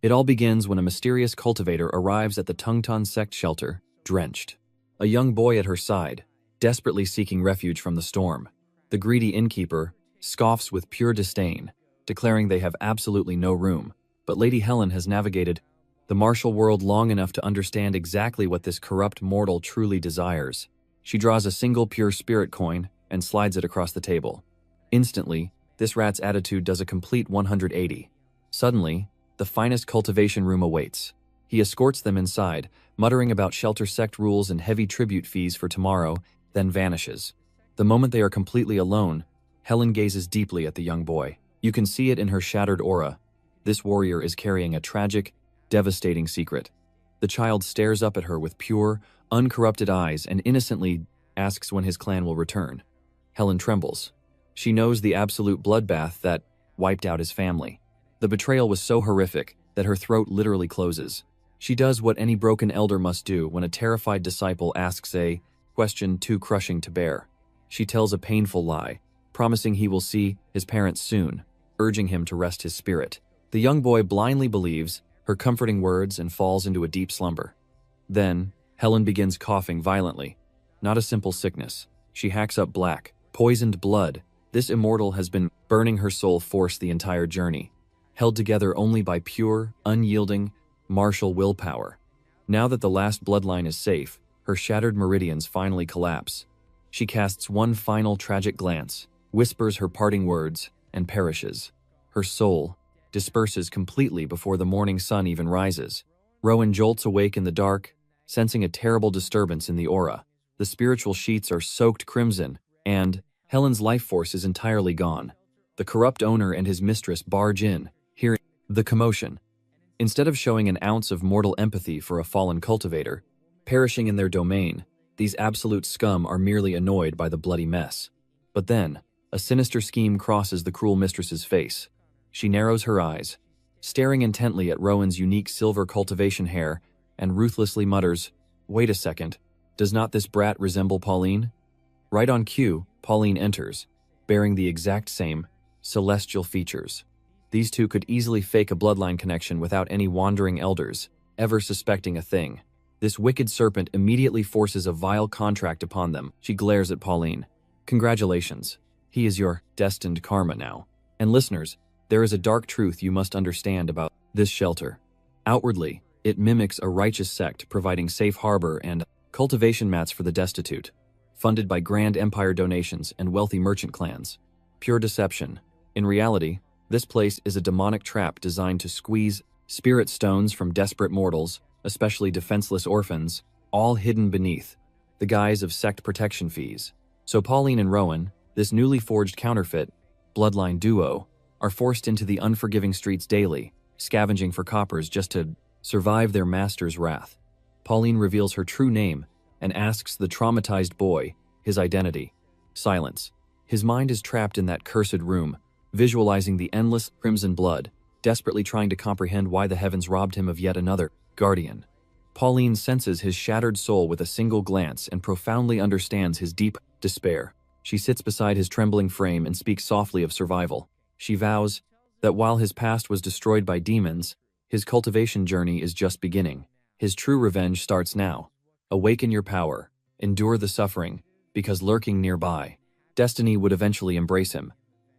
It all begins when a mysterious cultivator arrives at the Tungtan sect shelter, drenched. A young boy at her side, desperately seeking refuge from the storm. The greedy innkeeper scoffs with pure disdain, declaring they have absolutely no room. But Lady Helen has navigated the martial world long enough to understand exactly what this corrupt mortal truly desires. She draws a single pure spirit coin and slides it across the table. Instantly, this rat's attitude does a complete 180. Suddenly, the finest cultivation room awaits. He escorts them inside, muttering about shelter sect rules and heavy tribute fees for tomorrow, then vanishes. The moment they are completely alone, Helen gazes deeply at the young boy. You can see it in her shattered aura. This warrior is carrying a tragic, devastating secret. The child stares up at her with pure, uncorrupted eyes and innocently asks when his clan will return. Helen trembles. She knows the absolute bloodbath that wiped out his family. The betrayal was so horrific that her throat literally closes. She does what any broken elder must do when a terrified disciple asks a question too crushing to bear. She tells a painful lie, promising he will see his parents soon, urging him to rest his spirit. The young boy blindly believes her comforting words and falls into a deep slumber. Then, Helen begins coughing violently. Not a simple sickness. She hacks up black, poisoned blood. This immortal has been burning her soul force the entire journey, held together only by pure, unyielding, martial willpower. Now that the last bloodline is safe, her shattered meridians finally collapse. She casts one final tragic glance, whispers her parting words, and perishes. Her soul disperses completely before the morning sun even rises. Rowan jolts awake in the dark, sensing a terrible disturbance in the aura. The spiritual sheets are soaked crimson, and Helen's life force is entirely gone. The corrupt owner and his mistress barge in, hearing the commotion. Instead of showing an ounce of mortal empathy for a fallen cultivator, perishing in their domain, these absolute scum are merely annoyed by the bloody mess. But then, a sinister scheme crosses the cruel mistress's face. She narrows her eyes, staring intently at Rowan's unique silver cultivation hair, and ruthlessly mutters, "Wait a second, does not this brat resemble Pauline?" Right on cue, Pauline enters, bearing the exact same celestial features. These two could easily fake a bloodline connection without any wandering elders ever suspecting a thing. This wicked serpent immediately forces a vile contract upon them. She glares at Pauline. "Congratulations. He is your destined karma now." And listeners, there is a dark truth you must understand about this shelter. Outwardly, it mimics a righteous sect providing safe harbor and cultivation mats for the destitute, funded by grand empire donations and wealthy merchant clans. Pure deception. In reality, this place is a demonic trap designed to squeeze spirit stones from desperate mortals, especially defenseless orphans, all hidden beneath the guise of sect protection fees. So Pauline and Rowan, this newly forged counterfeit bloodline duo, are forced into the unforgiving streets daily, scavenging for coppers just to survive their master's wrath. Pauline reveals her true name and asks the traumatized boy his identity. Silence. His mind is trapped in that cursed room, visualizing the endless crimson blood, desperately trying to comprehend why the heavens robbed him of yet another guardian. Pauline senses his shattered soul with a single glance and profoundly understands his deep despair. She sits beside his trembling frame and speaks softly of survival. She vows that while his past was destroyed by demons, his cultivation journey is just beginning. His true revenge starts now. Awaken your power, endure the suffering, because lurking nearby, destiny would eventually embrace him.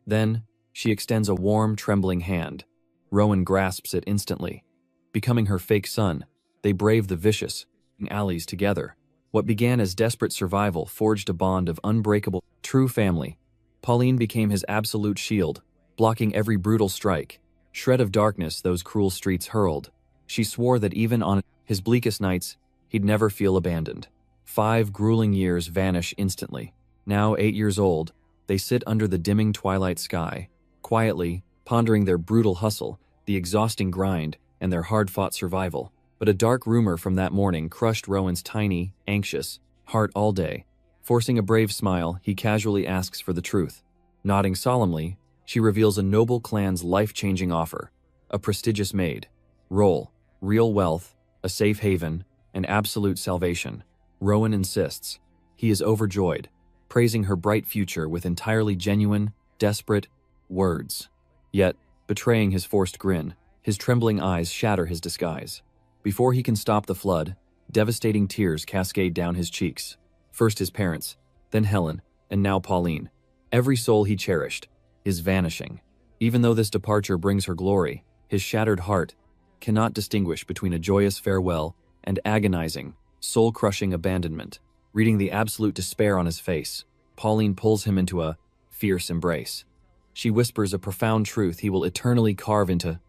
Then, she extends a warm, trembling hand. Rowan grasps it instantly. Becoming her fake son, they brave the vicious alleys together. What began as desperate survival forged a bond of unbreakable, true family. Pauline became his absolute shield, blocking every brutal strike, shred of darkness those cruel streets hurled. She swore that even on his bleakest nights, he'd never feel abandoned. 5 grueling years vanish instantly. Now 8 years old, they sit under the dimming twilight sky, quietly pondering their brutal hustle, the exhausting grind, and their hard-fought survival. But a dark rumor from that morning crushed Rowan's tiny, anxious heart all day. Forcing a brave smile, he casually asks for the truth. Nodding solemnly, she reveals a noble clan's life-changing offer. A prestigious maid, role, real wealth, a safe haven, and absolute salvation. Rowan insists. He is overjoyed, praising her bright future with entirely genuine, desperate words. Yet, betraying his forced grin, His trembling eyes shatter his disguise. Before he can stop the flood, devastating tears cascade down his cheeks. First his parents, then Helen, and now Pauline. Every soul he cherished is vanishing. Even though this departure brings her glory, his shattered heart cannot distinguish between a joyous farewell and agonizing, soul-crushing abandonment. Reading the absolute despair on his face, Pauline pulls him into a fierce embrace. She whispers a profound truth he will eternally carve into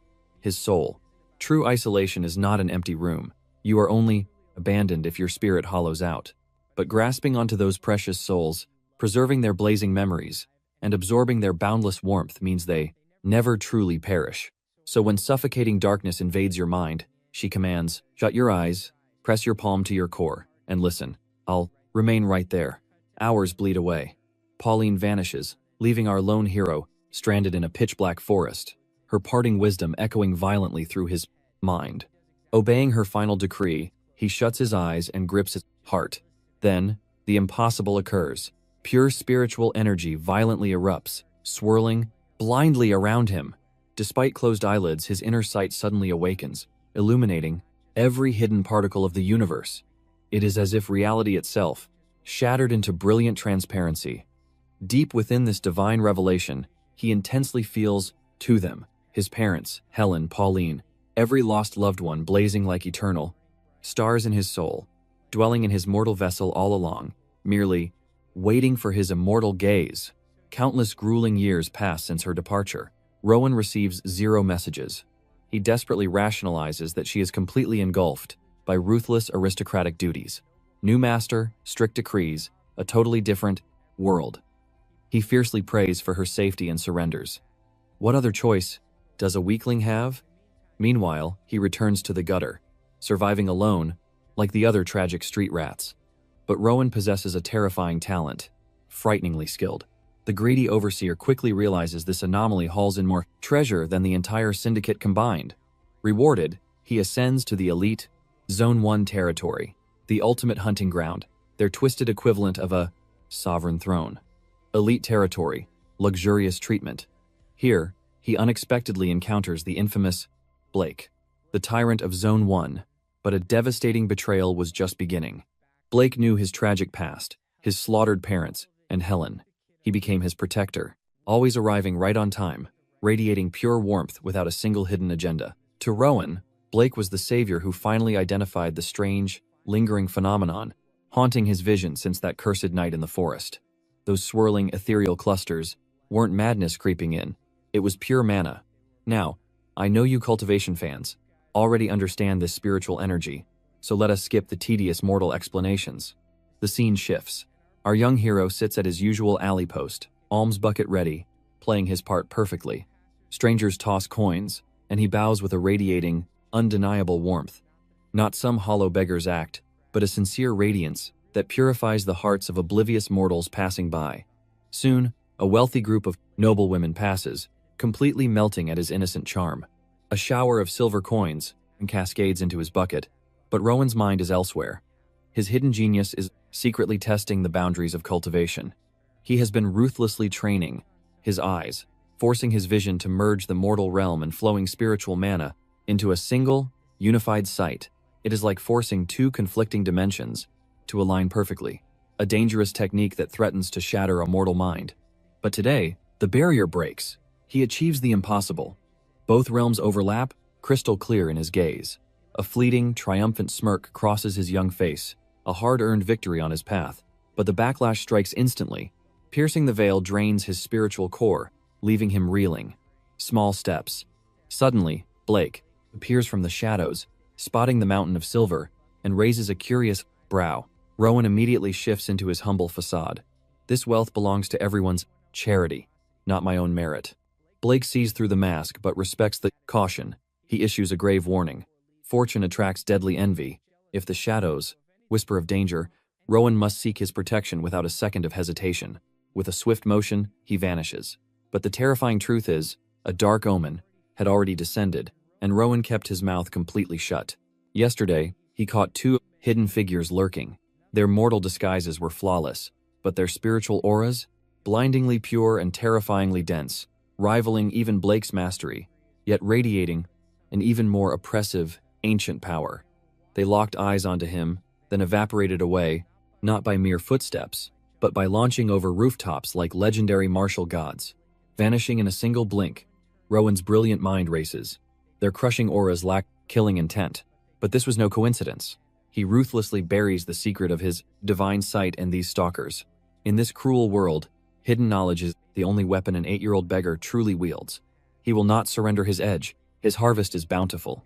his soul. True isolation is not an empty room. You are only abandoned if your spirit hollows out. But grasping onto those precious souls, preserving their blazing memories, and absorbing their boundless warmth means they never truly perish. So when suffocating darkness invades your mind, she commands, shut your eyes, press your palm to your core, and listen. I'll remain right there. Hours bleed away. Pauline vanishes, leaving our lone hero stranded in a pitch-black forest, her parting wisdom echoing violently through his mind. Obeying her final decree, he shuts his eyes and grips his heart. Then, the impossible occurs. Pure spiritual energy violently erupts, swirling blindly around him. Despite closed eyelids, his inner sight suddenly awakens, illuminating every hidden particle of the universe. It is as if reality itself, shattered into brilliant transparency. Deep within this divine revelation, he intensely feels to them, his parents, Helen, Pauline, every lost loved one blazing like eternal stars in his soul, dwelling in his mortal vessel all along, merely waiting for his immortal gaze. Countless grueling years pass since her departure. Rowan receives 0 messages. He desperately rationalizes that she is completely engulfed by ruthless aristocratic duties. New master, strict decrees, a totally different world. He fiercely prays for her safety and surrenders. What other choice does a weakling have? Meanwhile, he returns to the gutter, surviving alone like the other tragic street rats. But Rowan possesses a terrifying talent, frighteningly skilled. The greedy overseer quickly realizes this anomaly hauls in more treasure than the entire syndicate combined. Rewarded, he ascends to the elite Zone 1 territory, the ultimate hunting ground, their twisted equivalent of a sovereign throne. Elite territory, luxurious treatment. Here, he unexpectedly encounters the infamous Blake, the tyrant of Zone 1, but a devastating betrayal was just beginning. Blake knew his tragic past, his slaughtered parents, and Helen. He became his protector, always arriving right on time, radiating pure warmth without a single hidden agenda. To Rowan, Blake was the savior who finally identified the strange, lingering phenomenon, haunting his vision since that cursed night in the forest. Those swirling, ethereal clusters weren't madness creeping in. It was pure mana. Now, I know you cultivation fans already understand this spiritual energy, so let us skip the tedious mortal explanations. The scene shifts. Our young hero sits at his usual alley post, alms bucket ready, playing his part perfectly. Strangers toss coins, and he bows with a radiating, undeniable warmth. Not some hollow beggar's act, but a sincere radiance that purifies the hearts of oblivious mortals passing by. Soon, a wealthy group of noble women passes, completely melting at his innocent charm. A shower of silver coins cascades into his bucket, but Rowan's mind is elsewhere. His hidden genius is secretly testing the boundaries of cultivation. He has been ruthlessly training his eyes, forcing his vision to merge the mortal realm and flowing spiritual mana into a single, unified sight. It is like forcing 2 conflicting dimensions to align perfectly, a dangerous technique that threatens to shatter a mortal mind. But today, the barrier breaks. He achieves the impossible. Both realms overlap, crystal clear in his gaze. A fleeting, triumphant smirk crosses his young face, a hard-earned victory on his path. But the backlash strikes instantly. Piercing the veil drains his spiritual core, leaving him reeling. Small steps. Suddenly, Blake appears from the shadows, spotting the mountain of silver, and raises a curious brow. Rowan immediately shifts into his humble facade. This wealth belongs to everyone's charity, not my own merit. Blake sees through the mask but respects the caution. He issues a grave warning. Fortune attracts deadly envy. If the shadows whisper of danger, Rowan must seek his protection without a second of hesitation. With a swift motion, he vanishes. But the terrifying truth is, a dark omen had already descended, and Rowan kept his mouth completely shut. Yesterday, he caught 2 hidden figures lurking. Their mortal disguises were flawless, but their spiritual auras, blindingly pure and terrifyingly dense, rivaling even Blake's mastery, yet radiating an even more oppressive, ancient power. They locked eyes onto him, then evaporated away, not by mere footsteps, but by launching over rooftops like legendary martial gods. Vanishing in a single blink, Rowan's brilliant mind races. Their crushing auras lack killing intent, but this was no coincidence. He ruthlessly buries the secret of his divine sight in these stalkers. In this cruel world, hidden knowledge is the only weapon an 8-year-old beggar truly wields. He will not surrender his edge. His harvest is bountiful.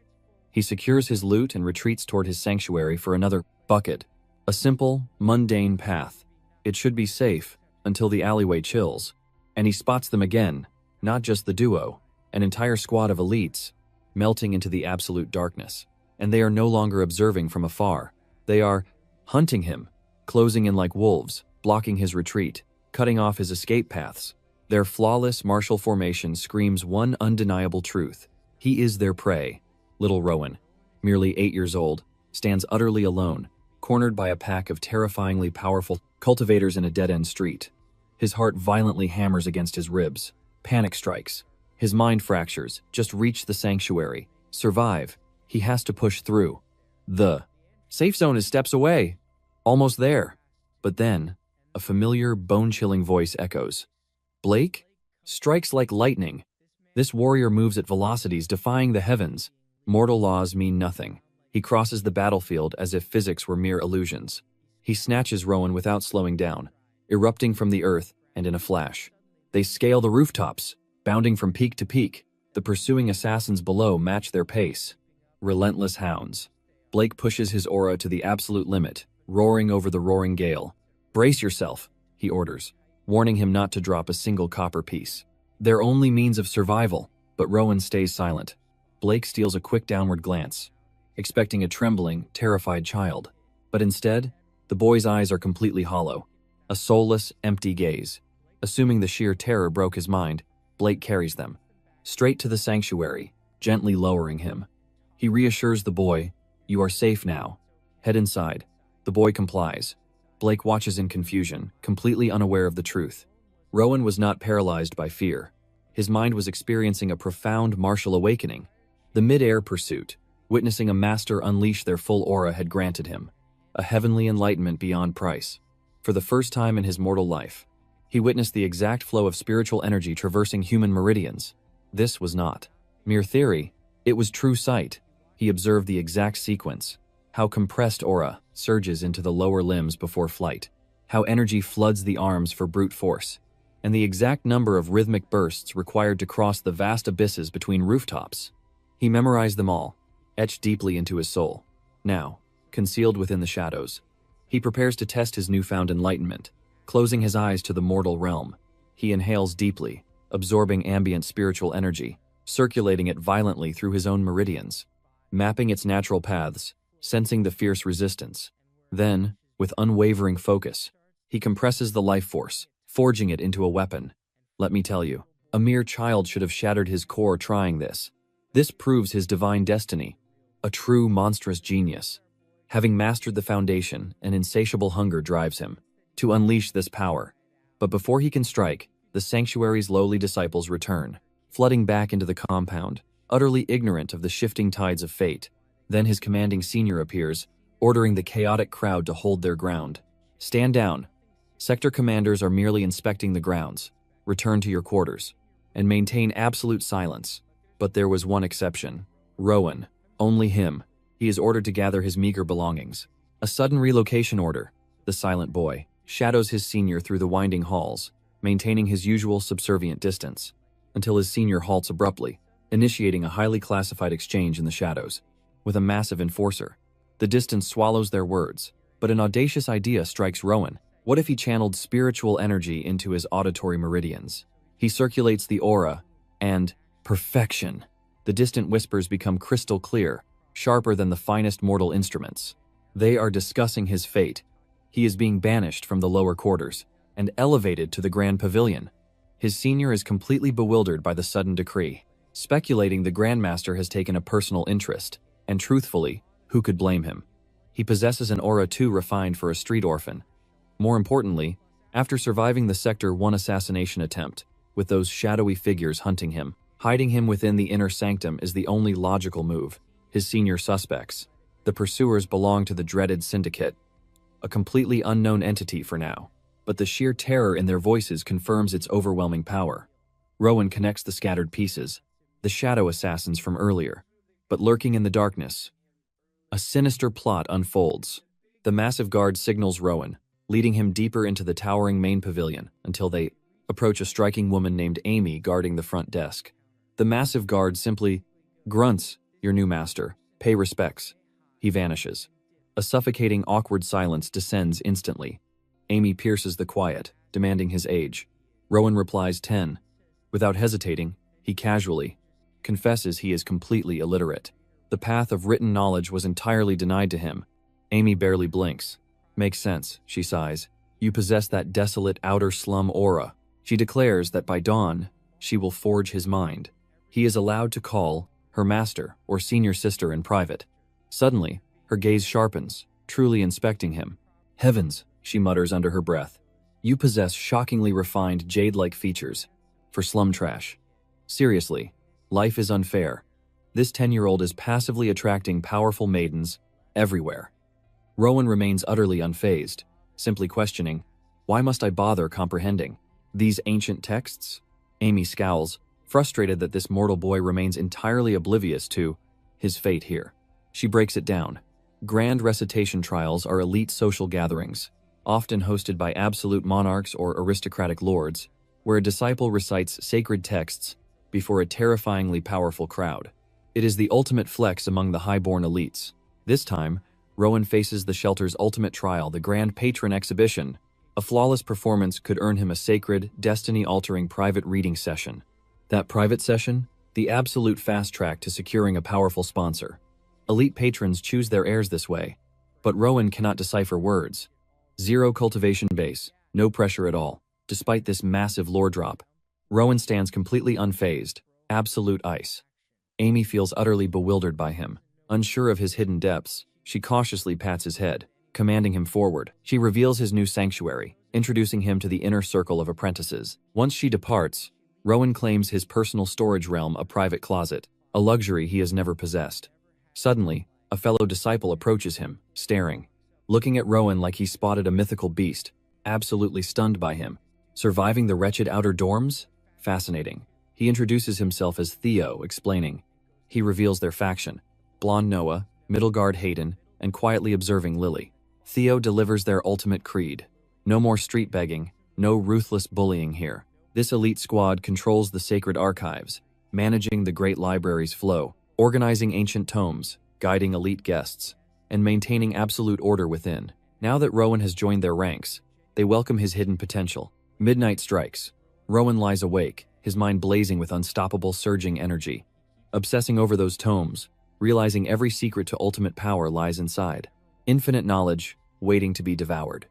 He secures his loot and retreats toward his sanctuary for another bucket. A simple, mundane path. It should be safe until the alleyway chills. And he spots them again, not just the duo, an entire squad of elites, melting into the absolute darkness. And they are no longer observing from afar. They are hunting him, closing in like wolves, blocking his retreat, cutting off his escape paths. Their flawless martial formation screams one undeniable truth. He is their prey. Little Rowan, merely 8 years old, stands utterly alone, cornered by a pack of terrifyingly powerful cultivators in a dead-end street. His heart violently hammers against his ribs. Panic strikes. His mind fractures. Just reach the sanctuary. Survive. He has to push through. The safe zone is steps away. Almost there. But then, a familiar, bone-chilling voice echoes. Blake? Strikes like lightning. This warrior moves at velocities defying the heavens. Mortal laws mean nothing. He crosses the battlefield as if physics were mere illusions. He snatches Rowan without slowing down, erupting from the earth and in a flash. They scale the rooftops, bounding from peak to peak. The pursuing assassins below match their pace. Relentless hounds. Blake pushes his aura to the absolute limit, roaring over the roaring gale. Brace yourself, he orders, warning him not to drop a single copper piece. Their only means of survival, but Rowan stays silent. Blake steals a quick downward glance, expecting a trembling, terrified child. But instead, the boy's eyes are completely hollow, a soulless, empty gaze. Assuming the sheer terror broke his mind, Blake carries them straight to the sanctuary, gently lowering him. He reassures the boy, "You are safe now. Head inside." The boy complies. Blake watches in confusion, completely unaware of the truth. Rowan was not paralyzed by fear. His mind was experiencing a profound martial awakening. The mid-air pursuit, witnessing a master unleash their full aura, had granted him a heavenly enlightenment beyond price. For the first time in his mortal life, he witnessed the exact flow of spiritual energy traversing human meridians. This was not mere theory, it was true sight. He observed the exact sequence, how compressed aura surges into the lower limbs before flight, how energy floods the arms for brute force, and the exact number of rhythmic bursts required to cross the vast abysses between rooftops. He memorized them all, etched deeply into his soul. Now, concealed within the shadows, he prepares to test his newfound enlightenment. Closing his eyes to the mortal realm, he inhales deeply, absorbing ambient spiritual energy, circulating it violently through his own meridians, mapping its natural paths, sensing the fierce resistance. Then, with unwavering focus, he compresses the life force, forging it into a weapon. Let me tell you, a mere child should have shattered his core trying this. This proves his divine destiny, a true monstrous genius. Having mastered the foundation, an insatiable hunger drives him to unleash this power. But before he can strike, the sanctuary's lowly disciples return, flooding back into the compound, utterly ignorant of the shifting tides of fate. Then his commanding senior appears, ordering the chaotic crowd to hold their ground. Stand down. Sector commanders are merely inspecting the grounds. Return to your quarters, and maintain absolute silence. But there was one exception. Rowan. Only him. He is ordered to gather his meager belongings. A sudden relocation order. The silent boy shadows his senior through the winding halls, maintaining his usual subservient distance, until his senior halts abruptly, initiating a highly classified exchange in the shadows. With a massive enforcer, the distance swallows their words, but an audacious idea strikes Rowan. What if he channeled spiritual energy into his auditory meridians? He circulates the aura, and perfection. The distant whispers become crystal clear, sharper than the finest mortal instruments. They are discussing his fate. He is being banished from the lower quarters and elevated to the grand pavilion. His senior is completely bewildered by the sudden decree, speculating the Grandmaster has taken a personal interest, and truthfully, who could blame him? He possesses an aura too refined for a street orphan. More importantly, after surviving the Sector 1 assassination attempt, with those shadowy figures hunting him, Hiding him within the inner sanctum is the only logical move. His senior suspects, the pursuers, belong to the dreaded syndicate, a completely unknown entity for now. But the sheer terror in their voices confirms its overwhelming power. Rowan connects the scattered pieces, the shadow assassins from earlier. But lurking in the darkness, a sinister plot unfolds. The massive guard signals Rowan, leading him deeper into the towering main pavilion until they approach a striking woman named Amy guarding the front desk. The massive guard simply grunts, "Your new master. Pay respects." He vanishes. A suffocating, awkward silence descends instantly. Amy pierces the quiet, demanding his age. Rowan replies 10. Without hesitating, he casually confesses he is completely illiterate. The path of written knowledge was entirely denied to him. Amy barely blinks. "Makes sense," she sighs. "You possess that desolate outer slum aura." She declares that by dawn, she will forge his mind. He is allowed to call her master or senior sister in private. Suddenly, her gaze sharpens, truly inspecting him. "Heavens," she mutters under her breath. "You possess shockingly refined jade-like features for slum trash. Seriously, life is unfair. This 10-year-old is passively attracting powerful maidens everywhere." Rowan remains utterly unfazed, simply questioning, "Why must I bother comprehending these ancient texts?" Amy scowls, frustrated that this mortal boy remains entirely oblivious to his fate here. She breaks it down. Grand recitation trials are elite social gatherings, often hosted by absolute monarchs or aristocratic lords, where a disciple recites sacred texts before a terrifyingly powerful crowd. It is the ultimate flex among the high-born elites. This time, Rowan faces the shelter's ultimate trial, the Grand Patron Exhibition. A flawless performance could earn him a sacred, destiny-altering private reading session. That private session? The absolute fast-track to securing a powerful sponsor. Elite patrons choose their heirs this way, but Rowan cannot decipher words. Zero cultivation base, no pressure at all. Despite this massive lore drop, Rowan stands completely unfazed, absolute ice. Amy feels utterly bewildered by him. Unsure of his hidden depths, she cautiously pats his head, commanding him forward. She reveals his new sanctuary, introducing him to the inner circle of apprentices. Once she departs, Rowan claims his personal storage realm, a private closet, a luxury he has never possessed. Suddenly, a fellow disciple approaches him, staring, looking at Rowan like he spotted a mythical beast, absolutely stunned by him. Surviving the wretched outer dorms? Fascinating. He introduces himself as Theo, explaining. He reveals their faction: blonde Noah, middle guard Hayden, and quietly observing Lily. Theo delivers their ultimate creed. No more street begging, no ruthless bullying here. This elite squad controls the sacred archives, managing the great library's flow, organizing ancient tomes, guiding elite guests, and maintaining absolute order within. Now that Rowan has joined their ranks, they welcome his hidden potential. Midnight strikes. Rowan lies awake, his mind blazing with unstoppable, surging energy. Obsessing over those tomes, realizing every secret to ultimate power lies inside. Infinite knowledge, waiting to be devoured.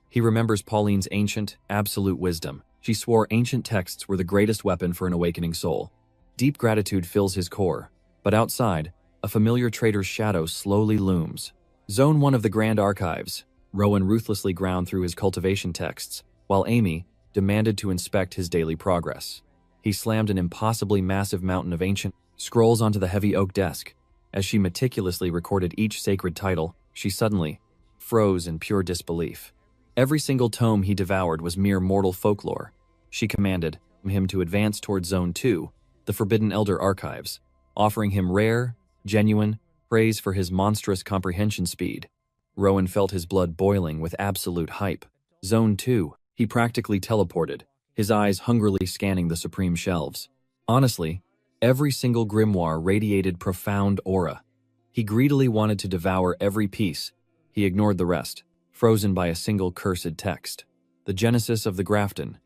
He remembers Pauline's ancient, absolute wisdom. She swore ancient texts were the greatest weapon for an awakening soul. Deep gratitude fills his core, but outside, a familiar traitor's shadow slowly looms. Zone 1 of the Grand Archives. Rowan ruthlessly ground through his cultivation texts, while Amy demanded to inspect his daily progress. He slammed an impossibly massive mountain of ancient scrolls onto the heavy oak desk. As she meticulously recorded each sacred title, she suddenly froze in pure disbelief. Every single tome he devoured was mere mortal folklore. She commanded him to advance toward Zone 2, the Forbidden Elder Archives, offering him rare, genuine praise for his monstrous comprehension speed. Rowan felt his blood boiling with absolute hype. Zone 2, he practically teleported, his eyes hungrily scanning the supreme shelves. Honestly, every single grimoire radiated profound aura. He greedily wanted to devour every piece. He ignored the rest, frozen by a single cursed text. The genesis of the Grafton.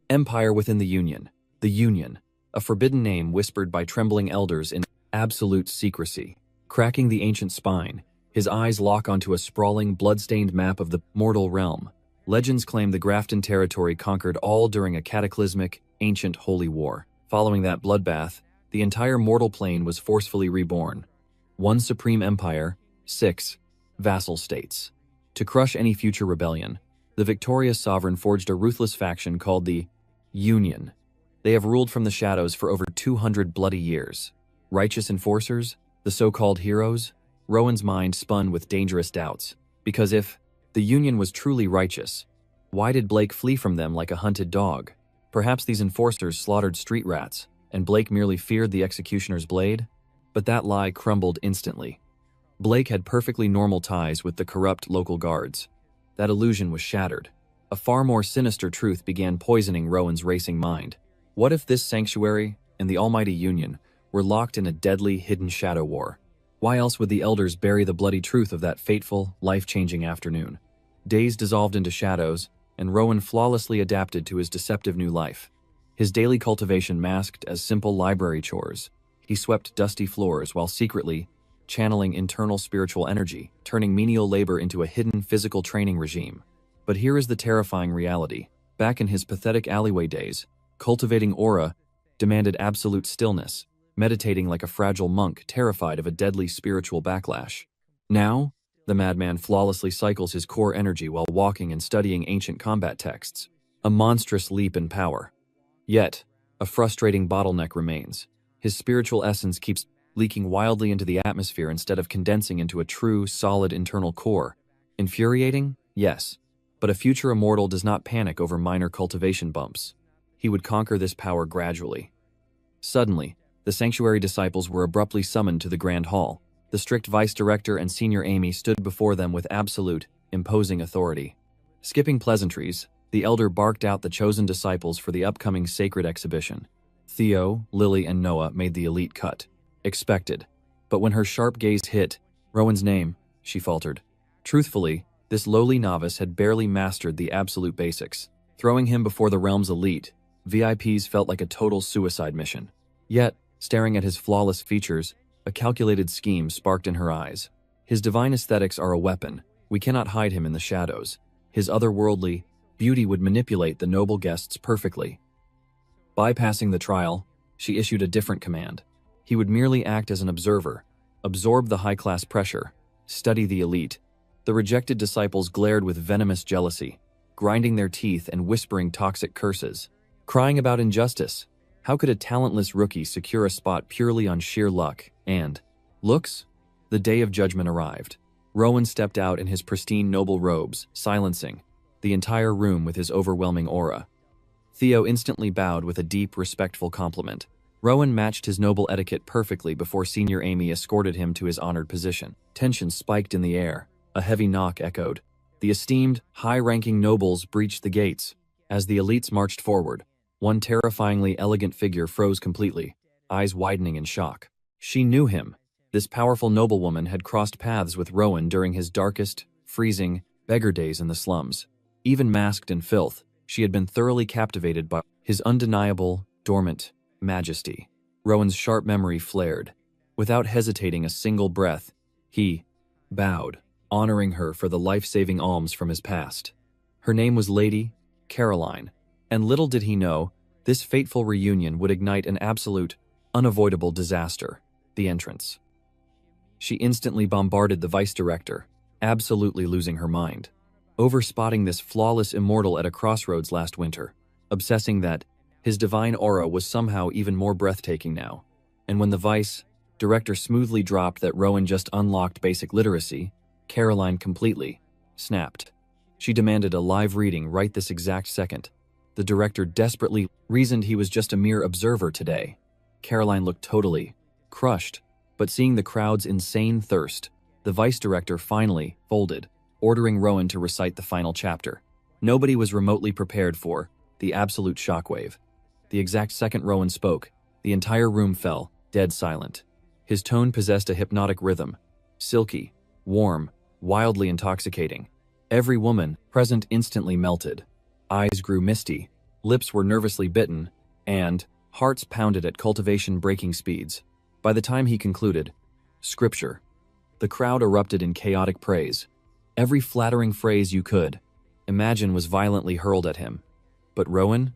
Empire within the Union. The Union, a forbidden name whispered by trembling elders in absolute secrecy. Cracking the ancient spine, his eyes lock onto a sprawling, blood-stained map of the mortal realm. Legends claim the Grafton territory conquered all during a cataclysmic, ancient holy war. Following that bloodbath, the entire mortal plane was forcefully reborn. One supreme empire, 6 vassal states. To crush any future rebellion, the victorious sovereign forged a ruthless faction called the Union. They have ruled from the shadows for over 200 bloody years. Righteous enforcers? The so-called heroes? Rowan's mind spun with dangerous doubts. Because if the Union was truly righteous, why did Blake flee from them like a hunted dog? Perhaps these enforcers slaughtered street rats, and Blake merely feared the executioner's blade? But that lie crumbled instantly. Blake had perfectly normal ties with the corrupt local guards. That illusion was shattered. A far more sinister truth began poisoning Rowan's racing mind. What if this sanctuary and the Almighty Union were locked in a deadly, hidden shadow war? Why else would the elders bury the bloody truth of that fateful, life-changing afternoon? Days dissolved into shadows, and Rowan flawlessly adapted to his deceptive new life. His daily cultivation masked as simple library chores. He swept dusty floors while secretly channeling internal spiritual energy, turning menial labor into a hidden physical training regime. But here is the terrifying reality. Back in his pathetic alleyway days, cultivating aura demanded absolute stillness, meditating like a fragile monk terrified of a deadly spiritual backlash. Now, the madman flawlessly cycles his core energy while walking and studying ancient combat texts. A monstrous leap in power. Yet, a frustrating bottleneck remains. His spiritual essence keeps leaking wildly into the atmosphere instead of condensing into a true, solid internal core. Infuriating? Yes. But a future immortal does not panic over minor cultivation bumps. He would conquer this power gradually. Suddenly, the sanctuary disciples were abruptly summoned to the Grand Hall. The strict vice director and senior Amy stood before them with absolute, imposing authority. Skipping pleasantries, the elder barked out the chosen disciples for the upcoming sacred exhibition. Theo, Lily, and Noah made the elite cut. Expected. But when her sharp gaze hit Rowan's name, she faltered. Truthfully, this lowly novice had barely mastered the absolute basics. Throwing him before the realm's elite, VIPs felt like a total suicide mission. Yet, staring at his flawless features, a calculated scheme sparked in her eyes. His divine aesthetics are a weapon. We cannot hide him in the shadows. His otherworldly beauty would manipulate the noble guests perfectly. Bypassing the trial, she issued a different command. He would merely act as an observer, absorb the high-class pressure, study the elite. The rejected disciples glared with venomous jealousy, grinding their teeth and whispering toxic curses, crying about injustice. How could a talentless rookie secure a spot purely on sheer luck and looks? The day of judgment arrived. Rowan stepped out in his pristine noble robes, silencing the entire room with his overwhelming aura. Theo instantly bowed with a deep, respectful compliment. Rowan matched his noble etiquette perfectly before Senior Amy escorted him to his honored position. Tension spiked in the air. A heavy knock echoed. The esteemed, high-ranking nobles breached the gates. As the elites marched forward, one terrifyingly elegant figure froze completely, eyes widening in shock. She knew him. This powerful noblewoman had crossed paths with Rowan during his darkest, freezing, beggar days in the slums. Even masked in filth, she had been thoroughly captivated by his undeniable, dormant majesty. Rowan's sharp memory flared. Without hesitating a single breath, he bowed, honoring her for the life-saving alms from his past. Her name was Lady Caroline, and little did he know, this fateful reunion would ignite an absolute, unavoidable disaster: the entrance. She instantly bombarded the vice director, absolutely losing her mind. Overspotting this flawless immortal at a crossroads last winter, obsessing that his divine aura was somehow even more breathtaking now. And when the vice director smoothly dropped that Rowan just unlocked basic literacy, Caroline completely snapped. She demanded a live reading right this exact second. The director desperately reasoned he was just a mere observer today. Caroline looked totally crushed, but seeing the crowd's insane thirst, the vice director finally folded, ordering Rowan to recite the final chapter. Nobody was remotely prepared for the absolute shockwave. The exact second Rowan spoke, the entire room fell, dead silent. His tone possessed a hypnotic rhythm, silky, warm, wildly intoxicating. Every woman present instantly melted. Eyes grew misty, lips were nervously bitten, and hearts pounded at cultivation-breaking speeds. By the time he concluded, Scripture, the crowd erupted in chaotic praise. Every flattering phrase you could imagine was violently hurled at him. But Rowan?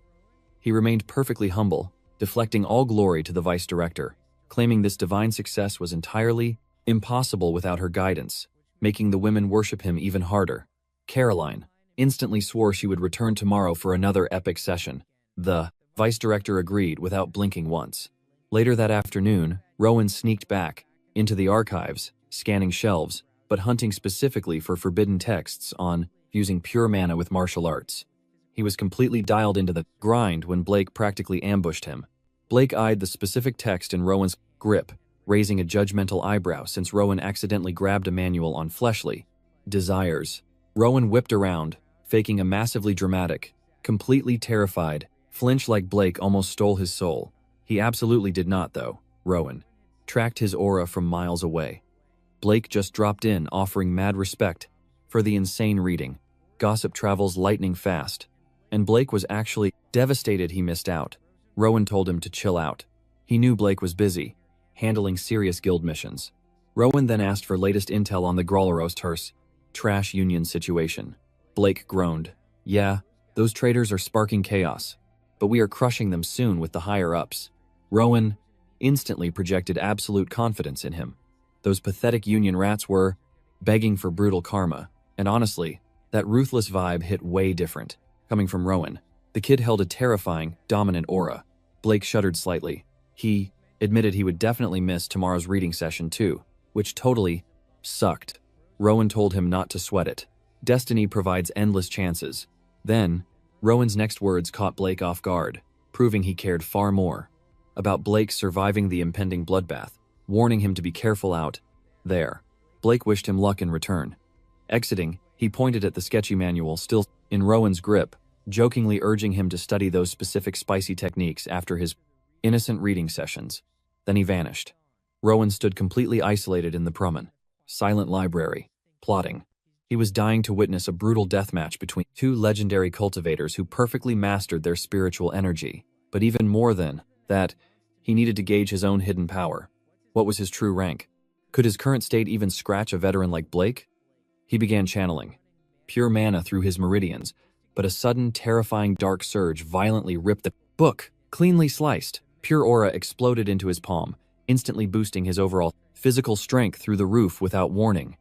He remained perfectly humble, deflecting all glory to the vice director, claiming this divine success was entirely impossible without her guidance, making the women worship him even harder. Caroline instantly swore she would return tomorrow for another epic session. The Vice Director agreed without blinking once. Later that afternoon, Rowan sneaked back into the archives, scanning shelves, but hunting specifically for forbidden texts on fusing pure mana with martial arts. He was completely dialed into the grind when Blake practically ambushed him. Blake eyed the specific text in Rowan's grip, raising a judgmental eyebrow since Rowan accidentally grabbed a manual on fleshly desires. Rowan whipped around, faking a massively dramatic, completely terrified flinch like Blake almost stole his soul. He absolutely did not, though. Rowan tracked his aura from miles away. Blake just dropped in, offering mad respect for the insane reading. Gossip travels lightning fast, and Blake was actually devastated he missed out. Rowan told him to chill out. He knew Blake was busy, handling serious guild missions. Rowan then asked for latest intel on the Grollerosters trash union situation. Blake groaned. Yeah, those traitors are sparking chaos, but we are crushing them soon with the higher-ups. Rowan instantly projected absolute confidence in him. Those pathetic union rats were begging for brutal karma, and honestly, that ruthless vibe hit way different. Coming from Rowan, the kid held a terrifying, dominant aura. Blake shuddered slightly. He admitted he would definitely miss tomorrow's reading session too, which totally sucked. Rowan told him not to sweat it. Destiny provides endless chances. Then, Rowan's next words caught Blake off guard, proving he cared far more about Blake surviving the impending bloodbath, warning him to be careful out there. Blake wished him luck in return. Exiting, he pointed at the sketchy manual still in Rowan's grip, jokingly urging him to study those specific spicy techniques after his innocent reading sessions. Then he vanished. Rowan stood completely isolated in the Promen, silent library, plotting. He was dying to witness a brutal deathmatch between two legendary cultivators who perfectly mastered their spiritual energy. But even more than that, he needed to gauge his own hidden power. What was his true rank? Could his current state even scratch a veteran like Blake? He began channeling pure mana through his meridians, but a sudden, terrifying dark surge violently ripped the book, cleanly sliced. Pure aura exploded into his palm, instantly boosting his overall physical strength through the roof without warning.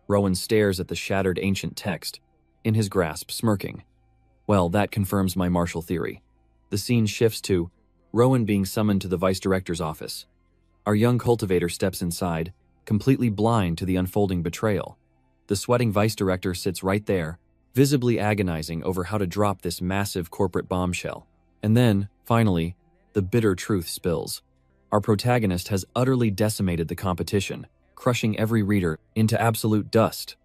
Rowan stares at the shattered ancient text, in his grasp, smirking. Well, that confirms my martial theory. The scene shifts to Rowan being summoned to the vice director's office. Our young cultivator steps inside, completely blind to the unfolding betrayal. The sweating vice director sits right there, visibly agonizing over how to drop this massive corporate bombshell. And then, finally, the bitter truth spills. Our protagonist has utterly decimated the competition, crushing every reader into absolute dust.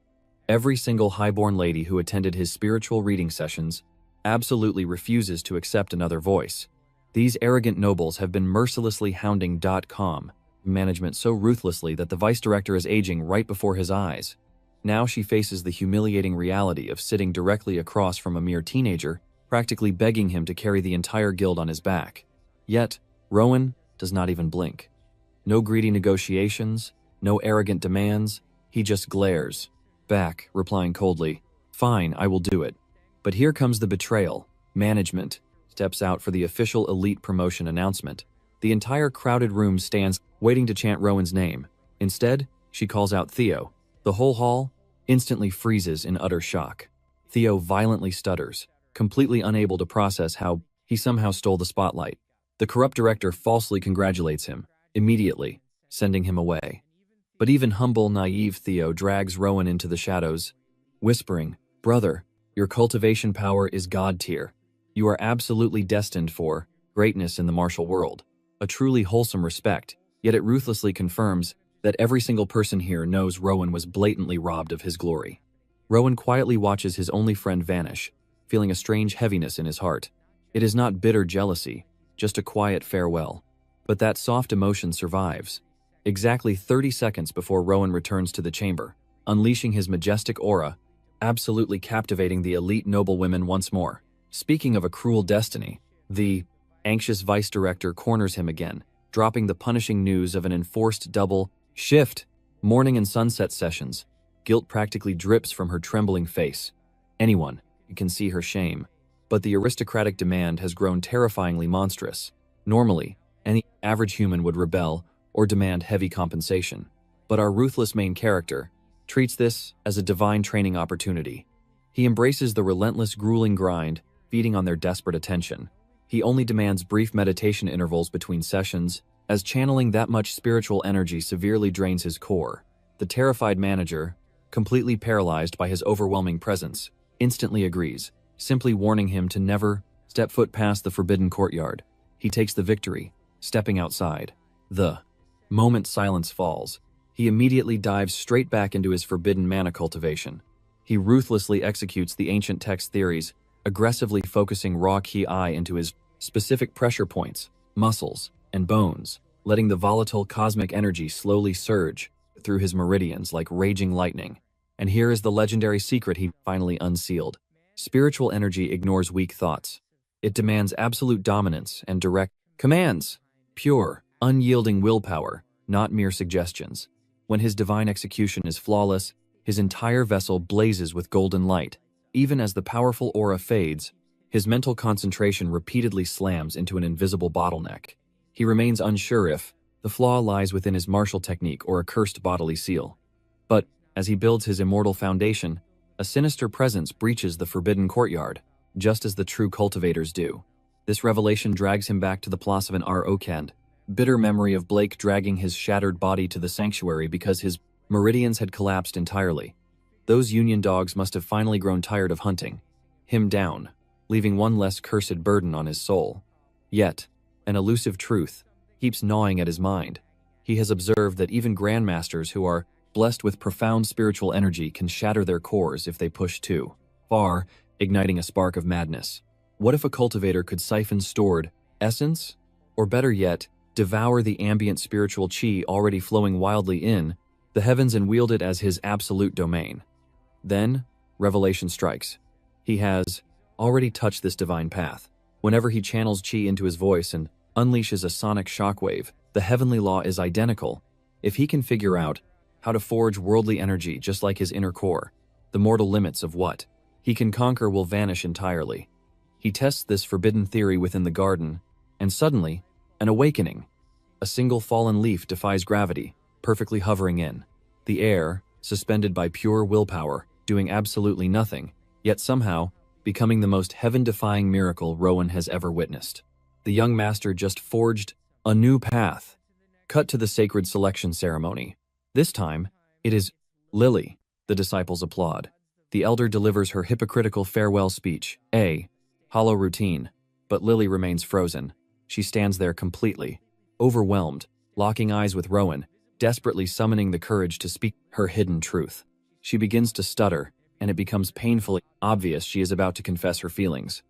Every single highborn lady who attended his spiritual reading sessions absolutely refuses to accept another voice. These arrogant nobles have been mercilessly hounding .com management so ruthlessly that the vice director is aging right before his eyes. Now she faces the humiliating reality of sitting directly across from a mere teenager, practically begging him to carry the entire guild on his back. Yet, Rowan does not even blink. No greedy negotiations, no arrogant demands, he just glares back, replying coldly, "Fine, I will do it." But here comes the betrayal. Management steps out for the official elite promotion announcement. The entire crowded room stands, waiting to chant Rowan's name. Instead, she calls out Theo. The whole hall instantly freezes in utter shock. Theo violently stutters, completely unable to process how he somehow stole the spotlight. The corrupt director falsely congratulates him, immediately, sending him away. But even humble, naive Theo drags Rowan into the shadows, whispering, "Brother, your cultivation power is God tier. You are absolutely destined for greatness in the martial world." A truly wholesome respect, yet it ruthlessly confirms that every single person here knows Rowan was blatantly robbed of his glory. Rowan quietly watches his only friend vanish, feeling a strange heaviness in his heart. It is not bitter jealousy, just a quiet farewell. But that soft emotion survives. Exactly 30 seconds before Rowan returns to the chamber, unleashing his majestic aura, absolutely captivating the elite noblewomen once more. Speaking of a cruel destiny, the anxious vice director corners him again, dropping the punishing news of an enforced double shift. Morning and sunset sessions. Guilt practically drips from her trembling face. Anyone can see her shame. But the aristocratic demand has grown terrifyingly monstrous. Normally, any average human would rebel or demand heavy compensation. But our ruthless main character treats this as a divine training opportunity. He embraces the relentless, grueling grind, feeding on their desperate attention. He only demands brief meditation intervals between sessions, as channeling that much spiritual energy severely drains his core. The terrified manager, completely paralyzed by his overwhelming presence, instantly agrees, simply warning him to never step foot past the forbidden courtyard. He takes the victory, stepping outside. The moment silence falls, he immediately dives straight back into his forbidden mana cultivation. He ruthlessly executes the ancient text theories, aggressively focusing raw ki into his specific pressure points, muscles, and bones, letting the volatile cosmic energy slowly surge through his meridians like raging lightning. And here is the legendary secret he finally unsealed. Spiritual energy ignores weak thoughts. It demands absolute dominance and direct commands, pure, unyielding willpower, not mere suggestions. When his divine execution is flawless, his entire vessel blazes with golden light. Even as the powerful aura fades, his mental concentration repeatedly slams into an invisible bottleneck. He remains unsure if the flaw lies within his martial technique or a cursed bodily seal. But as he builds his immortal foundation, a sinister presence breaches the forbidden courtyard, just as the true cultivators do. This revelation drags him back to the Place of an Awakens, bitter memory of Blake dragging his shattered body to the sanctuary because his meridians had collapsed entirely. Those union dogs must have finally grown tired of hunting him down, leaving one less cursed burden on his soul. Yet, an elusive truth keeps gnawing at his mind. He has observed that even grandmasters who are blessed with profound spiritual energy can shatter their cores if they push too far, igniting a spark of madness. What if a cultivator could siphon stored essence? Or better yet, devour the ambient spiritual chi already flowing wildly in the heavens and wield it as his absolute domain? Then, revelation strikes. He has already touched this divine path. Whenever he channels chi into his voice and unleashes a sonic shockwave, the heavenly law is identical. If he can figure out how to forge worldly energy just like his inner core, the mortal limits of what he can conquer will vanish entirely. He tests this forbidden theory within the garden, and suddenly, an awakening. A single fallen leaf defies gravity, perfectly hovering in the air, suspended by pure willpower, doing absolutely nothing, yet somehow becoming the most heaven-defying miracle Rowan has ever witnessed. The young master just forged a new path. Cut to the sacred selection ceremony. This time, it is Lily. The disciples applaud. The elder delivers her hypocritical farewell speech, a hollow routine, but Lily remains frozen. She stands there completely overwhelmed, locking eyes with Rowan, desperately summoning the courage to speak her hidden truth. She begins to stutter, and it becomes painfully obvious she is about to confess her feelings.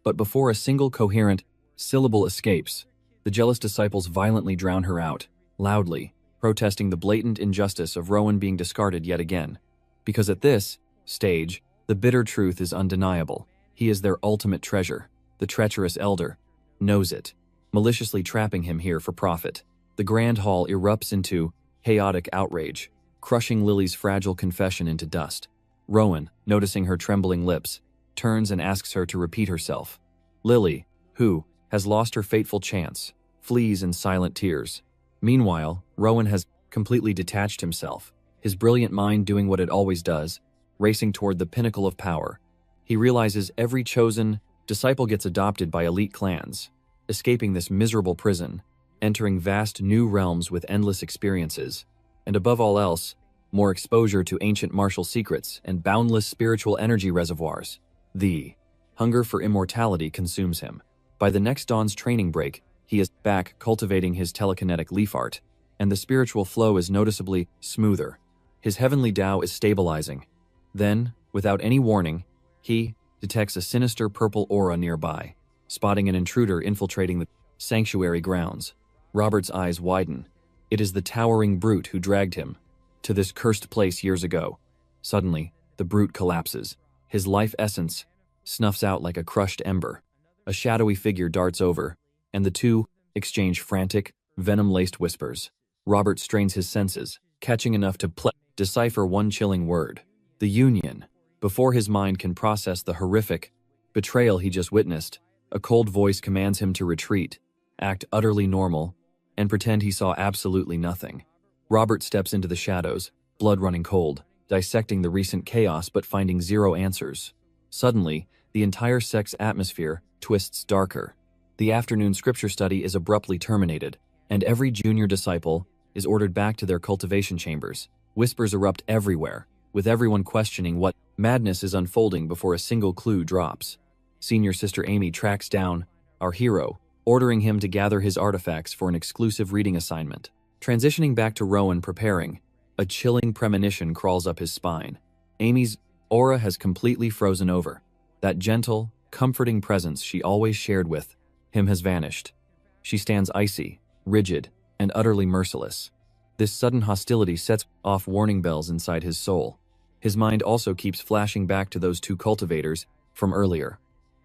But before a single coherent syllable escapes, the jealous disciples violently drown her out, loudly, protesting the blatant injustice of Rowan being discarded yet again. Because at this stage, the bitter truth is undeniable. He is their ultimate treasure. The treacherous elder knows it, maliciously trapping him here for profit. The grand hall erupts into chaotic outrage, crushing Lily's fragile confession into dust. Rowan, noticing her trembling lips, turns and asks her to repeat herself. Lily, who has lost her fateful chance, flees in silent tears. Meanwhile, Rowan has completely detached himself, his brilliant mind doing what it always does, racing toward the pinnacle of power. He realizes every chosen disciple gets adopted by elite clans, escaping this miserable prison, entering vast new realms with endless experiences, and above all else, more exposure to ancient martial secrets and boundless spiritual energy reservoirs. The hunger for immortality consumes him. By the next dawn's training break, he is back cultivating his telekinetic leaf art, and the spiritual flow is noticeably smoother. His heavenly Tao is stabilizing. Then, without any warning, he detects a sinister purple aura nearby, spotting an intruder infiltrating the sanctuary grounds. Robert's eyes widen. It is the towering brute who dragged him to this cursed place years ago. Suddenly, the brute collapses. His life essence snuffs out like a crushed ember. A shadowy figure darts over, and the two exchange frantic, venom-laced whispers. Robert strains his senses, catching enough to decipher one chilling word. The Union. Before his mind can process the horrific betrayal he just witnessed, a cold voice commands him to retreat, act utterly normal, and pretend he saw absolutely nothing. Robert steps into the shadows, blood running cold, dissecting the recent chaos but finding zero answers. Suddenly, the entire sect's atmosphere twists darker. The afternoon scripture study is abruptly terminated, and every junior disciple is ordered back to their cultivation chambers. Whispers erupt everywhere, with everyone questioning what madness is unfolding before a single clue drops. Senior Sister Amy tracks down our hero, ordering him to gather his artifacts for an exclusive reading assignment. Transitioning back to Rowan preparing, a chilling premonition crawls up his spine. Amy's aura has completely frozen over. That gentle, comforting presence she always shared with him has vanished. She stands icy, rigid, and utterly merciless. This sudden hostility sets off warning bells inside his soul. His mind also keeps flashing back to those two cultivators from earlier.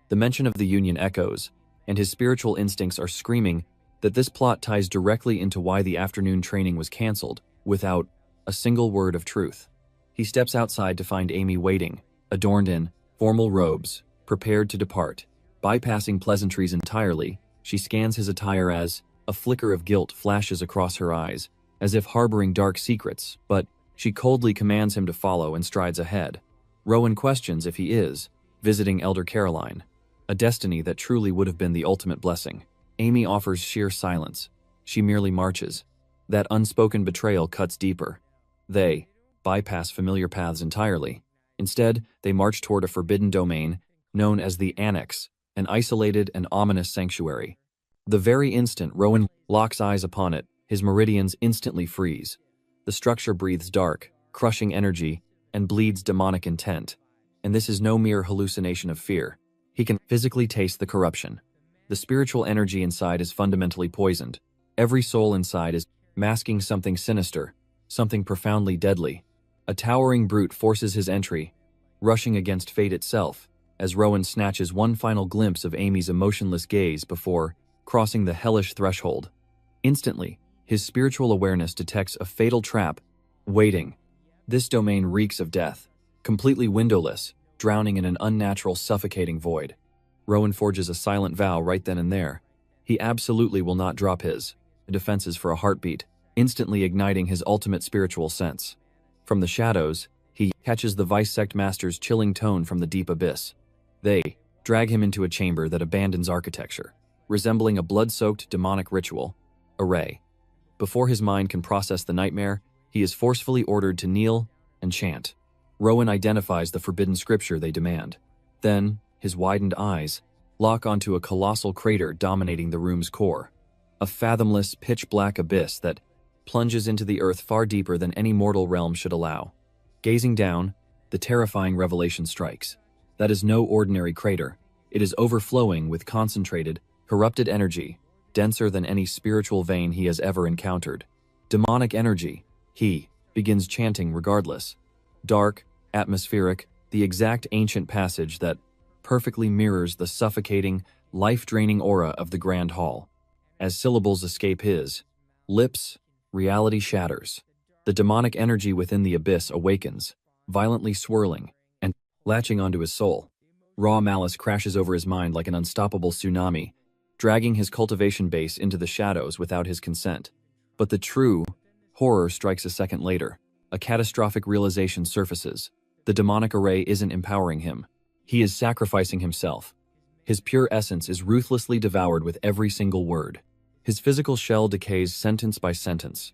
The mention of the Union echoes, and his spiritual instincts are screaming that this plot ties directly into why the afternoon training was cancelled, without a single word of truth. He steps outside to find Amy waiting, adorned in formal robes, prepared to depart. Bypassing pleasantries entirely, she scans his attire as a flicker of guilt flashes across her eyes, as if harboring dark secrets, but she coldly commands him to follow and strides ahead. Rowan questions if he is visiting Elder Caroline, a destiny that truly would have been the ultimate blessing. Amy offers sheer silence. She merely marches. That unspoken betrayal cuts deeper. They bypass familiar paths entirely. Instead, they march toward a forbidden domain known as the Annex, an isolated and ominous sanctuary. The very instant Rowan locks eyes upon it, his meridians instantly freeze. The structure breathes dark, crushing energy, and bleeds demonic intent. And this is no mere hallucination of fear. He can physically taste the corruption. The spiritual energy inside is fundamentally poisoned. Every soul inside is masking something sinister, something profoundly deadly. A towering brute forces his entry, rushing against fate itself, as Rowan snatches one final glimpse of Amy's emotionless gaze before crossing the hellish threshold. Instantly, his spiritual awareness detects a fatal trap waiting. This domain reeks of death, completely windowless, drowning in an unnatural, suffocating void. Rowan forges a silent vow right then and there. He absolutely will not drop his defenses for a heartbeat, instantly igniting his ultimate spiritual sense. From the shadows, he catches the Vice Sect Master's chilling tone from the deep abyss. They drag him into a chamber that abandons architecture, resembling a blood-soaked demonic ritual array. Before his mind can process the nightmare, he is forcefully ordered to kneel and chant. Rowan identifies the forbidden scripture they demand. Then, his widened eyes lock onto a colossal crater dominating the room's core, a fathomless, pitch-black abyss that plunges into the earth far deeper than any mortal realm should allow. Gazing down, the terrifying revelation strikes. That is no ordinary crater. It is overflowing with concentrated, corrupted energy, denser than any spiritual vein he has ever encountered. Demonic energy, he begins chanting regardless. Dark, atmospheric, the exact ancient passage that perfectly mirrors the suffocating, life-draining aura of the Grand Hall. As syllables escape his lips, reality shatters. The demonic energy within the abyss awakens, violently swirling and latching onto his soul. Raw malice crashes over his mind like an unstoppable tsunami, dragging his cultivation base into the shadows without his consent. But the true horror strikes a second later. A catastrophic realization surfaces. The demonic array isn't empowering him. He is sacrificing himself. His pure essence is ruthlessly devoured with every single word. His physical shell decays sentence by sentence.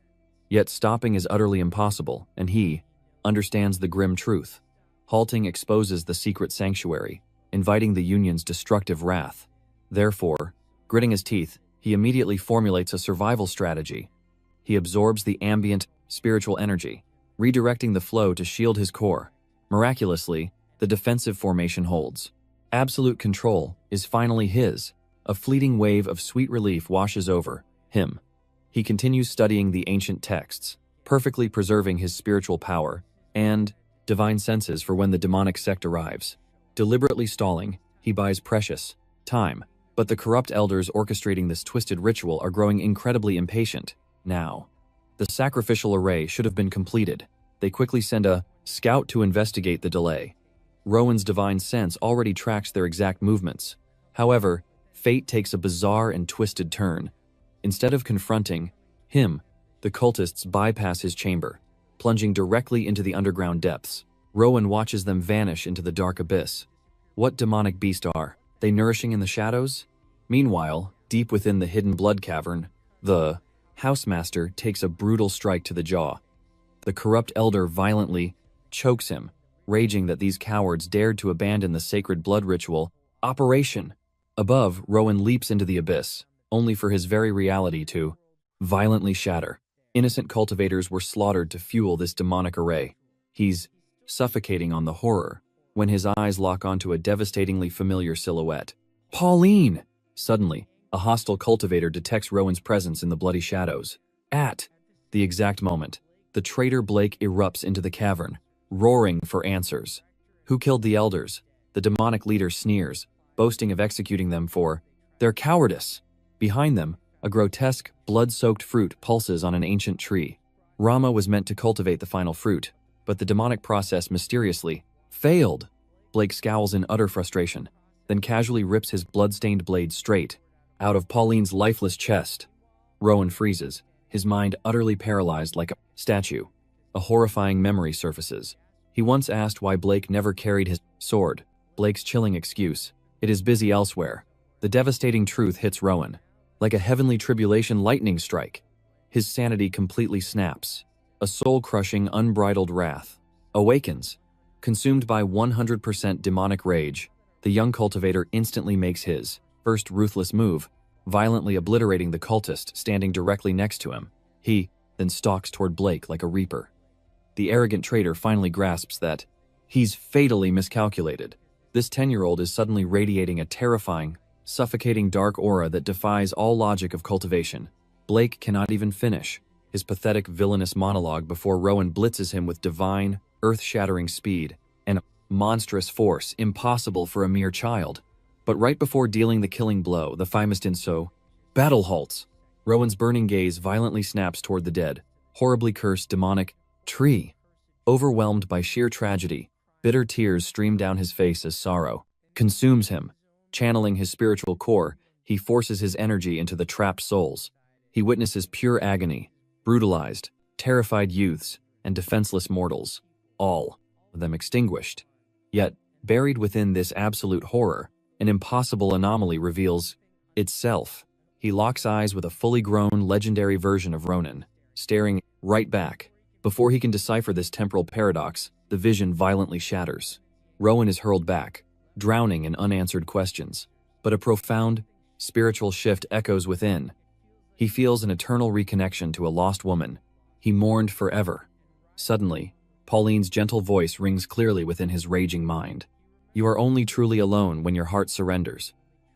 Yet stopping is utterly impossible, and he understands the grim truth. Halting exposes the secret sanctuary, inviting the Union's destructive wrath. Therefore, gritting his teeth, he immediately formulates a survival strategy. He absorbs the ambient, spiritual energy, redirecting the flow to shield his core. Miraculously, the defensive formation holds. Absolute control is finally his. A fleeting wave of sweet relief washes over him. He continues studying the ancient texts, perfectly preserving his spiritual power and divine senses for when the demonic sect arrives. Deliberately stalling, he buys precious time, but the corrupt elders orchestrating this twisted ritual are growing incredibly impatient. Now, the sacrificial array should have been completed. They quickly send a scout to investigate the delay. Rowan's divine sense already tracks their exact movements. However, fate takes a bizarre and twisted turn. Instead of confronting him, the cultists bypass his chamber, plunging directly into the underground depths. Rowan watches them vanish into the dark abyss. What demonic beast are they nourishing in the shadows? Meanwhile, deep within the hidden blood cavern, the housemaster takes a brutal strike to the jaw. The corrupt elder violently chokes him, raging that these cowards dared to abandon the sacred blood ritual operation. Above, Rowan leaps into the abyss, only for his very reality to violently shatter. Innocent cultivators were slaughtered to fuel this demonic array. He's suffocating on the horror when his eyes lock onto a devastatingly familiar silhouette. Pauline! Suddenly, a hostile cultivator detects Rowan's presence in the bloody shadows. At the exact moment, the traitor Blake erupts into the cavern, roaring for answers. Who killed the elders? The demonic leader sneers, boasting of executing them for their cowardice. Behind them, a grotesque, blood-soaked fruit pulses on an ancient tree. Rama was meant to cultivate the final fruit, but the demonic process mysteriously failed. Blake scowls in utter frustration, then casually rips his blood-stained blade straight out of Pauline's lifeless chest. Rowan freezes, his mind utterly paralyzed like a statue. A horrifying memory surfaces. He once asked why Blake never carried his sword. Blake's chilling excuse: it is busy elsewhere. The devastating truth hits Rowan like a heavenly tribulation lightning strike. His sanity completely snaps. A soul-crushing, unbridled wrath awakens. Consumed by 100% demonic rage, the young cultivator instantly makes his first ruthless move, violently obliterating the cultist standing directly next to him. He then stalks toward Blake like a reaper. The arrogant traitor finally grasps that he's fatally miscalculated. This 10-year-old is suddenly radiating a terrifying, suffocating dark aura that defies all logic of cultivation. Blake cannot even finish his pathetic villainous monologue before Rowan blitzes him with divine, earth-shattering speed and monstrous force impossible for a mere child. But right before dealing the killing blow, the Fimistinso battle halts. Rowan's burning gaze violently snaps toward the dead, horribly cursed demonic tree. Overwhelmed by sheer tragedy, bitter tears stream down his face as sorrow consumes him. Channeling his spiritual core, he forces his energy into the trapped souls. He witnesses pure agony, brutalized, terrified youths, and defenseless mortals, all of them extinguished. Yet, buried within this absolute horror, an impossible anomaly reveals itself. He locks eyes with a fully grown, legendary version of Ronan, staring right back. Before he can decipher this temporal paradox, the vision violently shatters. Rowan is hurled back, drowning in unanswered questions. But a profound, spiritual shift echoes within. He feels an eternal reconnection to a lost woman he mourned forever. Suddenly, Pauline's gentle voice rings clearly within his raging mind. You are only truly alone when your heart surrenders.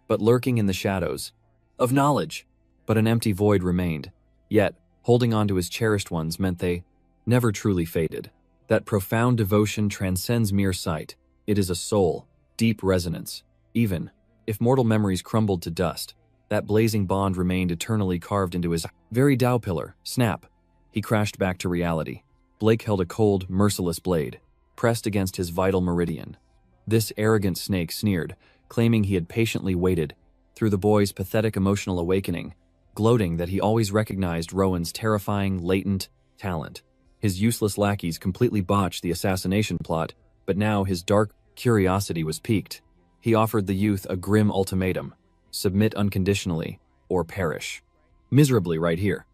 But lurking in the shadows of knowledge, but an empty void remained. Yet, holding on to his cherished ones meant they never truly faded. That profound devotion transcends mere sight. It is a soul, deep resonance. Even if mortal memories crumbled to dust, that blazing bond remained eternally carved into his very Tao pillar. Snap. He crashed back to reality. Blake held a cold, merciless blade, pressed against his vital meridian. This arrogant snake sneered, claiming he had patiently waited through the boy's pathetic emotional awakening, gloating that he always recognized Rowan's terrifying, latent talent. His useless lackeys completely botched the assassination plot, but now his dark curiosity was piqued. He offered the youth a grim ultimatum: submit unconditionally, or perish. Miserably right here.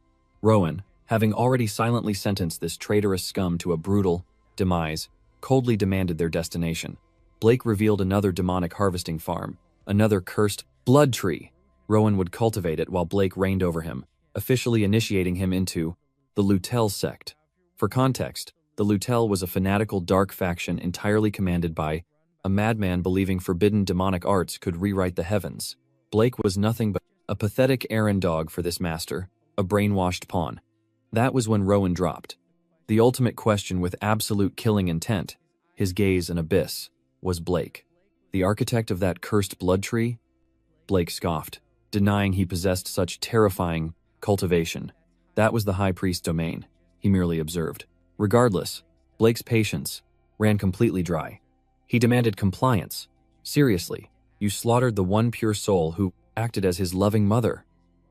Rowan, having already silently sentenced this traitorous scum to a brutal demise, coldly demanded their destination. Blake revealed another demonic harvesting farm, another cursed blood tree. Rowan would cultivate it while Blake reigned over him, officially initiating him into the Lutel sect. For context, the Lutel was a fanatical dark faction entirely commanded by a madman believing forbidden demonic arts could rewrite the heavens. Blake was nothing but a pathetic errand dog for this master, a brainwashed pawn. That was when Rowan dropped the ultimate question with absolute killing intent. His gaze an abyss. Was Blake the architect of that cursed blood tree? Blake scoffed, denying he possessed such terrifying cultivation. That was the high priest's domain, he merely observed. Regardless, Blake's patience ran completely dry. He demanded compliance. Seriously, you slaughtered the one pure soul who acted as his loving mother.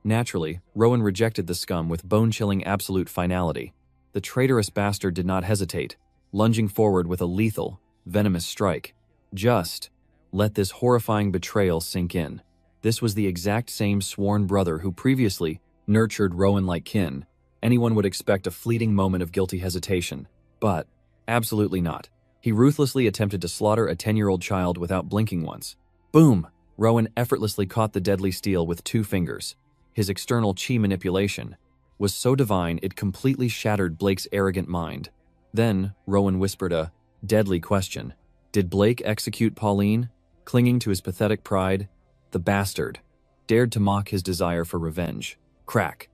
Naturally, Rowan rejected the scum with bone-chilling absolute finality. The traitorous bastard did not hesitate, lunging forward with a lethal, venomous strike. Just let this horrifying betrayal sink in. This was the exact same sworn brother who previously nurtured Rowan like kin. Anyone would expect a fleeting moment of guilty hesitation, but absolutely not. He ruthlessly attempted to slaughter a 10-year-old child without blinking once. Boom! Rowan effortlessly caught the deadly steel with 2 fingers. His external chi manipulation was so divine it completely shattered Blake's arrogant mind. Then, Rowan whispered a deadly question. Did Blake execute Pauline? Clinging to his pathetic pride, the bastard dared to mock his desire for revenge. Crack!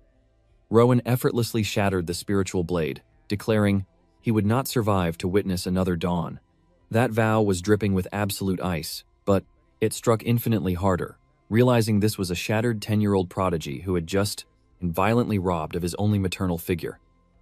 Rowan effortlessly shattered the spiritual blade, declaring he would not survive to witness another dawn. That vow was dripping with absolute ice, but it struck infinitely harder, realizing this was a shattered 10-year-old prodigy who had just been violently robbed of his only maternal figure.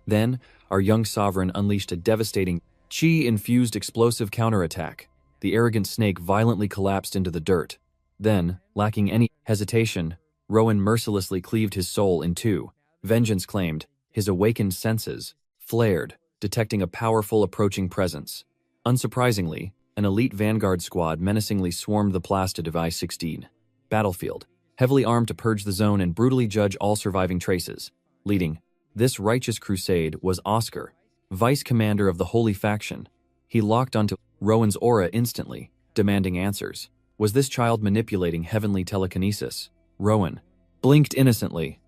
Then, our young sovereign unleashed a devastating, chi-infused explosive counterattack. The arrogant snake violently collapsed into the dirt. Then, lacking any hesitation, Rowan mercilessly cleaved his soul in 2. Vengeance claimed. His awakened senses flared, detecting a powerful approaching presence. Unsurprisingly, an elite vanguard squad menacingly swarmed the Plastid of I-16 battlefield, heavily armed to purge the zone and brutally judge all surviving traces. Leading this righteous crusade was Oscar, vice commander of the Holy Faction. He locked onto Rowan's aura instantly, demanding answers. Was this child manipulating heavenly telekinesis? Rowan blinked innocently.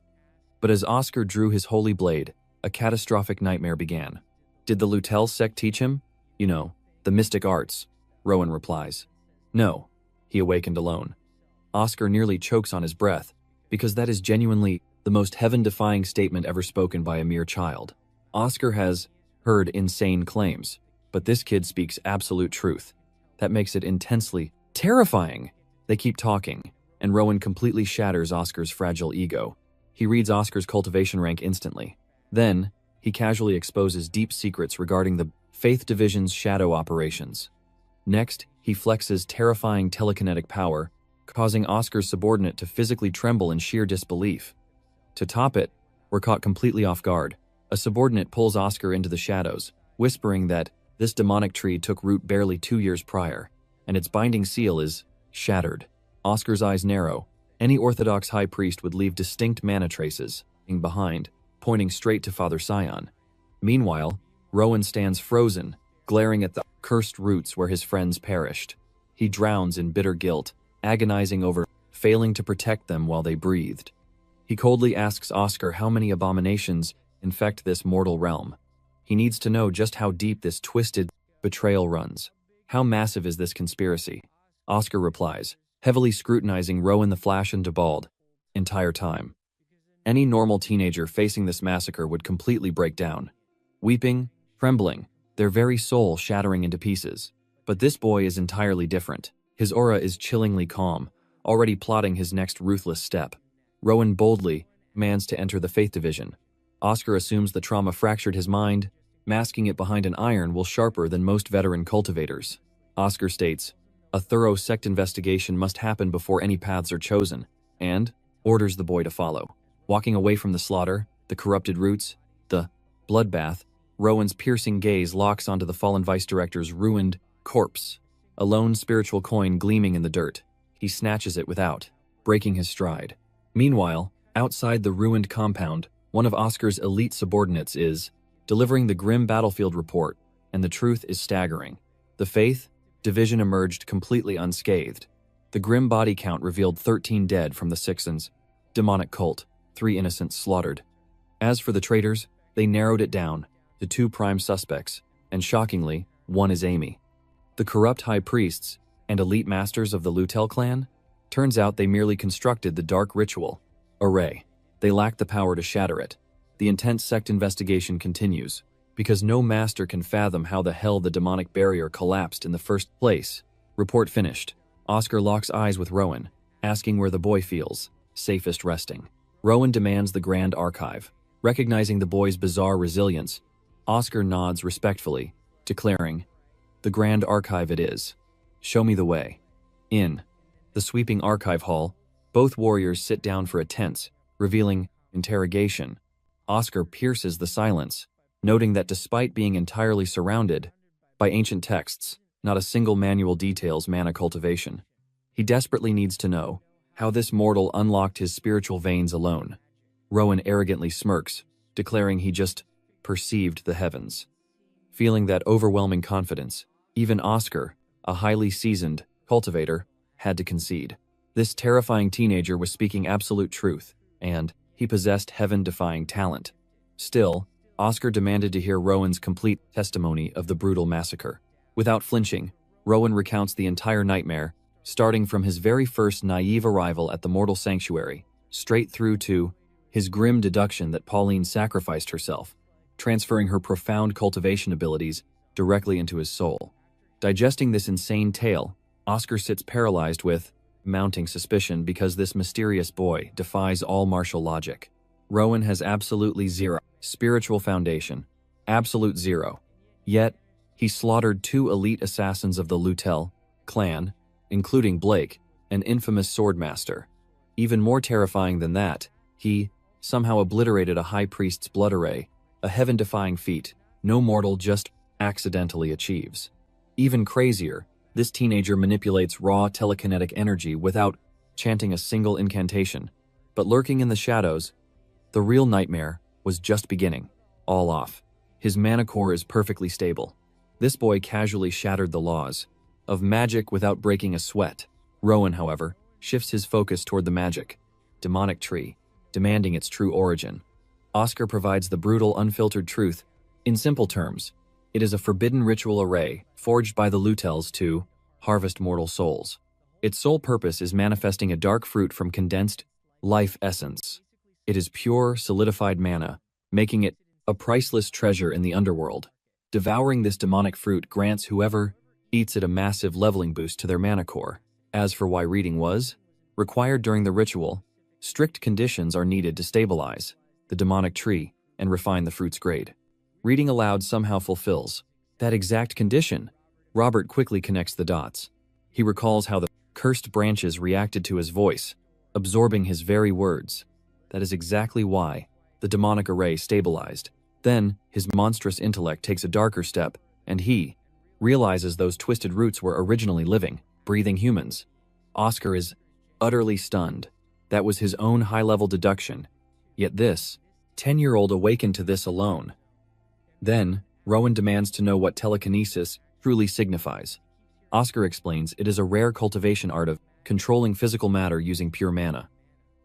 But as Oscar drew his holy blade, a catastrophic nightmare began. Did the Lutel sect teach him? You know, the mystic arts, Rowan replies. No, he awakened alone. Oscar nearly chokes on his breath, because that is genuinely the most heaven-defying statement ever spoken by a mere child. Oscar has heard insane claims, but this kid speaks absolute truth. That makes it intensely terrifying. They keep talking, and Rowan completely shatters Oscar's fragile ego. He reads Oscar's cultivation rank instantly. Then, he casually exposes deep secrets regarding the Faith Division's shadow operations. Next, he flexes terrifying telekinetic power, causing Oscar's subordinate to physically tremble in sheer disbelief. To top it, we're caught completely off guard. A subordinate pulls Oscar into the shadows, whispering that this demonic tree took root barely 2 years prior, and its binding seal is shattered. Oscar's eyes narrow. Any Orthodox high priest would leave distinct mana traces behind, pointing straight to Father Sion. Meanwhile, Rowan stands frozen, glaring at the cursed roots where his friends perished. He drowns in bitter guilt, agonizing over failing to protect them while they breathed. He coldly asks Oscar how many abominations infect this mortal realm. He needs to know just how deep this twisted betrayal runs. How massive is this conspiracy? Oscar replies, heavily scrutinizing Rowan the Flash and Debald entire time. Any normal teenager facing this massacre would completely break down, weeping, trembling, their very soul shattering into pieces. But this boy is entirely different. His aura is chillingly calm, already plotting his next ruthless step. Rowan boldly commands to enter the Faith Division. Oscar assumes the trauma fractured his mind, masking it behind an iron will sharper than most veteran cultivators. Oscar states, a thorough sect investigation must happen before any paths are chosen, and orders the boy to follow. Walking away from the slaughter, the corrupted roots, the bloodbath, Rowan's piercing gaze locks onto the fallen vice director's ruined corpse, a lone spiritual coin gleaming in the dirt. He snatches it without breaking his stride. Meanwhile, outside the ruined compound, one of Oscar's elite subordinates is delivering the grim battlefield report, and the truth is staggering. The Faith Division emerged completely unscathed. The grim body count revealed 13 dead from the Sixons' demonic cult, 3 innocents slaughtered. As for the traitors, they narrowed it down to 2 prime suspects, and shockingly, one is Amy. The corrupt high priests and elite masters of the Lutel clan? Turns out they merely constructed the dark ritual array. They lack the power to shatter it. The intense sect investigation continues, because no master can fathom how the hell the demonic barrier collapsed in the first place. Report finished. Oscar locks eyes with Rowan, asking where the boy feels safest resting. Rowan demands the Grand Archive. Recognizing the boy's bizarre resilience, Oscar nods respectfully, declaring, the Grand Archive it is. Show me the way. In the sweeping archive hall, both warriors sit down for a tense, revealing interrogation. Oscar pierces the silence, noting that despite being entirely surrounded by ancient texts, not a single manual details mana cultivation. He desperately needs to know how this mortal unlocked his spiritual veins alone. Rowan arrogantly smirks, declaring he just perceived the heavens. Feeling that overwhelming confidence, even Oscar, a highly seasoned cultivator, had to concede. This terrifying teenager was speaking absolute truth, and he possessed heaven-defying talent. Still, Oscar demanded to hear Rowan's complete testimony of the brutal massacre. Without flinching, Rowan recounts the entire nightmare, starting from his very first naive arrival at the mortal sanctuary, straight through to his grim deduction that Pauline sacrificed herself, transferring her profound cultivation abilities directly into his soul. Digesting this insane tale, Oscar sits paralyzed with mounting suspicion because this mysterious boy defies all martial logic. Rowan has absolutely zero spiritual foundation, absolute zero. Yet, he slaughtered 2 elite assassins of the Lutel clan, including Blake, an infamous swordmaster. Even more terrifying than that, he somehow obliterated a high priest's blood array, a heaven-defying feat no mortal just accidentally achieves. Even crazier, this teenager manipulates raw telekinetic energy without chanting a single incantation. But lurking in the shadows, the real nightmare was just beginning. All off. His mana core is perfectly stable. This boy casually shattered the laws of magic without breaking a sweat. Rowan, however, shifts his focus toward the magic, demonic tree, demanding its true origin. Oscar provides the brutal, unfiltered truth. In simple terms, it is a forbidden ritual array forged by the Lutels to harvest mortal souls. Its sole purpose is manifesting a dark fruit from condensed life essence. It is pure, solidified mana, making it a priceless treasure in the underworld. Devouring this demonic fruit grants whoever eats it a massive leveling boost to their mana core. As for why reading was required during the ritual, strict conditions are needed to stabilize the demonic tree and refine the fruit's grade. Reading aloud somehow fulfills that exact condition. Robert quickly connects the dots. He recalls how the cursed branches reacted to his voice, absorbing his very words. That is exactly why the demonic array stabilized. Then, his monstrous intellect takes a darker step, and he realizes those twisted roots were originally living, breathing humans. Oscar is utterly stunned. That was his own high-level deduction. Yet this 10-year-old awakened to this alone. Then, Rowan demands to know what telekinesis truly signifies. Oscar explains it is a rare cultivation art of controlling physical matter using pure mana.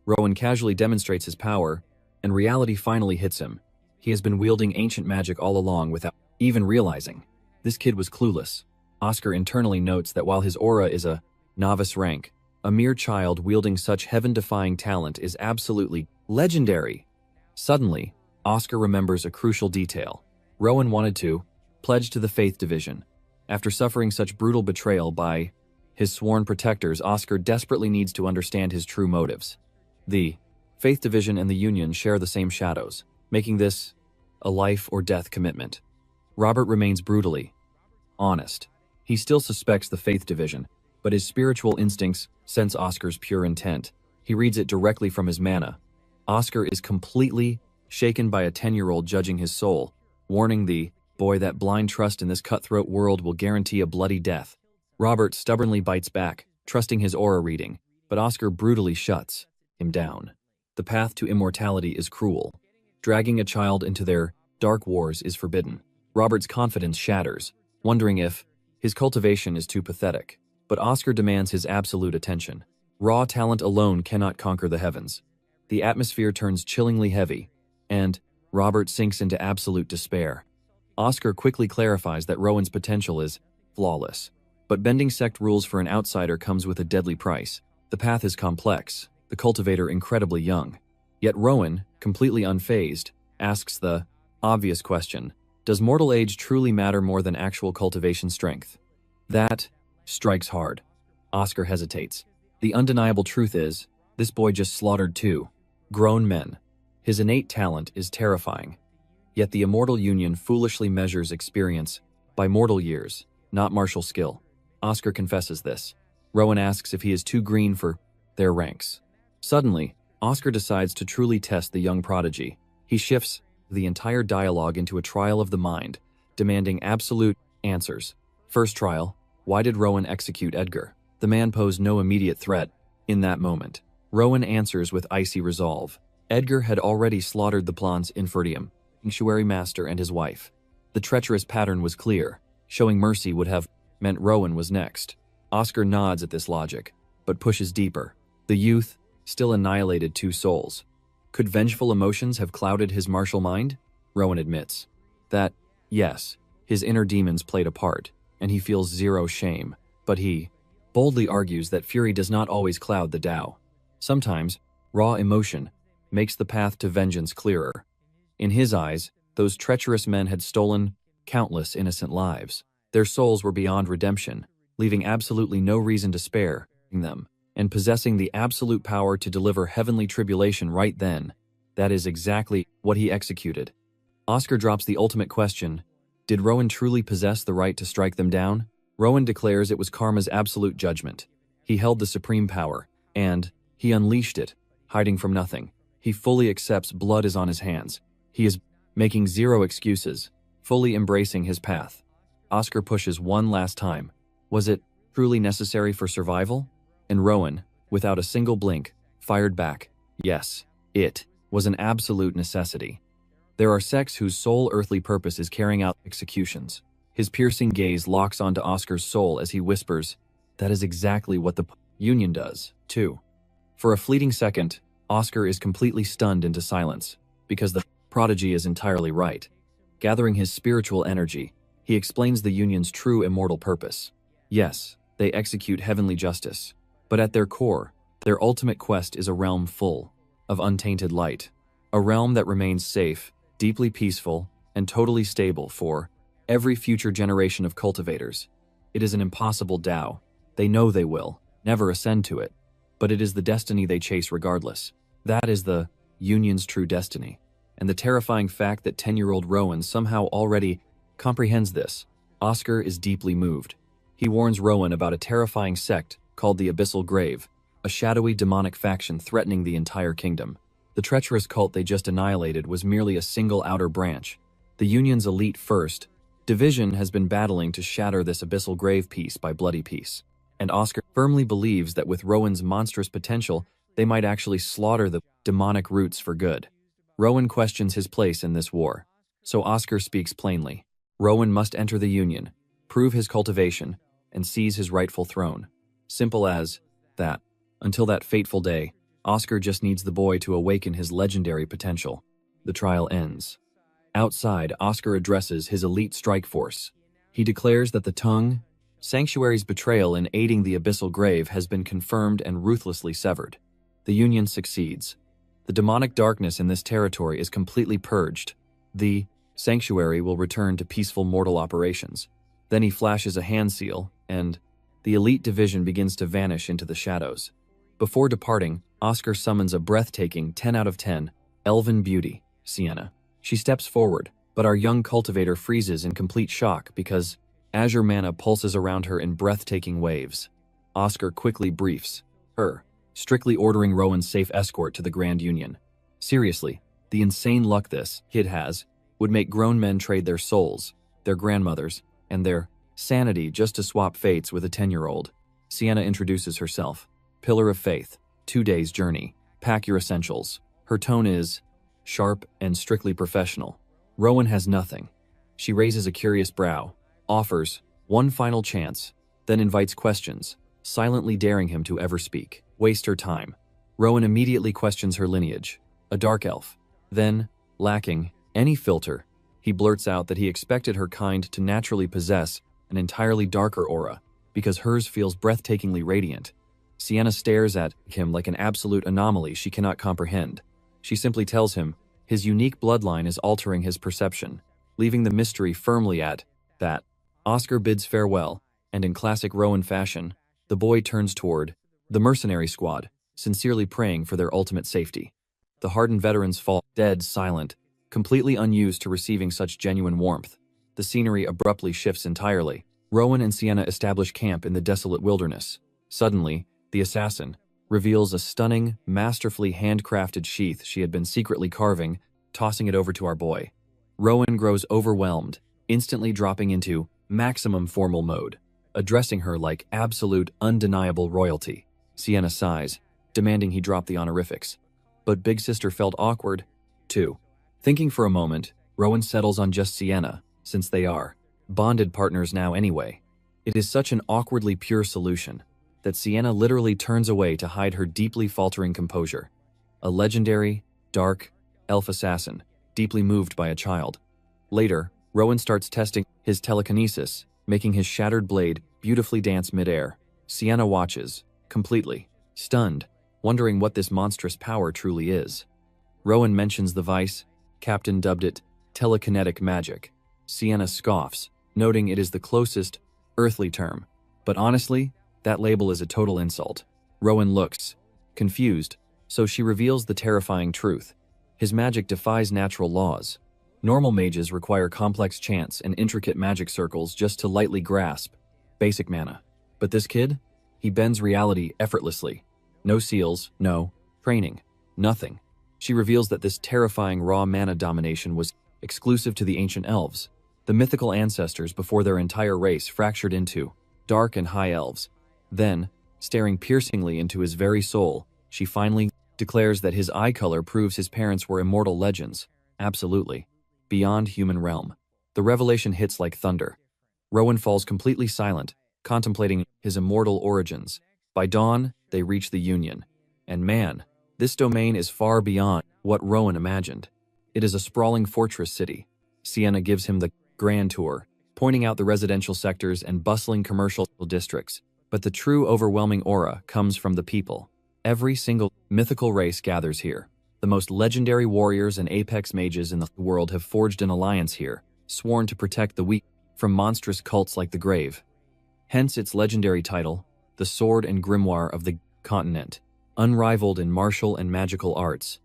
Rowan casually demonstrates his power, and reality finally hits him. He has been wielding ancient magic all along without even realizing. This kid was clueless. Oscar internally notes that while his aura is a novice rank, a mere child wielding such heaven-defying talent is absolutely legendary. Suddenly, Oscar remembers a crucial detail. Rowan wanted to pledge to the Faith Division. After suffering such brutal betrayal by his sworn protectors, Oscar desperately needs to understand his true motives. The Faith Division and the Union share the same shadows, making this a life-or-death commitment. Robert remains brutally honest. He still suspects the Faith Division, but his spiritual instincts sense Oscar's pure intent. He reads it directly from his mana. Oscar is completely shaken by a 10-year-old judging his soul, warning the boy that blind trust in this cutthroat world will guarantee a bloody death. Robert stubbornly bites back, trusting his aura reading, but Oscar brutally shuts him down. The path to immortality is cruel. Dragging a child into their dark wars is forbidden. Robert's confidence shatters, wondering if his cultivation is too pathetic. But Oscar demands his absolute attention. Raw talent alone cannot conquer the heavens. The atmosphere turns chillingly heavy, and Robert sinks into absolute despair. Oscar quickly clarifies that Rowan's potential is flawless. But bending sect rules for an outsider comes with a deadly price. The path is complex, the cultivator incredibly young. Yet Rowan, completely unfazed, asks the obvious question, does mortal age truly matter more than actual cultivation strength? That strikes hard. Oscar hesitates. The undeniable truth is, this boy just slaughtered 2 grown men. His innate talent is terrifying. Yet the Immortal Union foolishly measures experience by mortal years, not martial skill. Oscar confesses this. Rowan asks if he is too green for their ranks. Suddenly, Oscar decides to truly test the young prodigy. He shifts the entire dialogue into a trial of the mind, demanding absolute answers. First trial, why did Rowan execute Edgar? The man posed no immediate threat, In that moment, Rowan answers with icy resolve. Edgar had already slaughtered the Plants Infernum, sanctuary master and his wife. The treacherous pattern was clear. Showing mercy would have meant Rowan was next. Oscar nods at this logic, but pushes deeper. The youth still annihilated 2 souls. Could vengeful emotions have clouded his martial mind? Rowan admits that, yes, his inner demons played a part, and he feels zero shame, but he boldly argues that fury does not always cloud the Tao. Sometimes, raw emotion makes the path to vengeance clearer. In his eyes, those treacherous men had stolen countless innocent lives. Their souls were beyond redemption, leaving absolutely no reason to spare them, and possessing the absolute power to deliver heavenly tribulation right then. That is exactly what he executed. Oscar drops the ultimate question: did Rowan truly possess the right to strike them down? Rowan declares it was karma's absolute judgment. He held the supreme power, and he unleashed it, hiding from nothing. He fully accepts blood is on his hands. He is making zero excuses, fully embracing his path. Oscar pushes one last time. Was it truly necessary for survival? And Rowan, without a single blink, fired back. Yes, it was an absolute necessity. There are sects whose sole earthly purpose is carrying out executions. His piercing gaze locks onto Oscar's soul as he whispers, that is exactly what the Union does, too. For a fleeting second, Oscar is completely stunned into silence, because the prodigy is entirely right. Gathering his spiritual energy, he explains the Union's true immortal purpose. Yes, they execute heavenly justice, but at their core, their ultimate quest is a realm full of untainted light, a realm that remains safe, deeply peaceful, and totally stable for every future generation of cultivators. It is an impossible Tao. They know they will never ascend to it, but it is the destiny they chase regardless. That is the Union's true destiny, and the terrifying fact that 10-year-old Rowan somehow already comprehends this. Oscar is deeply moved. He warns Rowan about a terrifying sect called the Abyssal Grave, a shadowy demonic faction threatening the entire kingdom. The treacherous cult they just annihilated was merely a single outer branch. The Union's elite first division has been battling to shatter this Abyssal Grave piece by bloody piece, and Oscar firmly believes that with Rowan's monstrous potential, they might actually slaughter the demonic roots for good. Rowan questions his place in this war, so Oscar speaks plainly. Rowan must enter the Union, prove his cultivation, and seize his rightful throne. Simple as that. Until that fateful day, Oscar just needs the boy to awaken his legendary potential. The trial ends. Outside, Oscar addresses his elite strike force. He declares that the Tongue Sanctuary's betrayal in aiding the Abyssal Grave has been confirmed and ruthlessly severed. The Union succeeds. The demonic darkness in this territory is completely purged. The Sanctuary will return to peaceful mortal operations. Then he flashes a hand seal, and the elite division begins to vanish into the shadows. Before departing, Oscar summons a breathtaking 10 out of 10 elven beauty, Sienna. She steps forward, but our young cultivator freezes in complete shock because azure mana pulses around her in breathtaking waves. Oscar quickly briefs her, strictly ordering Rowan's safe escort to the Grand Union. Seriously, the insane luck this kid has would make grown men trade their souls, their grandmothers, and their sanity just to swap fates with a 10-year-old. Sienna introduces herself. Pillar of Faith, 2 days journey, pack your essentials. Her tone is sharp and strictly professional. Rowan has nothing. She raises a curious brow, offers one final chance, then invites questions, silently daring him to ever speak. Waste her time. Rowan immediately questions her lineage, a dark elf. Then, lacking any filter, he blurts out that he expected her kind to naturally possess an entirely darker aura, because hers feels breathtakingly radiant. Sienna stares at him like an absolute anomaly she cannot comprehend. She simply tells him his unique bloodline is altering his perception, leaving the mystery firmly at that. Oscar bids farewell, and in classic Rowan fashion, the boy turns toward the mercenary squad, sincerely praying for their ultimate safety. The hardened veterans fall dead silent, completely unused to receiving such genuine warmth. The scenery abruptly shifts entirely. Rowan and Sienna establish camp in the desolate wilderness. Suddenly, the assassin reveals a stunning, masterfully handcrafted sheath she had been secretly carving, tossing it over to our boy. Rowan grows overwhelmed, instantly dropping into maximum formal mode, addressing her like absolute, undeniable royalty. Sienna sighs, demanding he drop the honorifics. But Big Sister felt awkward, too. Thinking for a moment, Rowan settles on just Sienna, since they are bonded partners now anyway. It is such an awkwardly pure solution that Sienna literally turns away to hide her deeply faltering composure. A legendary, dark, elf assassin, deeply moved by a child. Later, Rowan starts testing his telekinesis, making his shattered blade beautifully dance midair. Sienna watches, completely stunned, wondering what this monstrous power truly is. Rowan mentions the vice. Captain dubbed it telekinetic magic. Sienna scoffs, noting it is the closest earthly term. But honestly, that label is a total insult. Rowan looks confused, so she reveals the terrifying truth. His magic defies natural laws. Normal mages require complex chants and intricate magic circles just to lightly grasp basic mana. But this kid? He bends reality effortlessly. No seals, no training, nothing. She reveals that this terrifying raw mana domination was exclusive to the ancient elves, the mythical ancestors before their entire race fractured into dark and high elves. Then, staring piercingly into his very soul, she finally declares that his eye color proves his parents were immortal legends, absolutely, beyond human realm. The revelation hits like thunder. Rowan falls completely silent, contemplating his immortal origins. By dawn, they reach the Union. And man, this domain is far beyond what Rowan imagined. It is a sprawling fortress city. Sienna gives him the grand tour, pointing out the residential sectors and bustling commercial districts. But the true overwhelming aura comes from the people. Every single mythical race gathers here. The most legendary warriors and apex mages in the world have forged an alliance here, sworn to protect the weak from monstrous cults like the Grave. Hence its legendary title, the Sword and Grimoire of the Continent, unrivaled in martial and magical arts.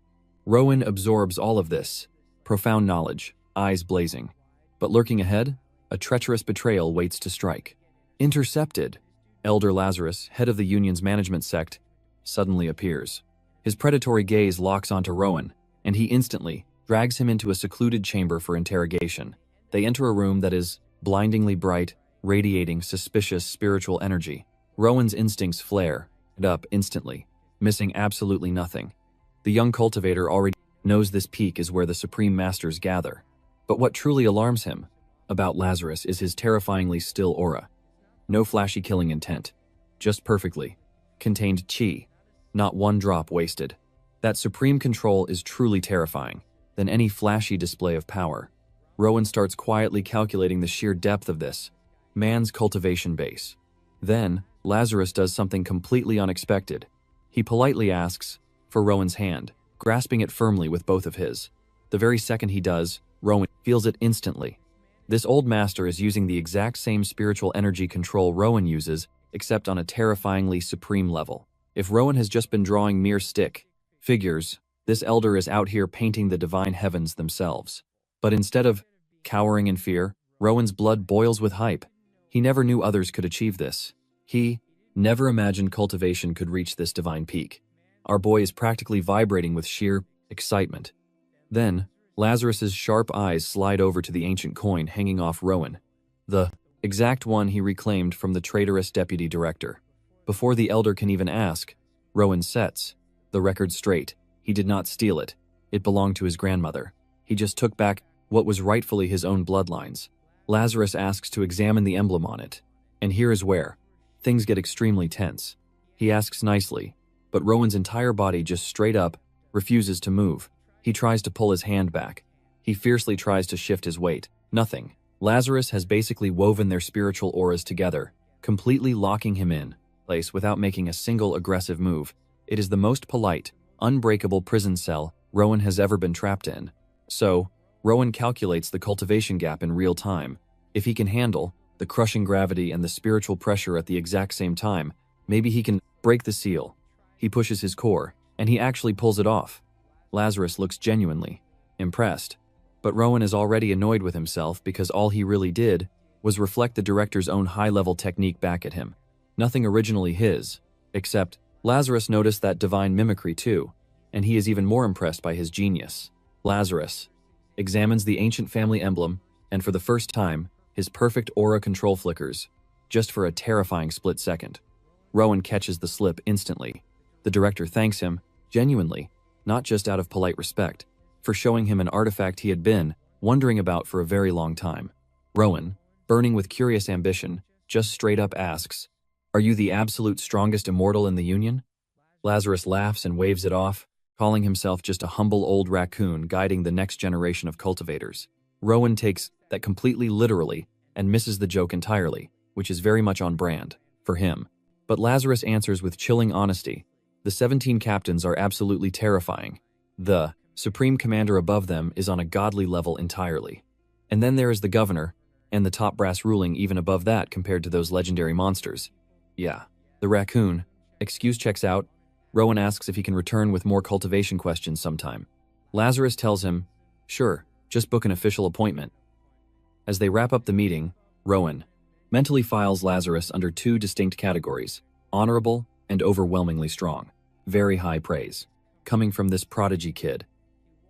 Rowan absorbs all of this, profound knowledge, eyes blazing. But lurking ahead, a treacherous betrayal waits to strike. Intercepted, Elder Lazarus, head of the Union's management sect, suddenly appears. His predatory gaze locks onto Rowan, and he instantly drags him into a secluded chamber for interrogation. They enter a room that is blindingly bright, radiating suspicious spiritual energy. Rowan's instincts flare up instantly, missing absolutely nothing. The young cultivator already knows this peak is where the Supreme Masters gather. But what truly alarms him about Lazarus is his terrifyingly still aura. No flashy killing intent, just perfectly contained chi, not one drop wasted. That supreme control is truly terrifying than any flashy display of power. Rowan starts quietly calculating the sheer depth of this man's cultivation base. Then, Lazarus does something completely unexpected. He politely asks for Rowan's hand, grasping it firmly with both of his. The very second he does, Rowan feels it instantly. This old master is using the exact same spiritual energy control Rowan uses, except on a terrifyingly supreme level. If Rowan has just been drawing mere stick figures, this elder is out here painting the divine heavens themselves. But instead of cowering in fear, Rowan's blood boils with hype. He never knew others could achieve this. He never imagined cultivation could reach this divine peak. Our boy is practically vibrating with sheer excitement. Then, Lazarus's sharp eyes slide over to the ancient coin hanging off Rowan, the exact one he reclaimed from the traitorous deputy director. Before the elder can even ask, Rowan sets the record straight. He did not steal it. It belonged to his grandmother. He just took back what was rightfully his own bloodlines. Lazarus asks to examine the emblem on it. And here is where things get extremely tense. He asks nicely, but Rowan's entire body just straight up refuses to move. He tries to pull his hand back. He fiercely tries to shift his weight. Nothing. Lazarus has basically woven their spiritual auras together, completely locking him in place without making a single aggressive move. It is the most polite, unbreakable prison cell Rowan has ever been trapped in. So, Rowan calculates the cultivation gap in real time. If he can handle the crushing gravity and the spiritual pressure at the exact same time, maybe he can break the seal. He pushes his core, and he actually pulls it off. Lazarus looks genuinely impressed, but Rowan is already annoyed with himself because all he really did was reflect the director's own high-level technique back at him. Nothing originally his, except Lazarus noticed that divine mimicry too, and he is even more impressed by his genius. Lazarus examines the ancient family emblem, and for the first time, his perfect aura control flickers, just for a terrifying split second. Rowan catches the slip instantly. The director thanks him, genuinely, not just out of polite respect, for showing him an artifact he had been wondering about for a very long time. Rowan, burning with curious ambition, just straight up asks, "Are you the absolute strongest immortal in the Union?" Lazarus laughs and waves it off, calling himself just a humble old raccoon guiding the next generation of cultivators. Rowan takes that completely literally and misses the joke entirely, which is very much on brand for him. But Lazarus answers with chilling honesty. The 17 captains are absolutely terrifying. The supreme commander above them is on a godly level entirely. And then there is the governor, and the top brass ruling even above that compared to those legendary monsters. Yeah, the raccoon. Excuse checks out. Rowan asks if he can return with more cultivation questions sometime. Lazarus tells him, "Sure, just book an official appointment." As they wrap up the meeting, Rowan mentally files Lazarus under two distinct categories: honorable and overwhelmingly strong. Very high praise, coming from this prodigy kid.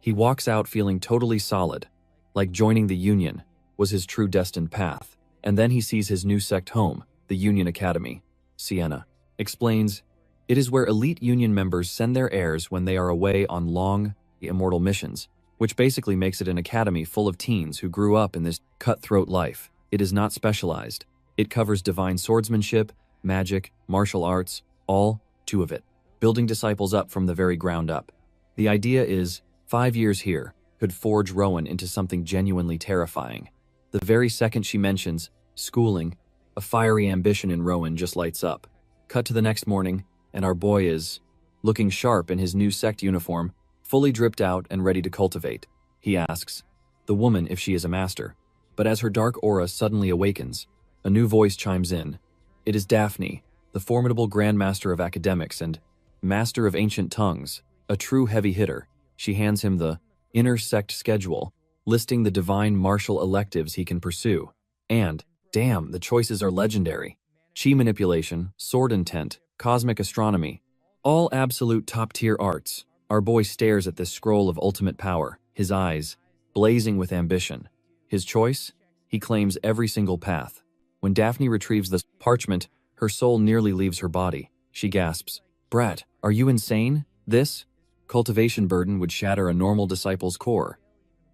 He walks out feeling totally solid, like joining the Union was his true destined path. And then he sees his new sect home, the Union Academy. Sienna explains, "It is where elite Union members send their heirs when they are away on long, immortal missions, which basically makes it an academy full of teens who grew up in this cutthroat life. It is not specialized. It covers divine swordsmanship, magic, martial arts, all, two of it, building disciples up from the very ground up. The idea is, 5 years here could forge Rowan into something genuinely terrifying." The very second she mentions schooling, a fiery ambition in Rowan just lights up. Cut to the next morning, and our boy is looking sharp in his new sect uniform, fully dripped out and ready to cultivate. He asks the woman if she is a master, but as her dark aura suddenly awakens, a new voice chimes in. It is Daphne, the formidable Grandmaster of Academics and Master of Ancient Tongues, a true heavy hitter. She hands him the inner sect schedule, listing the divine martial electives he can pursue. And, damn, the choices are legendary. Chi manipulation, sword intent, cosmic astronomy, all absolute top-tier arts. Our boy stares at this scroll of ultimate power, his eyes blazing with ambition. His choice? He claims every single path. When Daphne retrieves the parchment, her soul nearly leaves her body. She gasps, "Brat, are you insane? This cultivation burden would shatter a normal disciple's core.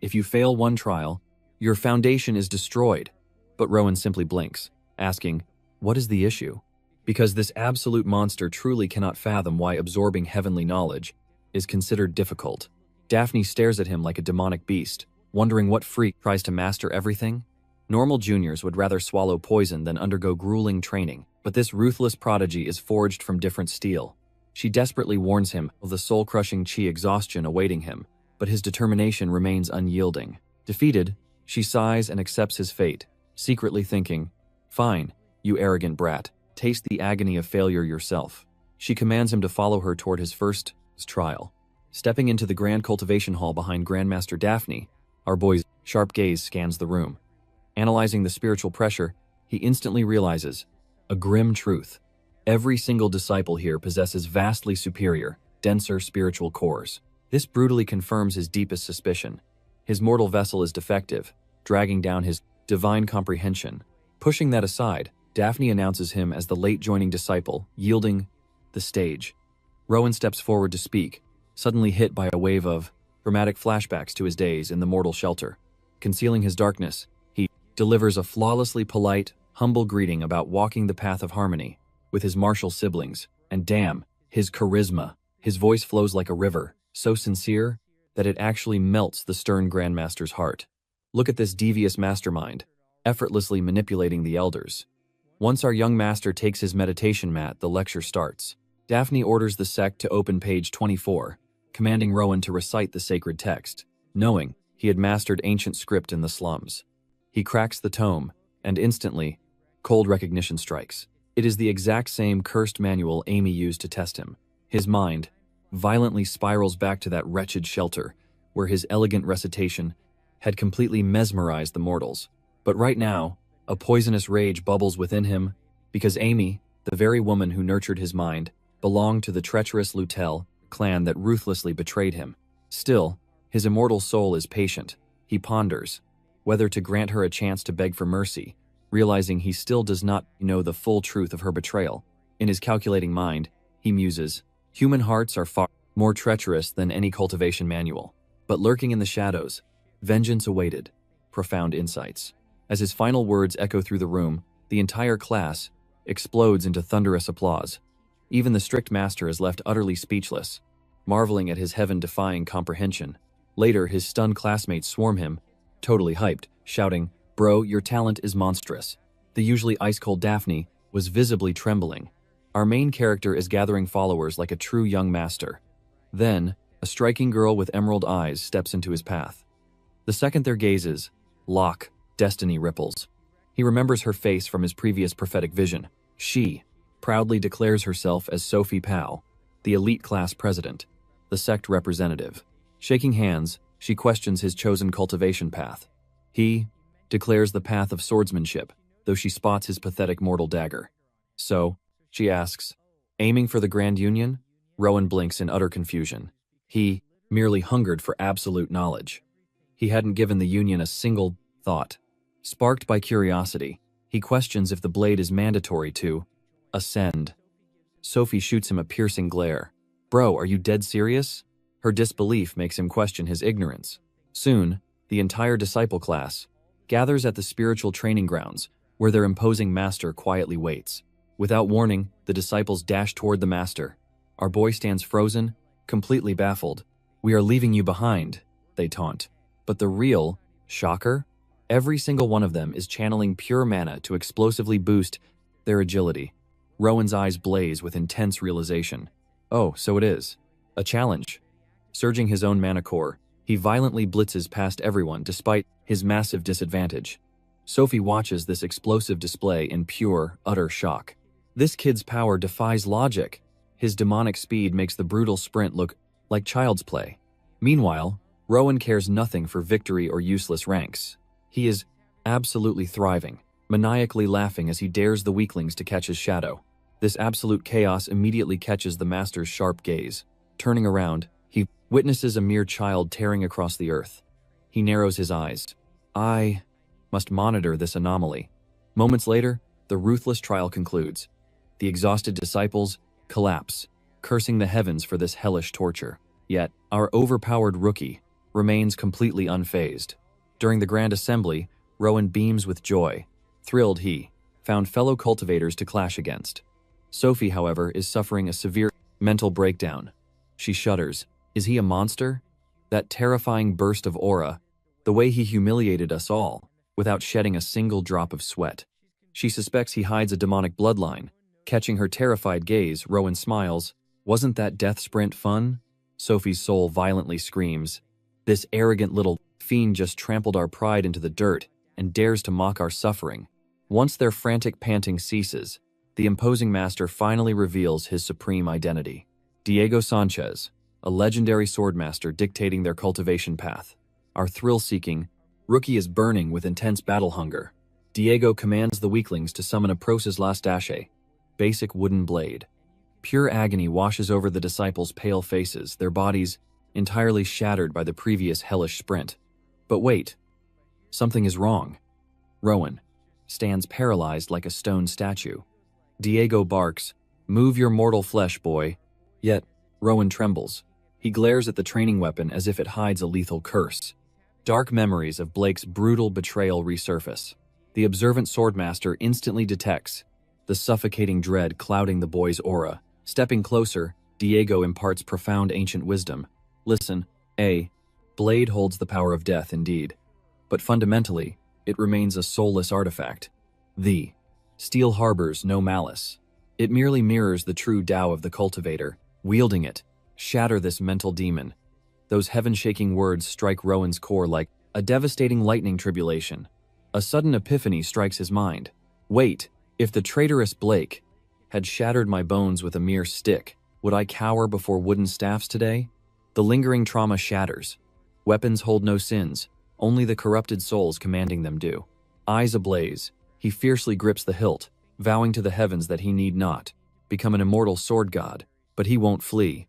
If you fail one trial, your foundation is destroyed." But Rowan simply blinks, asking, "What is the issue?" Because this absolute monster truly cannot fathom why absorbing heavenly knowledge is considered difficult. Daphne stares at him like a demonic beast, wondering what freak tries to master everything. Normal juniors would rather swallow poison than undergo grueling training, but this ruthless prodigy is forged from different steel. She desperately warns him of the soul-crushing chi exhaustion awaiting him, but his determination remains unyielding. Defeated, she sighs and accepts his fate, secretly thinking, "Fine, you arrogant brat, taste the agony of failure yourself." She commands him to follow her toward his first trial. Stepping into the grand cultivation hall behind Grandmaster Daphne, our boy's sharp gaze scans the room. Analyzing the spiritual pressure, he instantly realizes a grim truth. Every single disciple here possesses vastly superior, denser spiritual cores. This brutally confirms his deepest suspicion. His mortal vessel is defective, dragging down his divine comprehension. Pushing that aside, Daphne announces him as the late joining disciple, yielding the stage. Rowan steps forward to speak, suddenly hit by a wave of dramatic flashbacks to his days in the mortal shelter. Concealing his darkness, he delivers a flawlessly polite, humble greeting about walking the path of harmony with his martial siblings, and damn, his charisma. His voice flows like a river, so sincere that it actually melts the stern Grandmaster's heart. Look at this devious mastermind, effortlessly manipulating the elders. Once our young master takes his meditation mat, the lecture starts. Daphne orders the sect to open page 24, commanding Rowan to recite the sacred text, knowing he had mastered ancient script in the slums. He cracks the tome, and instantly, cold recognition strikes. It is the exact same cursed manual Amy used to test him. His mind violently spirals back to that wretched shelter, where his elegant recitation had completely mesmerized the mortals. But right now, a poisonous rage bubbles within him, because Amy, the very woman who nurtured his mind, belonged to the treacherous Lutel clan that ruthlessly betrayed him. Still, his immortal soul is patient. He ponders whether to grant her a chance to beg for mercy, realizing he still does not know the full truth of her betrayal. In his calculating mind, he muses, human hearts are far more treacherous than any cultivation manual. But lurking in the shadows, vengeance awaited, profound insights. As his final words echo through the room, the entire class explodes into thunderous applause. Even the strict master is left utterly speechless, marveling at his heaven-defying comprehension. Later, his stunned classmates swarm him, totally hyped, shouting, "Bro, your talent is monstrous." The usually ice-cold Daphne was visibly trembling. Our main character is gathering followers like a true young master. Then, a striking girl with emerald eyes steps into his path. The second their gazes lock, destiny ripples. He remembers her face from his previous prophetic vision. She proudly declares herself as Sophie Pao, the elite class president, the sect representative. Shaking hands, she questions his chosen cultivation path. He declares the path of swordsmanship, though she spots his pathetic mortal dagger. So, she asks, aiming for the Grand Union? Rowan blinks in utter confusion. He merely hungered for absolute knowledge. He hadn't given the Union a single thought. Sparked by curiosity, he questions if the blade is mandatory to ascend. Sophie shoots him a piercing glare. Bro, are you dead serious? Her disbelief makes him question his ignorance. Soon, the entire disciple class gathers at the spiritual training grounds, where their imposing master quietly waits. Without warning, the disciples dash toward the master. Our boy stands frozen, completely baffled. "We are leaving you behind," they taunt. But the real shocker? Every single one of them is channeling pure mana to explosively boost their agility. Rowan's eyes blaze with intense realization. Oh, so it is. A challenge. Surging his own mana core, he violently blitzes past everyone despite his massive disadvantage. Sophie watches this explosive display in pure, utter shock. This kid's power defies logic. His demonic speed makes the brutal sprint look like child's play. Meanwhile, Rowan cares nothing for victory or useless ranks. He is absolutely thriving, maniacally laughing as he dares the weaklings to catch his shadow. This absolute chaos immediately catches the master's sharp gaze. Turning around, he witnesses a mere child tearing across the earth. He narrows his eyes. I must monitor this anomaly. Moments later, the ruthless trial concludes. The exhausted disciples collapse, cursing the heavens for this hellish torture. Yet, our overpowered rookie remains completely unfazed. During the grand assembly, Rowan beams with joy. Thrilled he found fellow cultivators to clash against. Sophie, however, is suffering a severe mental breakdown. She shudders. Is he a monster? That terrifying burst of aura, the way he humiliated us all, without shedding a single drop of sweat. She suspects he hides a demonic bloodline. Catching her terrified gaze, Rowan smiles. Wasn't that death sprint fun? Sophie's soul violently screams. This arrogant little fiend just trampled our pride into the dirt and dares to mock our suffering. Once their frantic panting ceases, the imposing master finally reveals his supreme identity. Diego Sanchez, a legendary swordmaster dictating their cultivation path. Our thrill-seeking rookie is burning with intense battle hunger. Diego commands the weaklings to summon a Proces Las Dache, basic wooden blade. Pure agony washes over the disciples' pale faces, their bodies entirely shattered by the previous hellish sprint. But wait, something is wrong. Rowan stands paralyzed like a stone statue. Diego barks, "Move your mortal flesh, boy." Yet, Rowan trembles. He glares at the training weapon as if it hides a lethal curse. Dark memories of Blake's brutal betrayal resurface. The observant swordmaster instantly detects the suffocating dread clouding the boy's aura. Stepping closer, Diego imparts profound ancient wisdom. Listen, A. Blade holds the power of death indeed, but fundamentally, it remains a soulless artifact. The steel harbors no malice. It merely mirrors the true Tao of the cultivator. Wielding it, shatter this mental demon. Those heaven-shaking words strike Rowan's core like a devastating lightning tribulation. A sudden epiphany strikes his mind. Wait, if the traitorous Blake had shattered my bones with a mere stick, would I cower before wooden staffs today? The lingering trauma shatters. Weapons hold no sins, only the corrupted souls commanding them do. Eyes ablaze, he fiercely grips the hilt, vowing to the heavens that he need not become an immortal sword god, but he won't flee.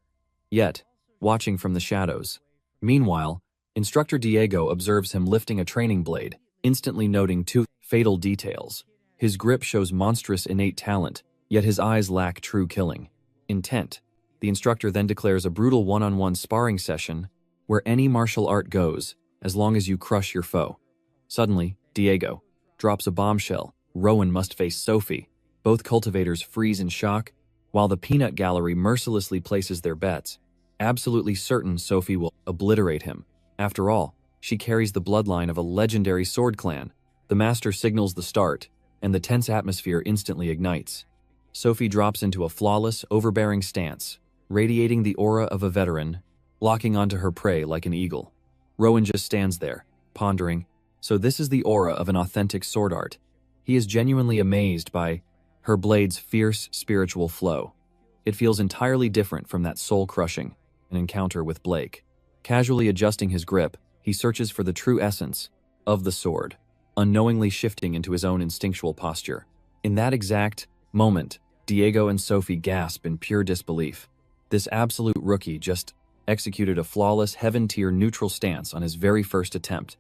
Yet, watching from the shadows. Meanwhile, Instructor Diego observes him lifting a training blade, instantly noting two fatal details. His grip shows monstrous innate talent, yet his eyes lack true killing intent. The instructor then declares a brutal one-on-one sparring session where any martial art goes as long as you crush your foe. Suddenly, Diego drops a bombshell. Rowan must face Sophie. Both cultivators freeze in shock, while the peanut gallery mercilessly places their bets, absolutely certain Sophie will obliterate him. After all, she carries the bloodline of a legendary sword clan. The master signals the start, and the tense atmosphere instantly ignites. Sophie drops into a flawless, overbearing stance, radiating the aura of a veteran, locking onto her prey like an eagle. Rowan just stands there, pondering, so this is the aura of an authentic sword art. He is genuinely amazed by her blade's fierce spiritual flow. It feels entirely different from that soul-crushing an encounter with Blake. Casually adjusting his grip, he searches for the true essence of the sword, unknowingly shifting into his own instinctual posture. In that exact moment, Diego and Sophie gasp in pure disbelief. This absolute rookie just executed a flawless heaven-tier neutral stance on his very first attempt.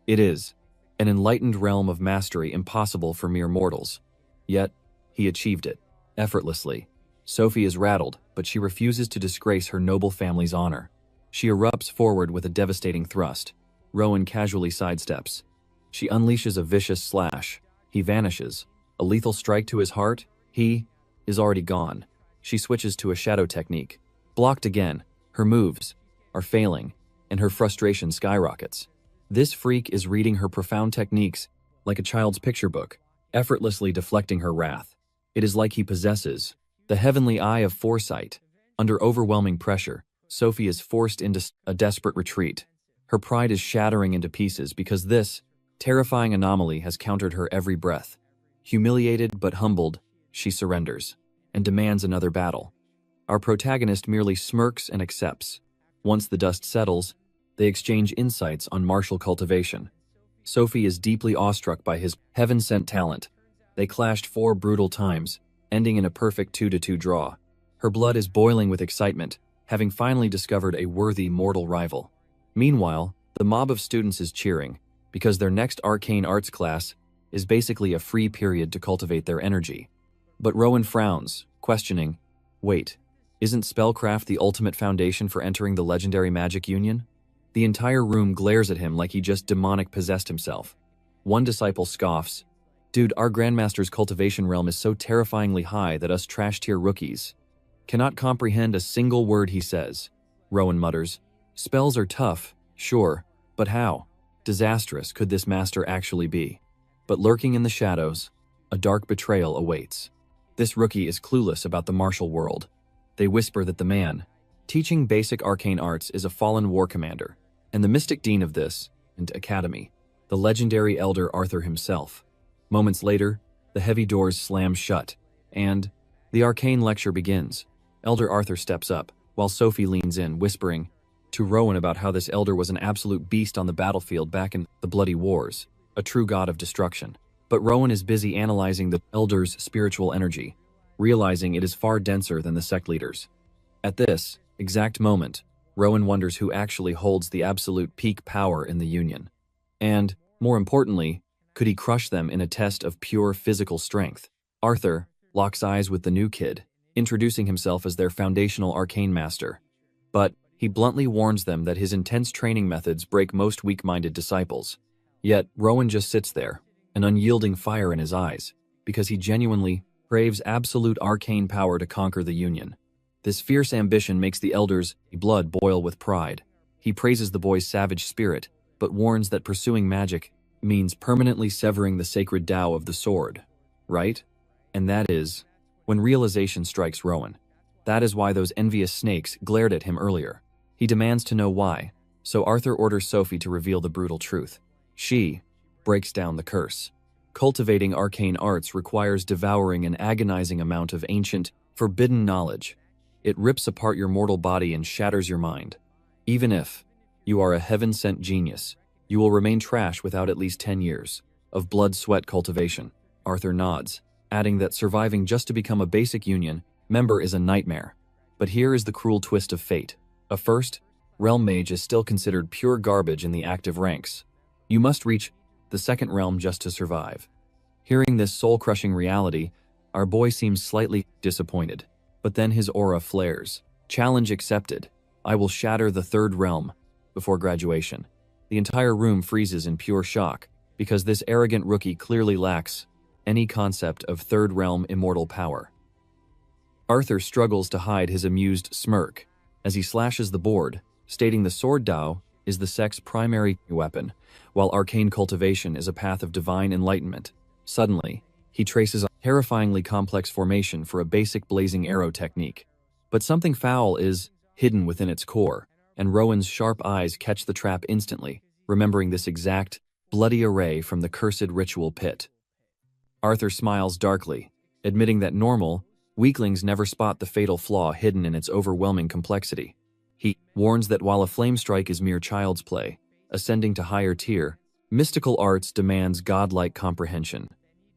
It is an enlightened realm of mastery impossible for mere mortals. Yet, he achieved it effortlessly. Sophie is rattled, but she refuses to disgrace her noble family's honor. She erupts forward with a devastating thrust. Rowan casually sidesteps. She unleashes a vicious slash. He vanishes. A lethal strike to his heart. He is already gone. She switches to a shadow technique. Blocked again. Her moves are failing, and her frustration skyrockets. This freak is reading her profound techniques like a child's picture book, effortlessly deflecting her wrath. It is like he possesses the heavenly eye of foresight. Under overwhelming pressure, Sophie is forced into a desperate retreat. Her pride is shattering into pieces because this terrifying anomaly has countered her every breath. Humiliated but humbled, she surrenders and demands another battle. Our protagonist merely smirks and accepts. Once the dust settles, they exchange insights on martial cultivation. Sophie is deeply awestruck by his heaven-sent talent. They clashed 4 brutal times, ending in a perfect 2-2 draw. Her blood is boiling with excitement, having finally discovered a worthy mortal rival. Meanwhile, the mob of students is cheering, because their next arcane arts class is basically a free period to cultivate their energy. But Rowan frowns, questioning, wait, isn't spellcraft the ultimate foundation for entering the legendary magic union? The entire room glares at him like he just demonic possessed himself. One disciple scoffs, dude, our Grandmaster's cultivation realm is so terrifyingly high that us trash-tier rookies cannot comprehend a single word he says. Rowan mutters, spells are tough, sure, but how disastrous could this master actually be? But lurking in the shadows, a dark betrayal awaits. This rookie is clueless about the martial world. They whisper that the man teaching basic arcane arts is a fallen war commander, and the mystic dean of this academy, the legendary elder Arthur himself. Moments later, the heavy doors slam shut, and the arcane lecture begins. Elder Arthur steps up, while Sophie leans in, whispering to Rowan about how this elder was an absolute beast on the battlefield back in the Bloody Wars, a true god of destruction. But Rowan is busy analyzing the elder's spiritual energy, realizing it is far denser than the sect leaders. At this exact moment, Rowan wonders who actually holds the absolute peak power in the Union. And, more importantly, could he crush them in a test of pure physical strength? Arthur locks eyes with the new kid, introducing himself as their foundational arcane master. But he bluntly warns them that his intense training methods break most weak-minded disciples. Yet, Rowan just sits there, an unyielding fire in his eyes, because he genuinely craves absolute arcane power to conquer the Union. This fierce ambition makes the elder's blood boil with pride. He praises the boy's savage spirit, but warns that pursuing magic means permanently severing the sacred Tao of the sword. Right? And that is when realization strikes Rowan. That is why those envious snakes glared at him earlier. He demands to know why, so Arthur orders Sophie to reveal the brutal truth. She breaks down the curse. Cultivating arcane arts requires devouring an agonizing amount of ancient, forbidden knowledge. It rips apart your mortal body and shatters your mind. Even if you are a heaven-sent genius, you will remain trash without at least 10 years of blood-sweat cultivation. Arthur nods, adding that surviving just to become a basic union member is a nightmare. But here is the cruel twist of fate. A first realm mage is still considered pure garbage in the active ranks. You must reach the second realm just to survive. Hearing this soul-crushing reality, Our boy seems slightly disappointed, but then his aura flares. Challenge accepted. I will shatter the third realm before graduation. The entire room freezes in pure shock, because this arrogant rookie clearly lacks any concept of third realm immortal power. Arthur struggles to hide his amused smirk as he slashes the board, stating the sword Dao is the sect's primary weapon, while arcane cultivation is a path of divine enlightenment. Suddenly, he traces a terrifyingly complex formation for a basic blazing arrow technique. But something foul is hidden within its core, and Rowan's sharp eyes catch the trap instantly, remembering this exact, bloody array from the cursed ritual pit. Arthur smiles darkly, admitting that normal, weaklings never spot the fatal flaw hidden in its overwhelming complexity. He warns that while a flame strike is mere child's play, ascending to higher tier, mystical arts demands godlike comprehension.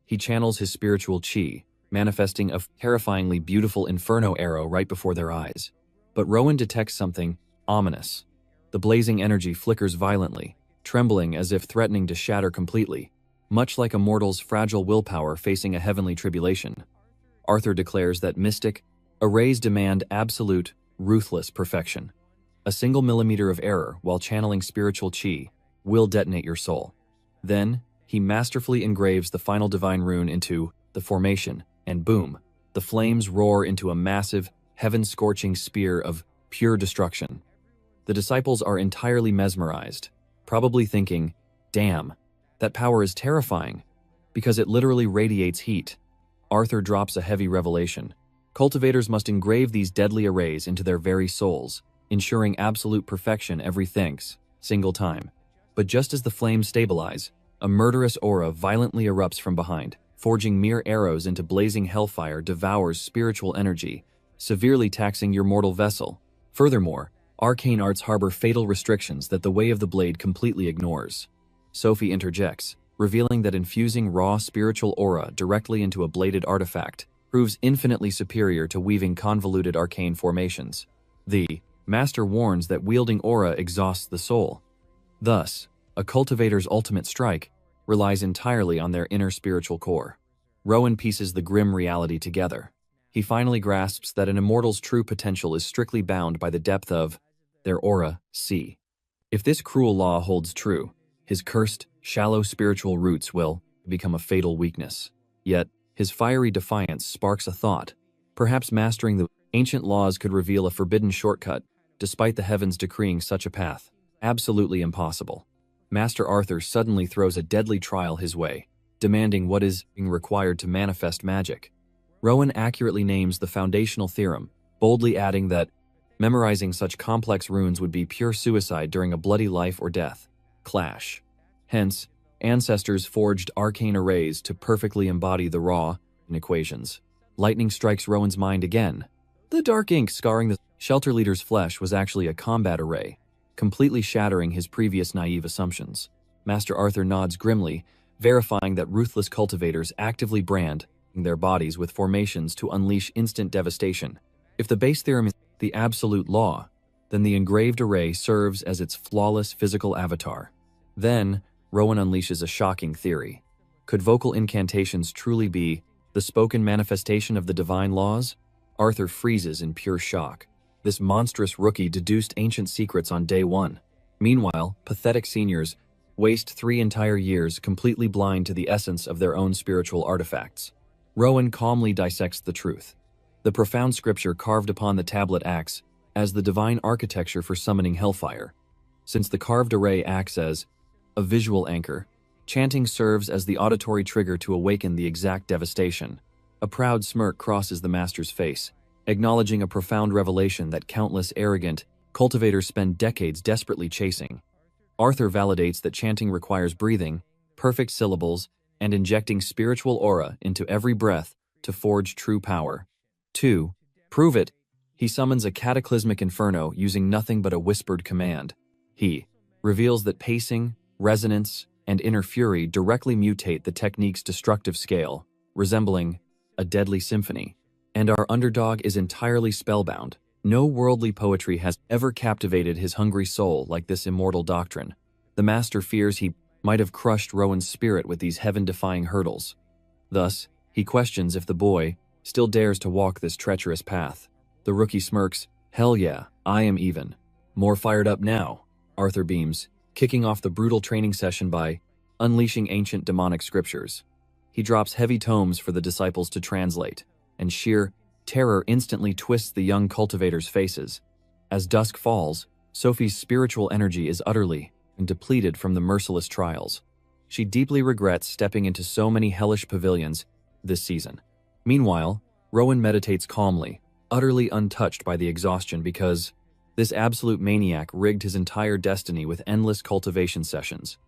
He channels his spiritual chi, manifesting a terrifyingly beautiful inferno arrow right before their eyes. But Rowan detects something ominous. The blazing energy flickers violently, trembling as if threatening to shatter completely, much like a mortal's fragile willpower facing a heavenly tribulation. Arthur declares that mystic arrays demand absolute, ruthless perfection. A single millimeter of error while channeling spiritual chi will detonate your soul. Then, he masterfully engraves the final divine rune into the formation, and boom, the flames roar into a massive, heaven-scorching spear of pure destruction. The disciples are entirely mesmerized, probably thinking, damn, that power is terrifying, because it literally radiates heat. Arthur drops a heavy revelation. Cultivators must engrave these deadly arrays into their very souls, ensuring absolute perfection every single time. But just as the flames stabilize, a murderous aura violently erupts from behind, forging mere arrows into blazing hellfire devours spiritual energy, severely taxing your mortal vessel. Furthermore, arcane arts harbor fatal restrictions that the Way of the Blade completely ignores. Sophie interjects, revealing that infusing raw spiritual aura directly into a bladed artifact proves infinitely superior to weaving convoluted arcane formations. The master warns that wielding aura exhausts the soul. Thus, a cultivator's ultimate strike relies entirely on their inner spiritual core. Rowan pieces the grim reality together. He finally grasps that an immortal's true potential is strictly bound by the depth of their aura, C. If this cruel law holds true, his cursed, shallow spiritual roots will become a fatal weakness. Yet, his fiery defiance sparks a thought. Perhaps mastering the ancient laws could reveal a forbidden shortcut, despite the heavens decreeing such a path. Absolutely impossible. Master Arthur suddenly throws a deadly trial his way, demanding what is required to manifest magic. Rowan accurately names the foundational theorem, boldly adding that memorizing such complex runes would be pure suicide during a bloody life or death. Clash. Hence, ancestors forged arcane arrays to perfectly embody the raw equations. Lightning strikes Rowan's mind again. The dark ink scarring the shelter leader's flesh was actually a combat array, completely shattering his previous naive assumptions. Master Arthur nods grimly, verifying that ruthless cultivators actively brand their bodies with formations to unleash instant devastation. If the base theorem is the absolute law, then the engraved array serves as its flawless physical avatar. Then, Rowan unleashes a shocking theory. Could vocal incantations truly be the spoken manifestation of the divine laws? Arthur freezes in pure shock. This monstrous rookie deduced ancient secrets on day one. Meanwhile, pathetic seniors waste 3 entire years completely blind to the essence of their own spiritual artifacts. Rowan calmly dissects the truth. The profound scripture carved upon the tablet acts as the divine architecture for summoning hellfire. Since the carved array acts as a visual anchor, chanting serves as the auditory trigger to awaken the exact devastation. A proud smirk crosses the master's face, acknowledging a profound revelation that countless arrogant cultivators spend decades desperately chasing. Arthur validates that chanting requires breathing, perfect syllables, and injecting spiritual aura into every breath to forge true power. To prove it, he summons a cataclysmic inferno using nothing but a whispered command. He reveals that pacing, resonance, and inner fury directly mutate the technique's destructive scale, resembling a deadly symphony. And our underdog is entirely spellbound. No worldly poetry has ever captivated his hungry soul like this immortal doctrine. The master fears he might have crushed Rowan's spirit with these heaven-defying hurdles. Thus, He questions if the boy still dares to walk this treacherous path. The rookie smirks, "Hell yeah, I am even more fired up now." Arthur beams, kicking off the brutal training session by unleashing ancient demonic scriptures. He drops heavy tomes for the disciples to translate, and sheer terror instantly twists the young cultivators' faces. As dusk falls, Sophie's spiritual energy is utterly depleted from the merciless trials. She deeply regrets stepping into so many hellish pavilions this season. Meanwhile, Rowan meditates calmly, utterly untouched by the exhaustion because this absolute maniac rigged his entire destiny with endless cultivation sessions.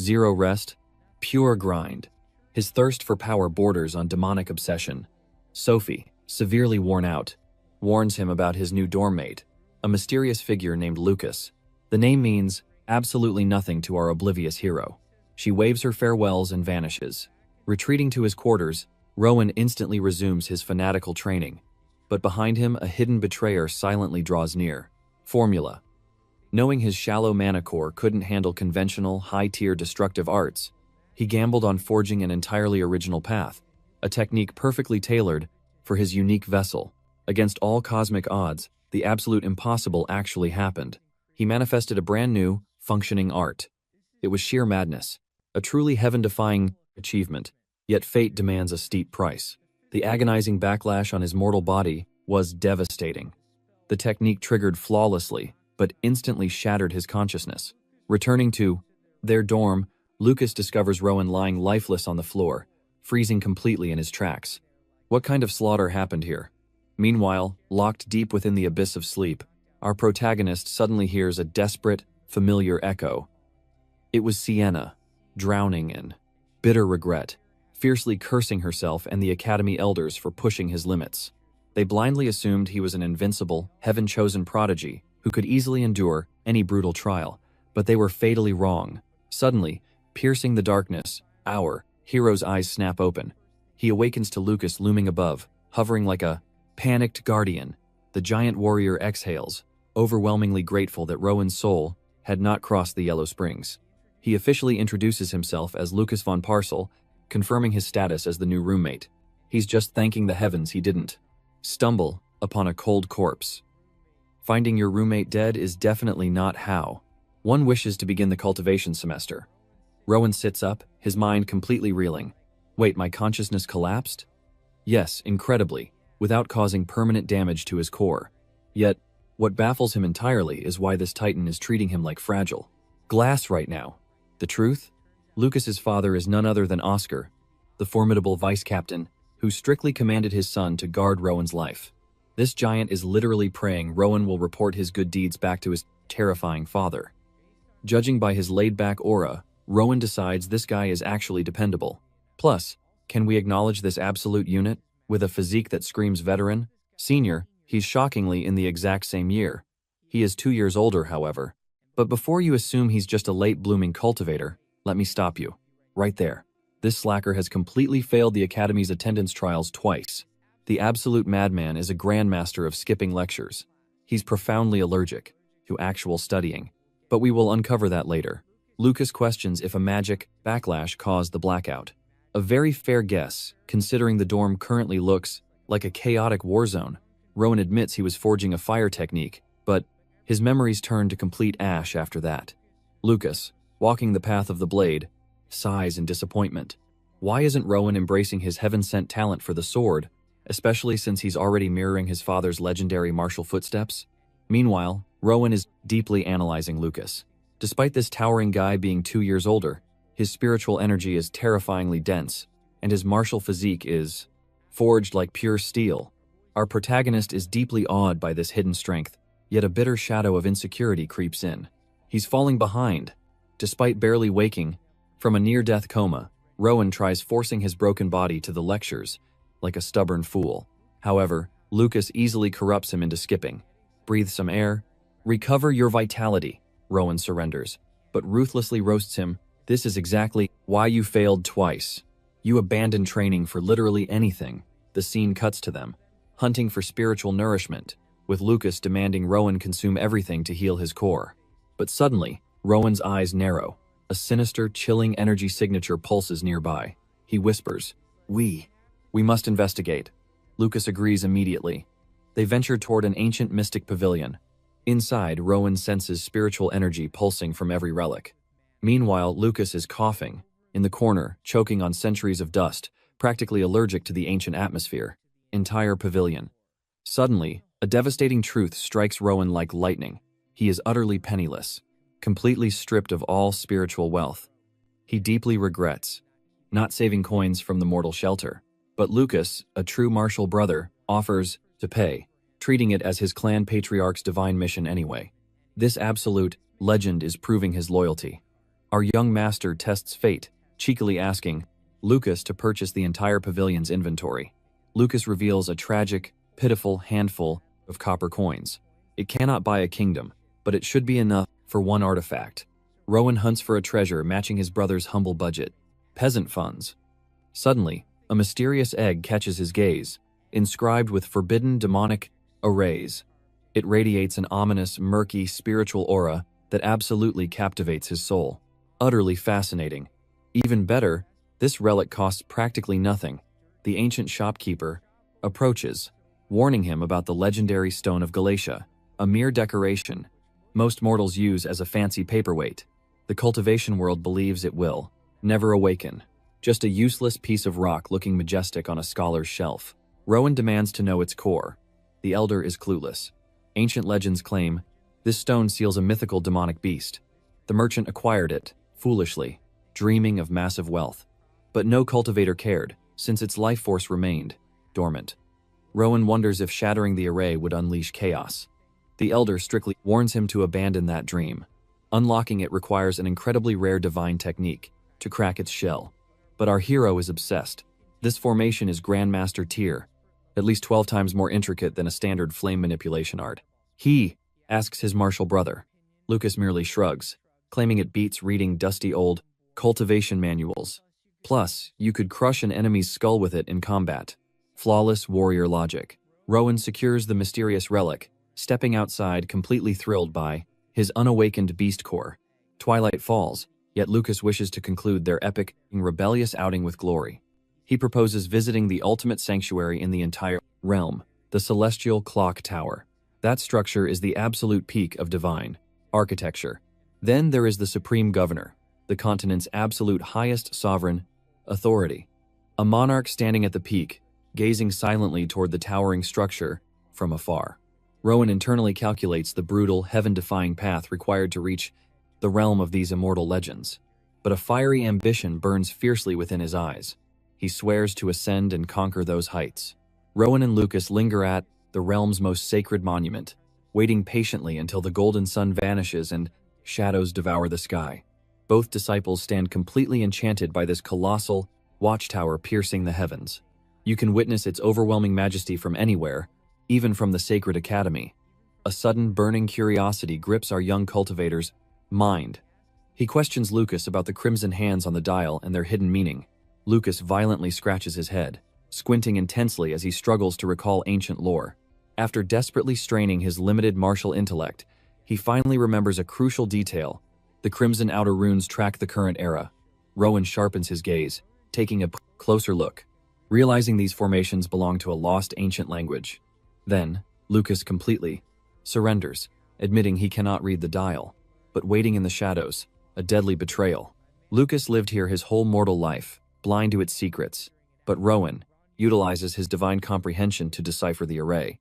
Zero rest, pure grind. His thirst for power borders on demonic obsession. Sophie, severely worn out, warns him about his new dorm mate, a mysterious figure named Lucas. The name means absolutely nothing to our oblivious hero. She waves her farewells and vanishes. Retreating to his quarters, Rowan instantly resumes his fanatical training, but behind him a hidden betrayer silently draws near. Formula. Knowing his shallow mana core couldn't handle conventional, high-tier destructive arts, he gambled on forging an entirely original path, a technique perfectly tailored for his unique vessel. Against all cosmic odds, the absolute impossible actually happened. He manifested a brand new, functioning art. It was sheer madness, a truly heaven-defying achievement, yet fate demands a steep price. The agonizing backlash on his mortal body was devastating. The technique triggered flawlessly, but instantly shattered his consciousness. Returning to their dorm, Lucas discovers Rowan lying lifeless on the floor, freezing completely in his tracks. What kind of slaughter happened here? Meanwhile, locked deep within the abyss of sleep, our protagonist suddenly hears a desperate, familiar echo. It was Sienna, drowning in bitter regret, fiercely cursing herself and the Academy elders for pushing his limits. They blindly assumed he was an invincible, heaven-chosen prodigy who could easily endure any brutal trial, but they were fatally wrong. Suddenly, piercing the darkness, our hero's eyes snap open. He awakens to Lucas looming above, hovering like a panicked guardian. The giant warrior exhales, overwhelmingly grateful that Rowan's soul had not crossed the Yellow Springs. He officially introduces himself as Lucas von Parcel, confirming his status as the new roommate. He's just thanking the heavens he didn't stumble upon a cold corpse. Finding your roommate dead is definitely not how one wishes to begin the cultivation semester. Rowan sits up, his mind completely reeling. Wait, my consciousness collapsed? Yes, incredibly, without causing permanent damage to his core. Yet, what baffles him entirely is why this titan is treating him like fragile glass right now. The truth? Lucas's father is none other than Oscar, the formidable vice captain who strictly commanded his son to guard Rowan's life. This giant is literally praying Rowan will report his good deeds back to his terrifying father. Judging by his laid-back aura, Rowan decides this guy is actually dependable. Plus, can we acknowledge this absolute unit? With a physique that screams veteran, senior, he's shockingly in the exact same year. He is 2 years older, however. But before you assume he's just a late-blooming cultivator, let me stop you. Right there. This slacker has completely failed the Academy's attendance trials twice. The absolute madman is a grandmaster of skipping lectures. He's profoundly allergic to actual studying. But we will uncover that later. Lucas questions if a magic backlash caused the blackout. A very fair guess, considering the dorm currently looks like a chaotic war zone. Rowan admits he was forging a fire technique, but his memories turn to complete ash after that. Lucas, walking the path of the blade, sighs in disappointment. Why isn't Rowan embracing his heaven-sent talent for the sword, especially since he's already mirroring his father's legendary martial footsteps? Meanwhile, Rowan is deeply analyzing Lucas. Despite this towering guy being 2 years older, his spiritual energy is terrifyingly dense, and his martial physique is forged like pure steel. Our protagonist is deeply awed by this hidden strength, yet a bitter shadow of insecurity creeps in. He's falling behind. Despite barely waking from a near-death coma, Rowan tries forcing his broken body to the lectures, like a stubborn fool. However, Lucas easily corrupts him into skipping. Breathe some air. Recover your vitality, Rowan surrenders, but ruthlessly roasts him. This is exactly why you failed twice. You abandoned training for literally anything. The scene cuts to them, hunting for spiritual nourishment, with Lucas demanding Rowan consume everything to heal his core. But suddenly, Rowan's eyes narrow. A sinister, chilling energy signature pulses nearby. He whispers, "We We must investigate. Lucas agrees immediately. They venture toward an ancient mystic pavilion. Inside, Rowan senses spiritual energy pulsing from every relic. Meanwhile, Lucas is coughing, in the corner, choking on centuries of dust, practically allergic to the ancient atmosphere. Entire pavilion. Suddenly, a devastating truth strikes Rowan like lightning. He is utterly penniless, completely stripped of all spiritual wealth. He deeply regrets not saving coins from the mortal shelter. But Lucas, a true martial brother, offers to pay, treating it as his clan patriarch's divine mission anyway. This absolute legend is proving his loyalty. Our young master tests fate, cheekily asking Lucas to purchase the entire pavilion's inventory. Lucas reveals a tragic, pitiful handful of copper coins. It cannot buy a kingdom, but it should be enough for one artifact. Rowan hunts for a treasure matching his brother's humble budget. Peasant funds. Suddenly, a mysterious egg catches his gaze, inscribed with forbidden demonic arrays. It radiates an ominous, murky, spiritual aura that absolutely captivates his soul. Utterly fascinating. Even better, this relic costs practically nothing. The ancient shopkeeper approaches, warning him about the legendary Stone of Galatia, a mere decoration most mortals use as a fancy paperweight. The cultivation world believes it will never awaken. Just a useless piece of rock looking majestic on a scholar's shelf. Rowan demands to know its core. The elder is clueless. Ancient legends claim this stone seals a mythical demonic beast. The merchant acquired it, foolishly, dreaming of massive wealth. But no cultivator cared, since its life force remained dormant. Rowan wonders if shattering the array would unleash chaos. The elder strictly warns him to abandon that dream. Unlocking it requires an incredibly rare divine technique to crack its shell. But our hero is obsessed. This formation is Grandmaster tier, at least 12 times more intricate than a standard flame manipulation art. He asks his martial brother. Lucas merely shrugs, claiming it beats reading dusty old cultivation manuals. Plus, you could crush an enemy's skull with it in combat. Flawless warrior logic. Rowan secures the mysterious relic, stepping outside completely thrilled by his unawakened beast core. Twilight falls, yet Lucas wishes to conclude their epic, rebellious outing with glory. He proposes visiting the ultimate sanctuary in the entire realm, the Celestial Clock Tower. That structure is the absolute peak of divine architecture. Then there is the Supreme Governor, the continent's absolute highest sovereign authority. A monarch standing at the peak, gazing silently toward the towering structure from afar. Rowan internally calculates the brutal, heaven-defying path required to reach the realm of these immortal legends. But a fiery ambition burns fiercely within his eyes. He swears to ascend and conquer those heights. Rowan and Lucas linger at the realm's most sacred monument, waiting patiently until the golden sun vanishes and shadows devour the sky. Both disciples stand completely enchanted by this colossal watchtower piercing the heavens. You can witness its overwhelming majesty from anywhere, even from the sacred academy. A sudden burning curiosity grips our young cultivator's mind. He questions Lucas about the crimson hands on the dial and their hidden meaning. Lucas violently scratches his head, squinting intensely as he struggles to recall ancient lore. After desperately straining his limited martial intellect, he finally remembers a crucial detail. The crimson outer runes track the current era. Rowan sharpens his gaze, taking a closer look, realizing these formations belong to a lost ancient language. Then, Lucas completely surrenders, admitting he cannot read the dial. But waiting in the shadows, a deadly betrayal. Lucas lived here his whole mortal life, blind to its secrets. But Rowan utilizes his divine comprehension to decipher the array.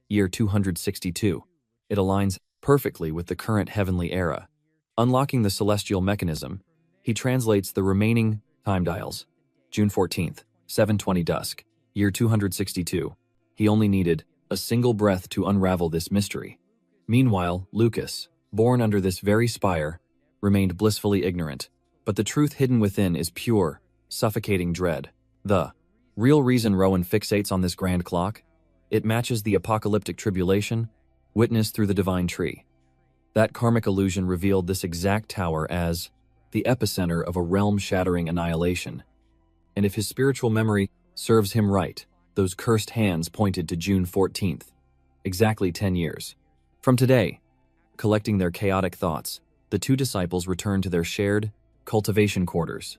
Year 262. It aligns perfectly with the current heavenly era. Unlocking the celestial mechanism, he translates the remaining time dials. June 14th, 7:20 dusk. Year 262. He only needed a single breath to unravel this mystery. Meanwhile, Lucas, born under this very spire, remained blissfully ignorant. But the truth hidden within is pure, suffocating dread. The real reason Rowan fixates on this grand clock? It matches the apocalyptic tribulation witnessed through the divine tree. That karmic illusion revealed this exact tower as the epicenter of a realm-shattering annihilation. And if his spiritual memory serves him right, those cursed hands pointed to June 14th, exactly 10 years. From today, collecting their chaotic thoughts, the two disciples return to their shared cultivation quarters.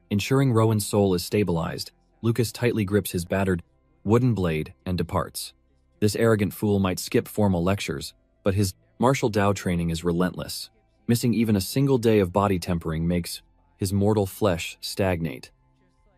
Ensuring Rowan's soul is stabilized, Lucas tightly grips his battered wooden blade and departs. This arrogant fool might skip formal lectures, but his martial Dao training is relentless. Missing even a single day of body tempering makes his mortal flesh stagnate.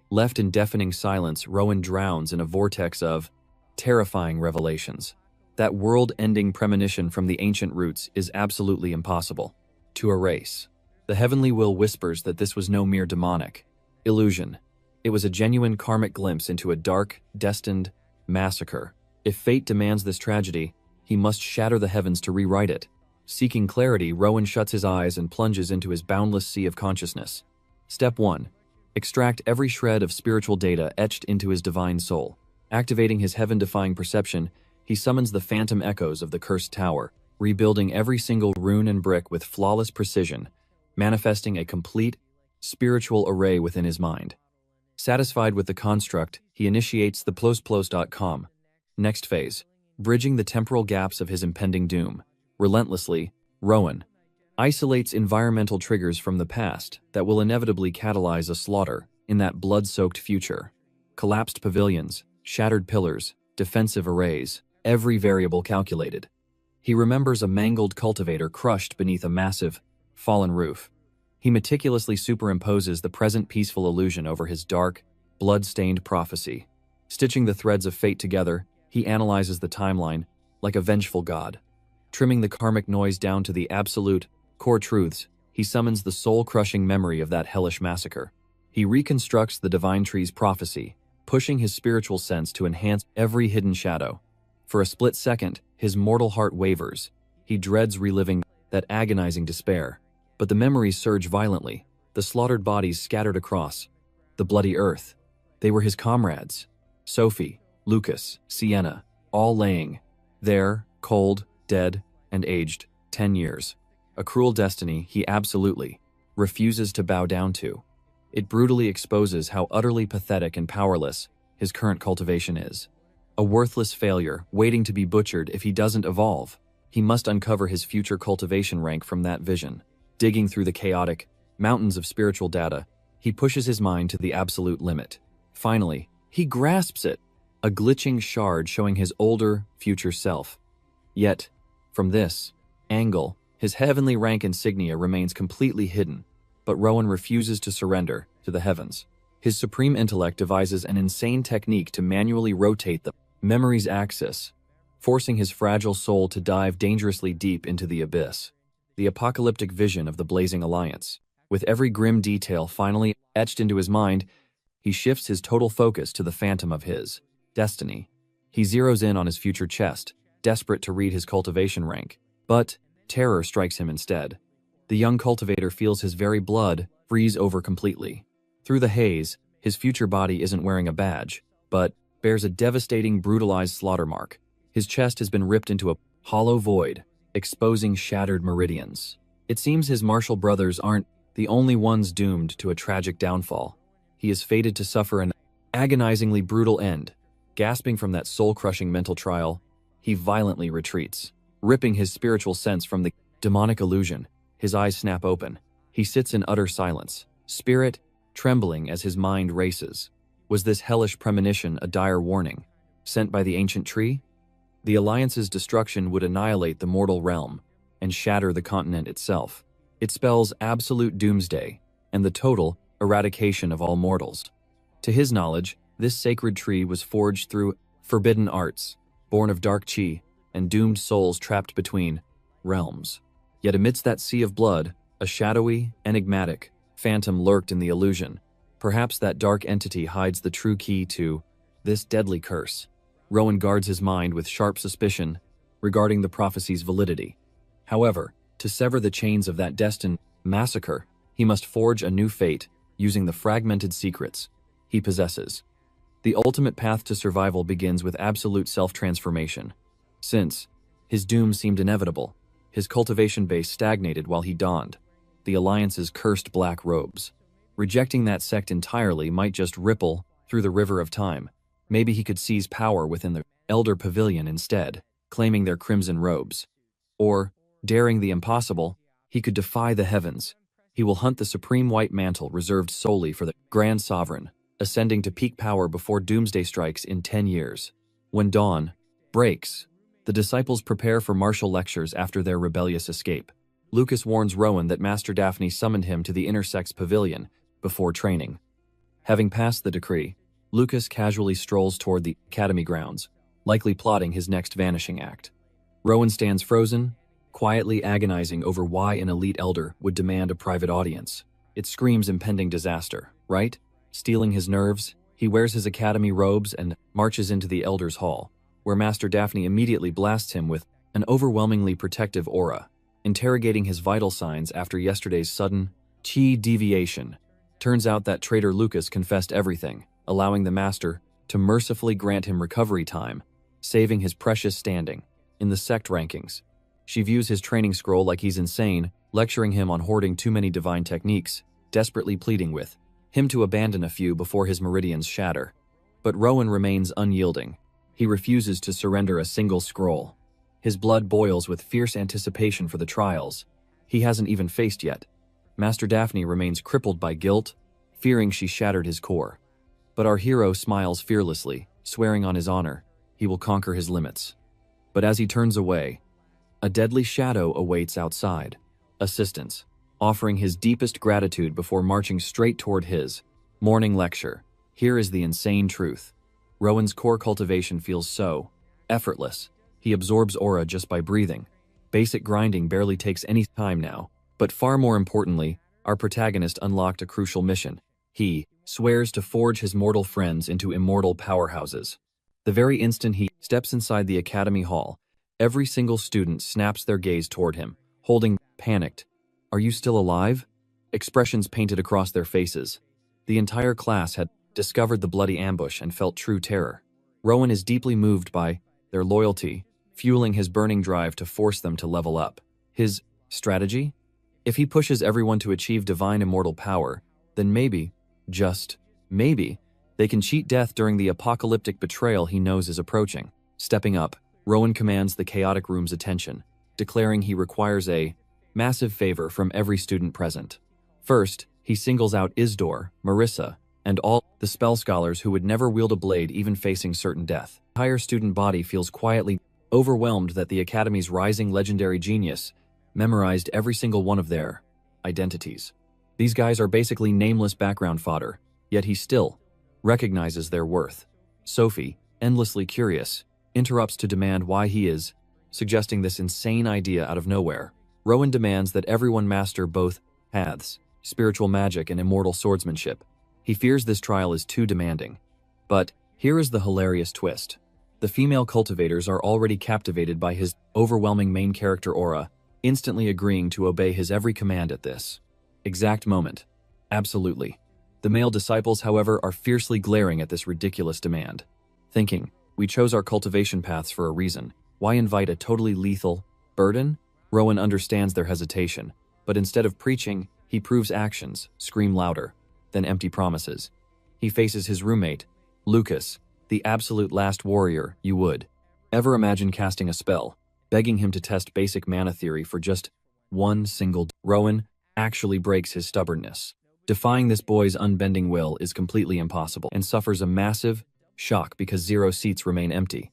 Left in deafening silence, Rowan drowns in a vortex of terrifying revelations. That world-ending premonition from the ancient roots is absolutely impossible to erase. The heavenly will whispers that this was no mere demonic illusion. It was a genuine karmic glimpse into a dark, destined massacre. If fate demands this tragedy, he must shatter the heavens to rewrite it. Seeking clarity, Rowan shuts his eyes and plunges into his boundless sea of consciousness. Step 1. Extract every shred of spiritual data etched into his divine soul. Activating his heaven-defying perception, he summons the phantom echoes of the cursed tower, rebuilding every single rune and brick with flawless precision, manifesting a complete spiritual array within his mind. Satisfied with the construct, he initiates the ++.com. Next phase, bridging the temporal gaps of his impending doom. Relentlessly, Rowan isolates environmental triggers from the past that will inevitably catalyze a slaughter in that blood-soaked future. Collapsed pavilions, shattered pillars, defensive arrays, every variable calculated. He remembers a mangled cultivator crushed beneath a massive, fallen roof. He meticulously superimposes the present peaceful illusion over his dark, blood-stained prophecy. Stitching the threads of fate together, he analyzes the timeline like a vengeful god. Trimming the karmic noise down to the absolute, core truths, he summons the soul-crushing memory of that hellish massacre. He reconstructs the divine tree's prophecy, pushing his spiritual sense to enhance every hidden shadow. For a split second, his mortal heart wavers. He dreads reliving that agonizing despair. But the memories surge violently, the slaughtered bodies scattered across the bloody earth. They were his comrades. Sophie, Lucas, Sienna, all laying there, cold, dead, and aged 10 years. A cruel destiny he absolutely refuses to bow down to. It brutally exposes how utterly pathetic and powerless his current cultivation is. A worthless failure, waiting to be butchered if he doesn't evolve. He must uncover his future cultivation rank from that vision. Digging through the chaotic mountains of spiritual data, he pushes his mind to the absolute limit. Finally, he grasps it, a glitching shard showing his older, future self. Yet, from this angle, his heavenly rank insignia remains completely hidden, but Rowan refuses to surrender to the heavens. His supreme intellect devises an insane technique to manually rotate the memory's axis, forcing his fragile soul to dive dangerously deep into the abyss. The apocalyptic vision of the Blazing Alliance. With every grim detail finally etched into his mind, he shifts his total focus to the phantom of his destiny. He zeroes in on his future chest, desperate to read his cultivation rank. But terror strikes him instead. The young cultivator feels his very blood freeze over completely. Through the haze, his future body isn't wearing a badge, but bears a devastating, brutalized slaughter mark. His chest has been ripped into a hollow void, exposing shattered meridians. It seems his martial brothers aren't the only ones doomed to a tragic downfall. He is fated to suffer an agonizingly brutal end. Gasping from that soul-crushing mental trial, he violently retreats. Ripping his spiritual sense from the demonic illusion, his eyes snap open. He sits in utter silence, spirit trembling as his mind races. Was this hellish premonition a dire warning, sent by the ancient tree? The Alliance's destruction would annihilate the mortal realm and shatter the continent itself. It spells absolute doomsday and the total eradication of all mortals. To his knowledge, this sacred tree was forged through forbidden arts, born of dark chi and doomed souls trapped between realms. Yet amidst that sea of blood, a shadowy, enigmatic phantom lurked in the illusion. Perhaps that dark entity hides the true key to this deadly curse. Rowan guards his mind with sharp suspicion regarding the prophecy's validity. However, to sever the chains of that destined massacre, he must forge a new fate using the fragmented secrets he possesses. The ultimate path to survival begins with absolute self-transformation. Since his doom seemed inevitable, his cultivation base stagnated while he donned the Alliance's cursed black robes. Rejecting that sect entirely might just ripple through the river of time. Maybe he could seize power within the Elder Pavilion instead, claiming their crimson robes. Or, daring the impossible, he could defy the heavens. He will hunt the supreme white mantle reserved solely for the Grand Sovereign. ascending to peak power before doomsday strikes in 10 years. When dawn breaks, the disciples prepare for martial lectures after their rebellious escape. Lucas warns Rowan that Master Daphne summoned him to the Intersex Pavilion before training. Having passed the decree, Lucas casually strolls toward the academy grounds, likely plotting his next vanishing act. Rowan stands frozen, quietly agonizing over why an elite elder would demand a private audience. It screams impending disaster, right? Stealing his nerves, he wears his academy robes and marches into the Elder's Hall, where Master Daphne immediately blasts him with an overwhelmingly protective aura, interrogating his vital signs after yesterday's sudden chi deviation. Turns out that traitor Lucas confessed everything, allowing the Master to mercifully grant him recovery time, saving his precious standing in the sect rankings. She views his training scroll like he's insane, lecturing him on hoarding too many divine techniques, desperately pleading with him to abandon a few before his meridians shatter. But Rowan remains unyielding. He refuses to surrender a single scroll. His blood boils with fierce anticipation for the trials he hasn't even faced yet. Master Daphne remains crippled by guilt, fearing she shattered his core. But our hero smiles fearlessly, swearing on his honor he will conquer his limits. But as he turns away, a deadly shadow awaits outside. Assistance, offering his deepest gratitude before marching straight toward his morning lecture. Here is the insane truth. Rowan's core cultivation feels so effortless. He absorbs aura just by breathing. Basic grinding barely takes any time now. But far more importantly, our protagonist unlocked a crucial mission. He swears to forge his mortal friends into immortal powerhouses. The very instant he steps inside the academy hall, every single student snaps their gaze toward him, holding panicked, "Are you still alive?" expressions painted across their faces. The entire class had discovered the bloody ambush and felt true terror. Rowan is deeply moved by their loyalty, fueling his burning drive to force them to level up. His strategy? If he pushes everyone to achieve divine immortal power, then maybe, just maybe, they can cheat death during the apocalyptic betrayal he knows is approaching. Stepping up, Rowan commands the chaotic room's attention, declaring he requires a massive favor from every student present. First, he singles out Isdor, Marissa, and all the spell scholars who would never wield a blade even facing certain death. The entire student body feels quietly overwhelmed that the Academy's rising legendary genius memorized every single one of their identities. These guys are basically nameless background fodder, yet he still recognizes their worth. Sophie, endlessly curious, interrupts to demand why he is suggesting this insane idea out of nowhere. Rowan demands that everyone master both paths, spiritual magic and immortal swordsmanship. He fears this trial is too demanding. But here is the hilarious twist. The female cultivators are already captivated by his overwhelming main character aura, instantly agreeing to obey his every command at this exact moment. Absolutely. The male disciples, however, are fiercely glaring at this ridiculous demand, thinking, "We chose our cultivation paths for a reason. Why invite a totally lethal burden?" Rowan understands their hesitation, but instead of preaching, he proves actions scream louder than empty promises. He faces his roommate, Lucas, the absolute last warrior you would ever imagine casting a spell, begging him to test basic mana theory for just one single day. Rowan actually breaks his stubbornness. Defying this boy's unbending will is completely impossible, and suffers a massive shock because 0 seats remain empty.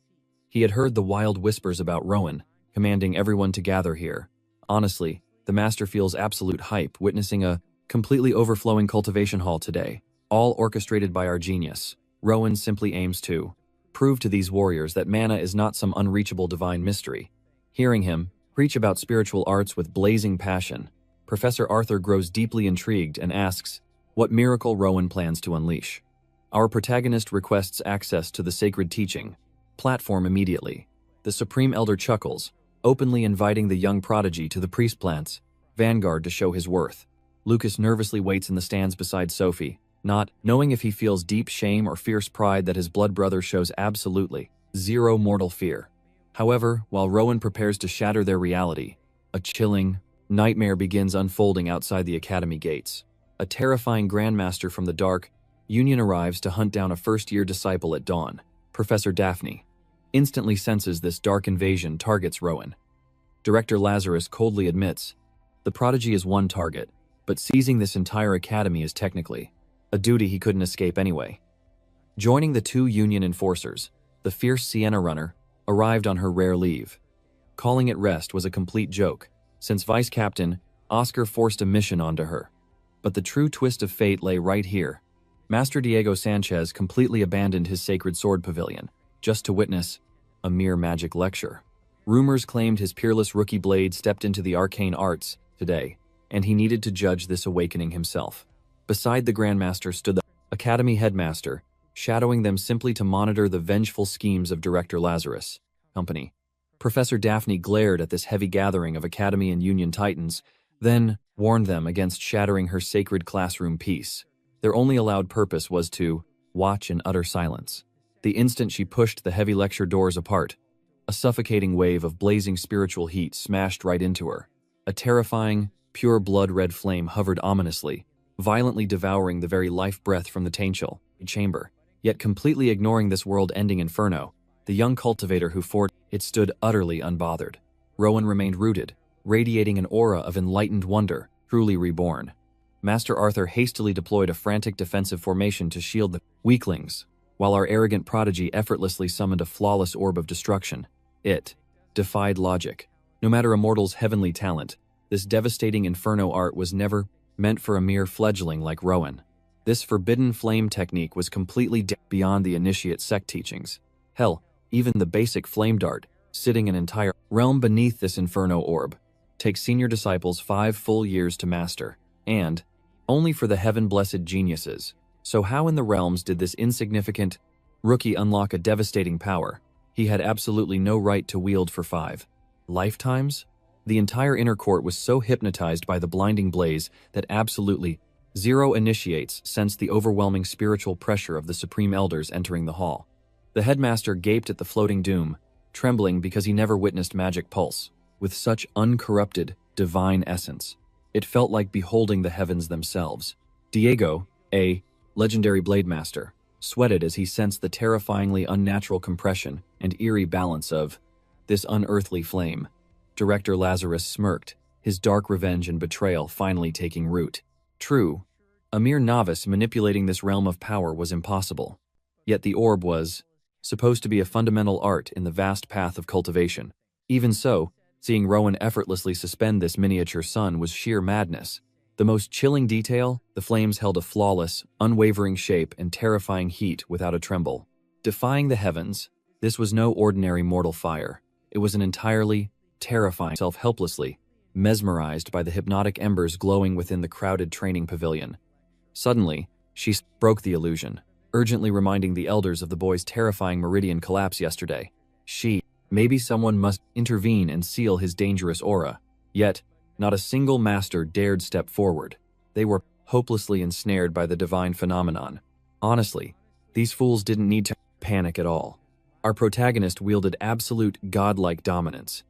He had heard the wild whispers about Rowan, commanding everyone to gather here. Honestly, the master feels absolute hype witnessing a completely overflowing cultivation hall today, all orchestrated by our genius. Rowan simply aims to prove to these warriors that mana is not some unreachable divine mystery. Hearing him preach about spiritual arts with blazing passion, Professor Arthur grows deeply intrigued and asks what miracle Rowan plans to unleash. Our protagonist requests access to the sacred teaching platform immediately. The Supreme Elder chuckles, openly inviting the young prodigy to the priest plant's vanguard to show his worth. Lucas nervously waits in the stands beside Sophie, not knowing if he feels deep shame or fierce pride that his blood brother shows absolutely 0 mortal fear. However, while Rowan prepares to shatter their reality, a chilling nightmare begins unfolding outside the academy gates. A terrifying grandmaster from the Dark Union arrives to hunt down a first-year disciple at dawn. Professor Daphne instantly senses this dark invasion targets Rowan. Director Lazarus coldly admits, the prodigy is one target, but seizing this entire academy is technically a duty he couldn't escape anyway. Joining the two Union enforcers, the fierce Sienna runner arrived on her rare leave. Calling it rest was a complete joke, since Vice Captain Oscar forced a mission onto her. But the true twist of fate lay right here. Master Diego Sanchez completely abandoned his sacred sword pavilion, just to witness a mere magic lecture. Rumors claimed his peerless rookie blade stepped into the arcane arts today, and he needed to judge this awakening himself. Beside the Grandmaster stood the Academy Headmaster, shadowing them simply to monitor the vengeful schemes of Director Lazarus' company. Professor Daphne glared at this heavy gathering of Academy and Union Titans, then warned them against shattering her sacred classroom peace. Their only allowed purpose was to watch in utter silence. The instant she pushed the heavy lecture doors apart, a suffocating wave of blazing spiritual heat smashed right into her. A terrifying, pure blood-red flame hovered ominously, violently devouring the very life breath from the Taintial chamber. Yet completely ignoring this world-ending inferno, the young cultivator who fought it stood utterly unbothered. Rowan remained rooted, radiating an aura of enlightened wonder, truly reborn. Master Arthur hastily deployed a frantic defensive formation to shield the weaklings, while our arrogant prodigy effortlessly summoned a flawless orb of destruction. It defied logic. No matter a mortal's heavenly talent, this devastating inferno art was never meant for a mere fledgling like Rowan. This forbidden flame technique was completely beyond the initiate sect teachings. Hell, even the basic flame dart, sitting an entire realm beneath this inferno orb, takes senior disciples 5 full years to master, and only for the heaven-blessed geniuses. So how in the realms did this insignificant rookie unlock a devastating power he had absolutely no right to wield for 5 lifetimes? The entire inner court was so hypnotized by the blinding blaze that absolutely zero initiates sensed the overwhelming spiritual pressure of the Supreme Elders entering the hall. The headmaster gaped at the floating doom, trembling because he never witnessed magic pulse with such uncorrupted, divine essence. It felt like beholding the heavens themselves. Diego, a legendary blade master, sweated as he sensed the terrifyingly unnatural compression and eerie balance of this unearthly flame. Director Lazarus smirked, his dark revenge and betrayal finally taking root. True, a mere novice manipulating this realm of power was impossible. Yet the orb was supposed to be a fundamental art in the vast path of cultivation. Even so, seeing Rowan effortlessly suspend this miniature sun was sheer madness. The most chilling detail, the flames held a flawless, unwavering shape and terrifying heat without a tremble. Defying the heavens, this was no ordinary mortal fire. It was an entirely terrifying self helplessly, mesmerized by the hypnotic embers glowing within the crowded training pavilion. Suddenly, she broke the illusion, urgently reminding the elders of the boy's terrifying meridian collapse yesterday. Maybe someone must intervene and seal his dangerous aura. Yet, not a single master dared step forward. They were hopelessly ensnared by the divine phenomenon. Honestly, these fools didn't need to panic at all. Our protagonist wielded absolute godlike dominance.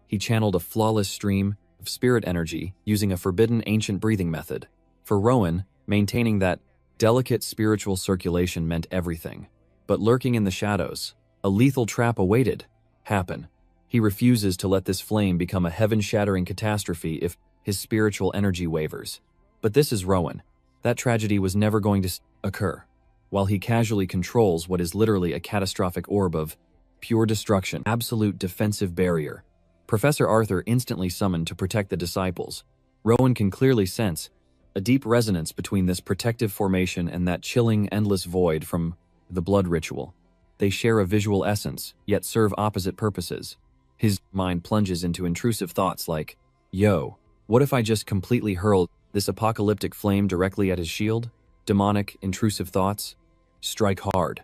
He channeled a flawless stream of spirit energy using a forbidden ancient breathing method. For Rowan, maintaining that delicate spiritual circulation meant everything. But lurking in the shadows, a lethal trap awaited. Happen. He refuses to let this flame become a heaven-shattering catastrophe if his spiritual energy wavers. But this is Rowan. That tragedy was never going to occur. While he casually controls what is literally a catastrophic orb of pure destruction, absolute defensive barrier, Professor Arthur instantly summoned to protect the disciples. Rowan can clearly sense a deep resonance between this protective formation and that chilling, endless void from the blood ritual. They share a visual essence, yet serve opposite purposes. His mind plunges into intrusive thoughts like, yo, what if I just completely hurled this apocalyptic flame directly at his shield? Demonic, intrusive thoughts strike hard.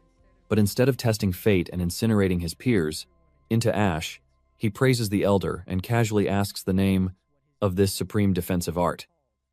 But instead of testing fate and incinerating his peers into ash, he praises the elder and casually asks the name of this supreme defensive art.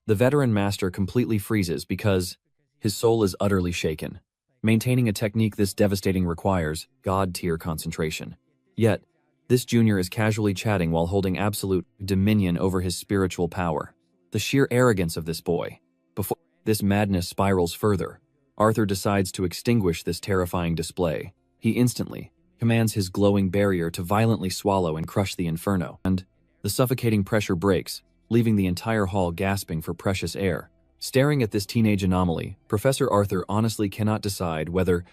The veteran master completely freezes because his soul is utterly shaken. Maintaining a technique this devastating requires god-tier concentration. Yet, this junior is casually chatting while holding absolute dominion over his spiritual power. The sheer arrogance of this boy. Before this madness spirals further, Arthur decides to extinguish this terrifying display. He instantly commands his glowing barrier to violently swallow and crush the inferno, and the suffocating pressure breaks, leaving the entire hall gasping for precious air. Staring at this teenage anomaly, Professor Arthur honestly cannot decide whether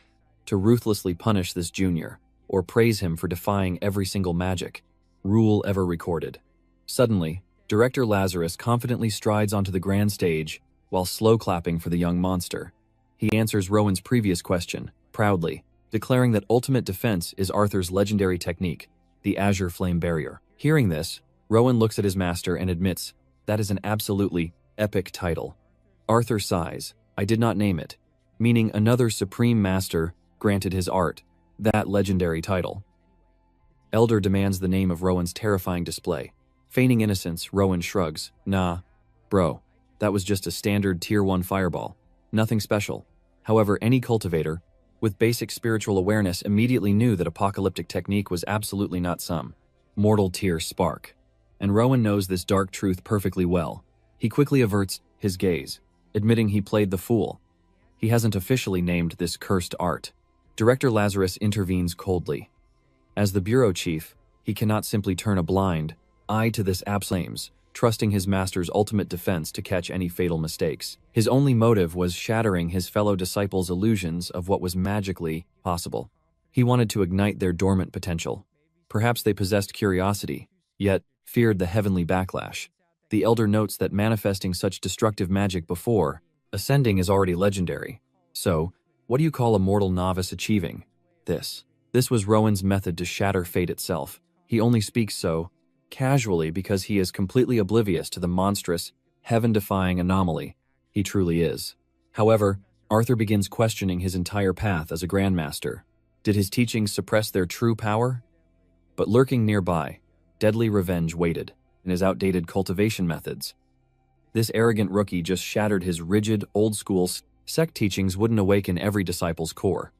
to ruthlessly punish this junior or praise him for defying every single magic rule ever recorded. Suddenly, Director Lazarus confidently strides onto the grand stage while slow clapping for the young monster. He answers Rowan's previous question, proudly, declaring that ultimate defense is Arthur's legendary technique, the Azure Flame Barrier. Hearing this, Rowan looks at his master and admits, that is an absolutely epic title. Arthur sighs, I did not name it, meaning another supreme master granted his art that legendary title. Elder demands the name of Rowan's terrifying display. Feigning innocence, Rowan shrugs, nah, bro, that was just a standard Tier 1 fireball. Nothing special. However, any cultivator with basic spiritual awareness immediately knew that apocalyptic technique was absolutely not some mortal tier spark. And Rowan knows this dark truth perfectly well. He quickly averts his gaze, admitting he played the fool. He hasn't officially named this cursed art. Director Lazarus intervenes coldly. As the bureau chief, he cannot simply turn a blind eye to this absence, trusting his master's ultimate defense to catch any fatal mistakes. His only motive was shattering his fellow disciples' illusions of what was magically possible. He wanted to ignite their dormant potential. Perhaps they possessed curiosity, yet feared the heavenly backlash. The elder notes that manifesting such destructive magic before ascending is already legendary. So, what do you call a mortal novice achieving this? This was Rowan's method to shatter fate itself. He only speaks so casually because he is completely oblivious to the monstrous, heaven-defying anomaly he truly is. However, Arthur begins questioning his entire path as a grandmaster. Did his teachings suppress their true power? But lurking nearby, deadly revenge waited in his outdated cultivation methods. This arrogant rookie just shattered his rigid, old-school sect teachings wouldn't awaken every disciple's core.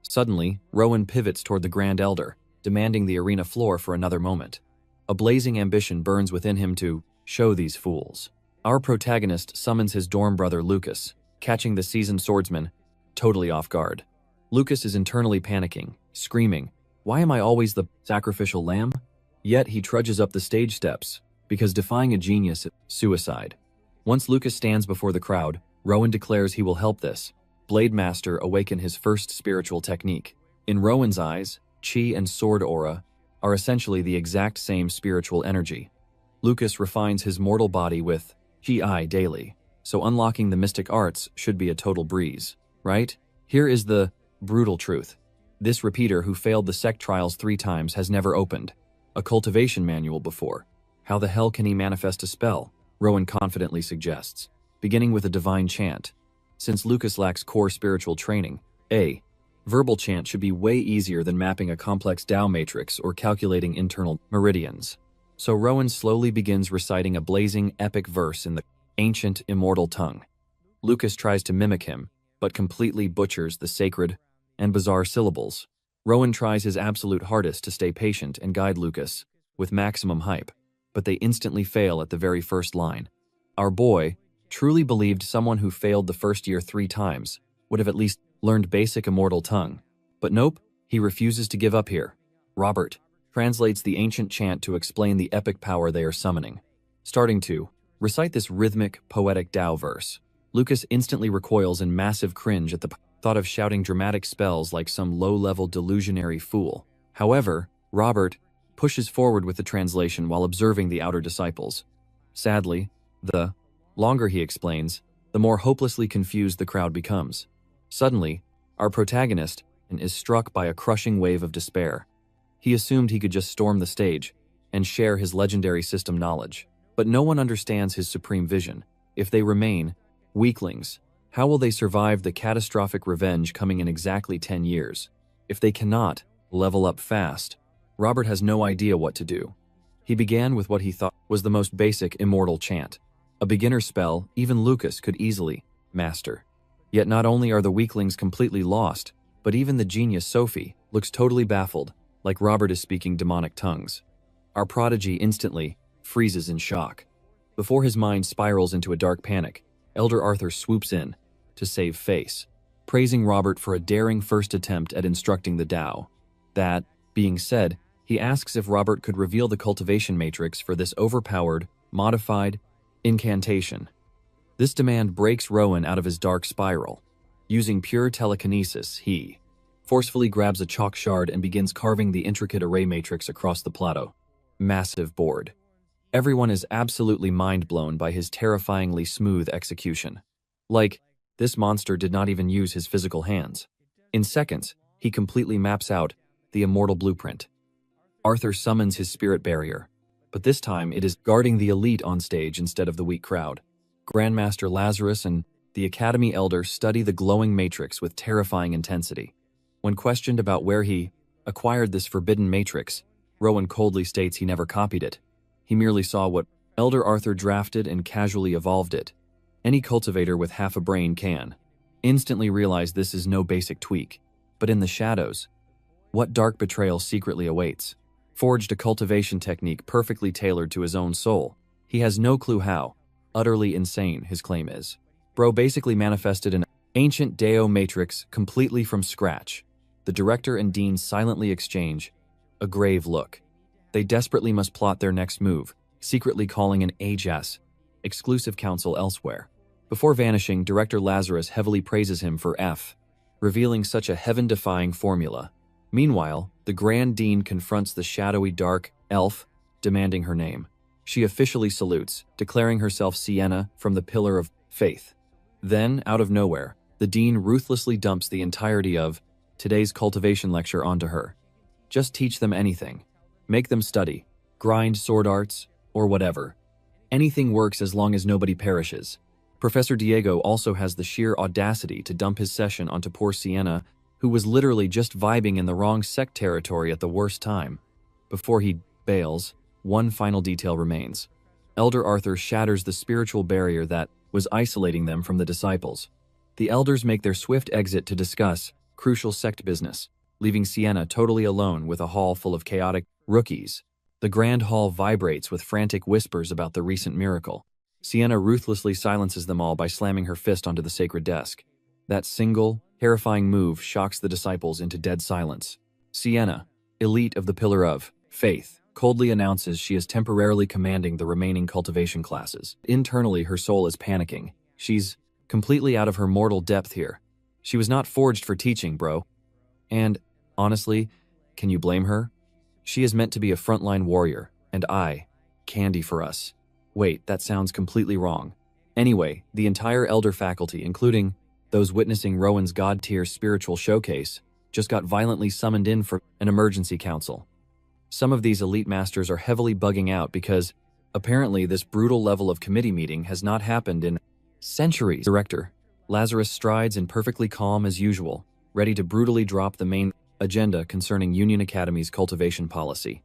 Suddenly, Rowan pivots toward the Grand Elder, demanding the arena floor for another moment. A blazing ambition burns within him to show these fools. Our protagonist summons his dorm brother Lucas, catching the seasoned swordsman totally off guard. Lucas is internally panicking, screaming, "Why am I always the sacrificial lamb?" Yet he trudges up the stage steps, because defying a genius is suicide. Once Lucas stands before the crowd, Rowan declares he will help this Blade Master awaken his first spiritual technique. In Rowan's eyes, chi and sword aura are essentially the exact same spiritual energy. Lucas refines his mortal body with chi daily, so unlocking the mystic arts should be a total breeze, right? Here is the brutal truth. This repeater who failed the sect trials 3 times has never opened a cultivation manual before. How the hell can he manifest a spell? Rowan confidently suggests, beginning with a divine chant. Since Lucas lacks core spiritual training, a verbal chant should be way easier than mapping a complex Tao matrix or calculating internal meridians. So Rowan slowly begins reciting a blazing, epic verse in the ancient, immortal tongue. Lucas tries to mimic him, but completely butchers the sacred and bizarre syllables. Rowan tries his absolute hardest to stay patient and guide Lucas with maximum hype, but they instantly fail at the very first line. Our boy truly believed someone who failed the first year 3 times would have at least learned basic immortal tongue. But nope, he refuses to give up here. Robert translates the ancient chant to explain the epic power they are summoning. Starting to recite this rhythmic, poetic Tao verse, Lucas instantly recoils in massive cringe at the thought of shouting dramatic spells like some low-level delusionary fool. However, Robert pushes forward with the translation while observing the outer disciples. Sadly, the longer he explains, the more hopelessly confused the crowd becomes. Suddenly, our protagonist is struck by a crushing wave of despair. He assumed he could just storm the stage and share his legendary system knowledge. But no one understands his supreme vision. If they remain weaklings, how will they survive the catastrophic revenge coming in exactly 10 years? If they cannot level up fast, Robert has no idea what to do. He began with what he thought was the most basic immortal chant. A beginner spell even Lucas could easily master. Yet not only are the weaklings completely lost, but even the genius Sophie looks totally baffled, like Robert is speaking demonic tongues. Our prodigy instantly freezes in shock. Before his mind spirals into a dark panic, Elder Arthur swoops in to save face, praising Robert for a daring first attempt at instructing the Tao. That being said, he asks if Robert could reveal the cultivation matrix for this overpowered, modified incantation. This demand breaks Rowan out of his dark spiral. Using pure telekinesis, he forcefully grabs a chalk shard and begins carving the intricate array matrix across the plateau. Massive board. Everyone is absolutely mind-blown by his terrifyingly smooth execution. Like, this monster did not even use his physical hands. In seconds, he completely maps out the immortal blueprint. Arthur summons his spirit barrier, but this time it is guarding the elite on stage instead of the weak crowd. Grandmaster Lazarus and the Academy Elder study the glowing matrix with terrifying intensity. When questioned about where he acquired this forbidden matrix, Rowan coldly states he never copied it. He merely saw what Elder Arthur drafted and casually evolved it. Any cultivator with half a brain can instantly realize this is no basic tweak. But in the shadows, what dark betrayal secretly awaits? Forged a cultivation technique perfectly tailored to his own soul. He has no clue how utterly insane his claim is. Bro basically manifested an ancient Deo matrix completely from scratch. The director and dean silently exchange a grave look. They desperately must plot their next move, secretly calling an AJAS, exclusive counsel elsewhere. Before vanishing, Director Lazarus heavily praises him for revealing such a heaven-defying formula. Meanwhile, the Grand Dean confronts the shadowy dark elf, demanding her name. She officially salutes, declaring herself Sienna from the Pillar of Faith. Then, out of nowhere, the Dean ruthlessly dumps the entirety of today's cultivation lecture onto her. Just teach them anything. Make them study, grind sword arts, or whatever. Anything works as long as nobody perishes. Professor Diego also has the sheer audacity to dump his session onto poor Sienna, who was literally just vibing in the wrong sect territory at the worst time. Before he bails, one final detail remains. Elder Arthur shatters the spiritual barrier that was isolating them from the disciples. The elders make their swift exit to discuss crucial sect business, leaving Sienna totally alone with a hall full of chaotic rookies. The grand hall vibrates with frantic whispers about the recent miracle. Sienna ruthlessly silences them all by slamming her fist onto the sacred desk. That single, terrifying move shocks the disciples into dead silence. Sienna, elite of the Pillar of Faith, coldly announces she is temporarily commanding the remaining cultivation classes. Internally, her soul is panicking. She's completely out of her mortal depth here. She was not forged for teaching, bro. And, honestly, can you blame her? She is meant to be a frontline warrior, and candy for us. Wait, that sounds completely wrong. Anyway, the entire elder faculty, including those witnessing Rowan's god-tier spiritual showcase, just got violently summoned in for an emergency council. Some of these elite masters are heavily bugging out because, apparently, this brutal level of committee meeting has not happened in centuries. Director Lazarus strides in perfectly calm as usual, ready to brutally drop the main agenda concerning Union Academy's cultivation policy.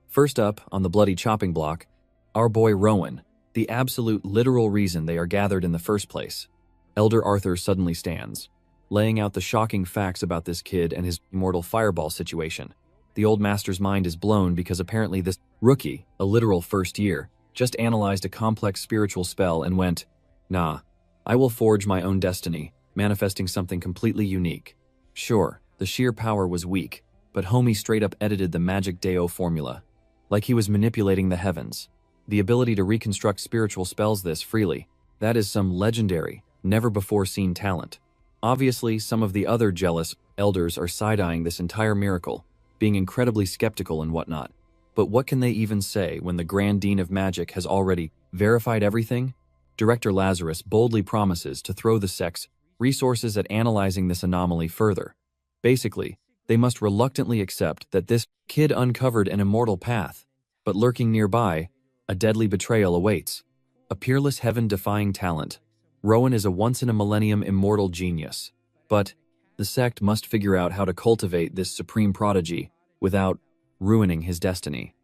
First up, on the bloody chopping block, our boy Rowan, the absolute literal reason they are gathered in the first place. Elder Arthur suddenly stands, laying out the shocking facts about this kid and his immortal fireball situation. The old master's mind is blown because apparently this rookie, a literal first year, just analyzed a complex spiritual spell and went, nah, I will forge my own destiny, manifesting something completely unique. Sure, the sheer power was weak, but homie straight up edited the magic Deo formula. Like he was manipulating the heavens. The ability to reconstruct spiritual spells this freely, that is some legendary, never-before-seen talent. Obviously, some of the other jealous elders are side-eyeing this entire miracle, being incredibly skeptical and whatnot. But what can they even say when the Grand Dean of Magic has already verified everything? Director Lazarus boldly promises to throw the sect's resources at analyzing this anomaly further. Basically, they must reluctantly accept that this kid uncovered an immortal path, but lurking nearby, a deadly betrayal awaits. A peerless heaven-defying talent. Rowan is a once-in-a-millennium immortal genius. But the sect must figure out how to cultivate this supreme prodigy without ruining his destiny.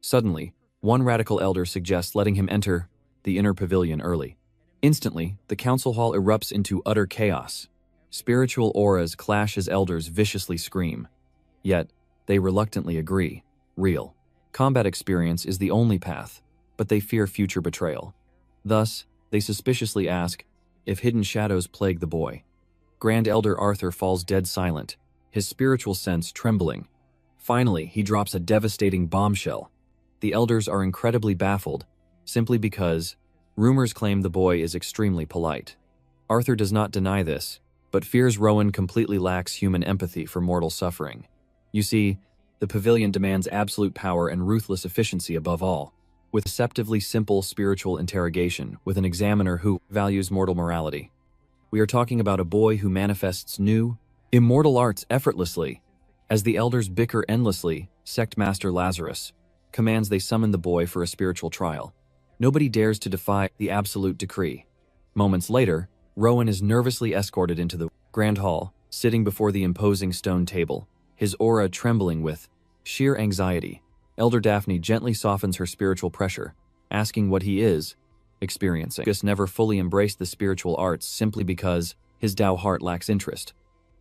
Suddenly, one radical elder suggests letting him enter the inner pavilion early. Instantly, the council hall erupts into utter chaos. Spiritual auras clash as elders viciously scream. Yet, they reluctantly agree. Real combat experience is the only path, but they fear future betrayal. Thus, they suspiciously ask if hidden shadows plague the boy. Grand Elder Arthur falls dead silent, his spiritual sense trembling. Finally, he drops a devastating bombshell. The elders are incredibly baffled, simply because Rumors claim the boy is extremely polite. Arthur does not deny this, but fears Rowan completely lacks human empathy for mortal suffering. You see, the pavilion demands absolute power and ruthless efficiency above all, with deceptively simple spiritual interrogation with an examiner who values mortal morality. We are talking about a boy who manifests new, immortal arts effortlessly. As the elders bicker endlessly, Sect Master Lazarus commands they summon the boy for a spiritual trial. Nobody dares to defy the absolute decree. Moments later, Rowan is nervously escorted into the grand hall, sitting before the imposing stone table, his aura trembling with sheer anxiety. Elder Daphne gently softens her spiritual pressure, asking what he is experiencing. Lucas never fully embraced the spiritual arts simply because his Tao heart lacks interest.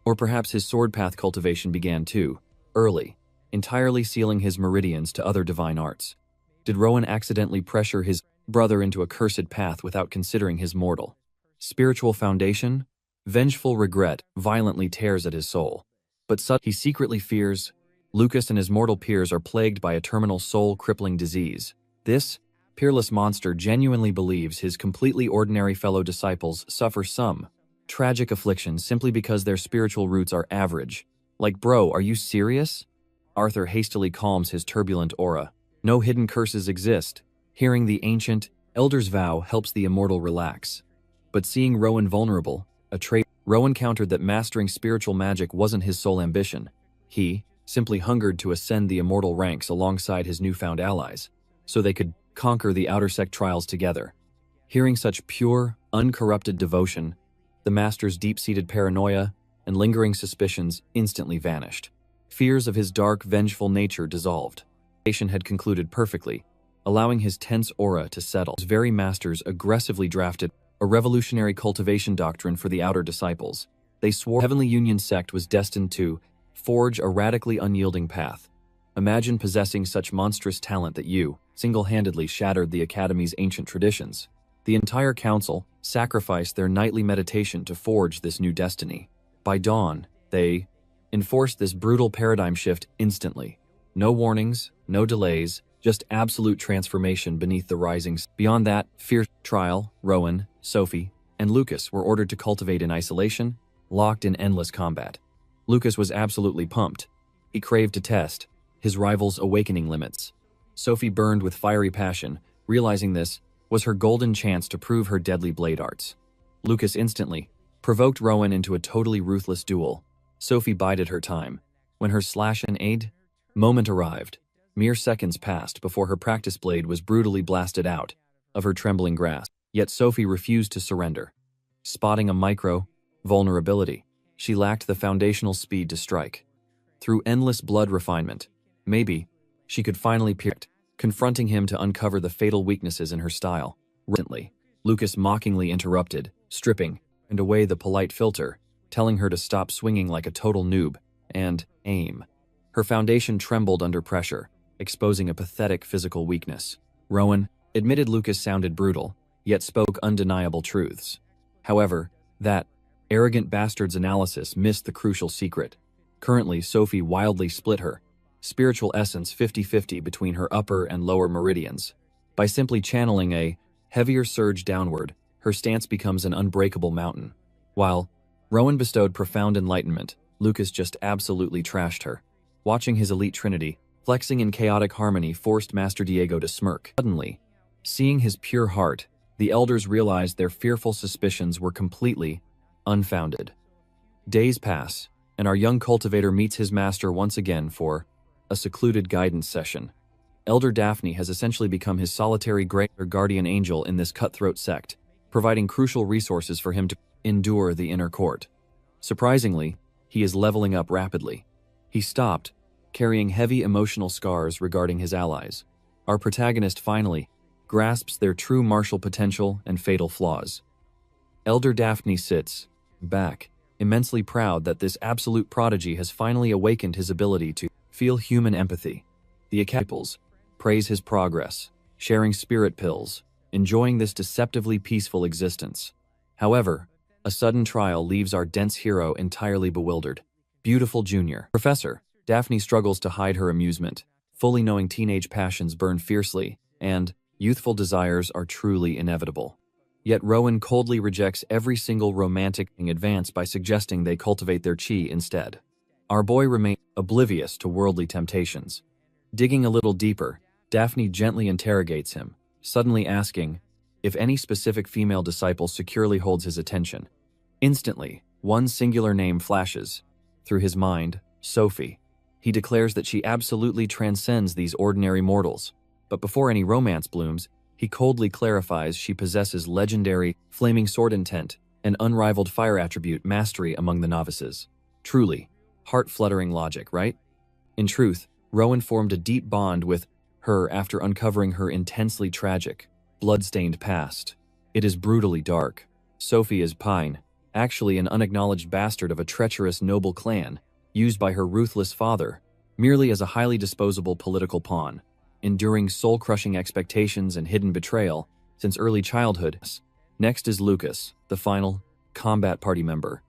Or perhaps his sword path cultivation began too early, entirely sealing his meridians to other divine arts. Did Rowan accidentally pressure his brother into a cursed path without considering his mortal spiritual foundation? Vengeful regret violently tears at his soul. But he secretly fears Lucas and his mortal peers are plagued by a terminal soul-crippling disease. This peerless monster genuinely believes his completely ordinary fellow disciples suffer some tragic affliction simply because their spiritual roots are average. Like, bro, are you serious? Arthur hastily calms his turbulent aura. No hidden curses exist. Hearing the ancient elder's vow helps the immortal relax. But seeing Rowan vulnerable, Rowan countered that mastering spiritual magic wasn't his sole ambition. He simply hungered to ascend the immortal ranks alongside his newfound allies, so they could conquer the outer sect trials together. Hearing such pure, uncorrupted devotion, the master's deep-seated paranoia and lingering suspicions instantly vanished. Fears of his dark, vengeful nature dissolved. The nation had concluded perfectly, allowing his tense aura to settle. His very masters aggressively drafted a revolutionary cultivation doctrine for the outer disciples. They swore the Heavenly Union sect was destined to forge a radically unyielding path. Imagine possessing such monstrous talent that you single-handedly shattered the Academy's ancient traditions. The entire council sacrificed their nightly meditation to forge this new destiny. By dawn, they enforced this brutal paradigm shift instantly. No warnings, no delays, just absolute transformation beneath the rising sun. Beyond that, fierce trial, Rowan, Sophie, and Lucas were ordered to cultivate in isolation, locked in endless combat. Lucas was absolutely pumped. He craved to test his rival's awakening limits. Sophie burned with fiery passion, realizing this was her golden chance to prove her deadly blade arts. Lucas instantly provoked Rowan into a totally ruthless duel. Sophie bided her time. When her slash-and-aid moment arrived, mere seconds passed before her practice blade was brutally blasted out of her trembling grasp. Yet Sophie refused to surrender. Spotting a vulnerability, she lacked the foundational speed to strike. Through endless blood refinement, maybe she could finally confronting him to uncover the fatal weaknesses in her style. Recently, Lucas mockingly interrupted, stripping and away the polite filter, telling her to stop swinging like a total noob and aim. Her foundation trembled under pressure, exposing a pathetic physical weakness. Rowan admitted Lucas sounded brutal, yet spoke undeniable truths. However, that arrogant bastard's analysis missed the crucial secret. Currently, Sophie wildly split her spiritual essence 50-50 between her upper and lower meridians. By simply channeling a heavier surge downward, her stance becomes an unbreakable mountain. While Rowan bestowed profound enlightenment, Lucas just absolutely trashed her. Watching his elite trinity flexing in chaotic harmony forced Master Diego to smirk. Suddenly, seeing his pure heart, the elders realized their fearful suspicions were completely unfounded. Days pass, and our young cultivator meets his master once again for a secluded guidance session. Elder Daphne has essentially become his solitary guardian angel in this cutthroat sect, providing crucial resources for him to endure the inner court. Surprisingly, he is leveling up rapidly. He stopped, carrying heavy emotional scars regarding his allies. Our protagonist finally grasps their true martial potential and fatal flaws. Elder Daphne sits back, immensely proud that this absolute prodigy has finally awakened his ability to feel human empathy. The Academy praise his progress, sharing spirit pills, enjoying this deceptively peaceful existence. However, a sudden trial leaves our dense hero entirely bewildered. Beautiful Junior. Professor, Daphne struggles to hide her amusement, fully knowing teenage passions burn fiercely, and Youthful desires are truly inevitable. Yet Rowan coldly rejects every single romantic advance by suggesting they cultivate their chi instead. Our boy remains oblivious to worldly temptations. Digging a little deeper, Daphne gently interrogates him, suddenly asking if any specific female disciple securely holds his attention. Instantly, one singular name flashes through his mind: Sophie. He declares that she absolutely transcends these ordinary mortals. But before any romance blooms, he coldly clarifies she possesses legendary, flaming sword intent, and unrivaled fire attribute mastery among the novices. Truly, heart-fluttering logic, right? In truth, Rowan formed a deep bond with her after uncovering her intensely tragic, blood-stained past. It is brutally dark. Sophie is Pine, actually an unacknowledged bastard of a treacherous noble clan, used by her ruthless father, merely as a highly disposable political pawn, enduring soul-crushing expectations and hidden betrayal since early childhood. Next is Lucas, the final combat party member.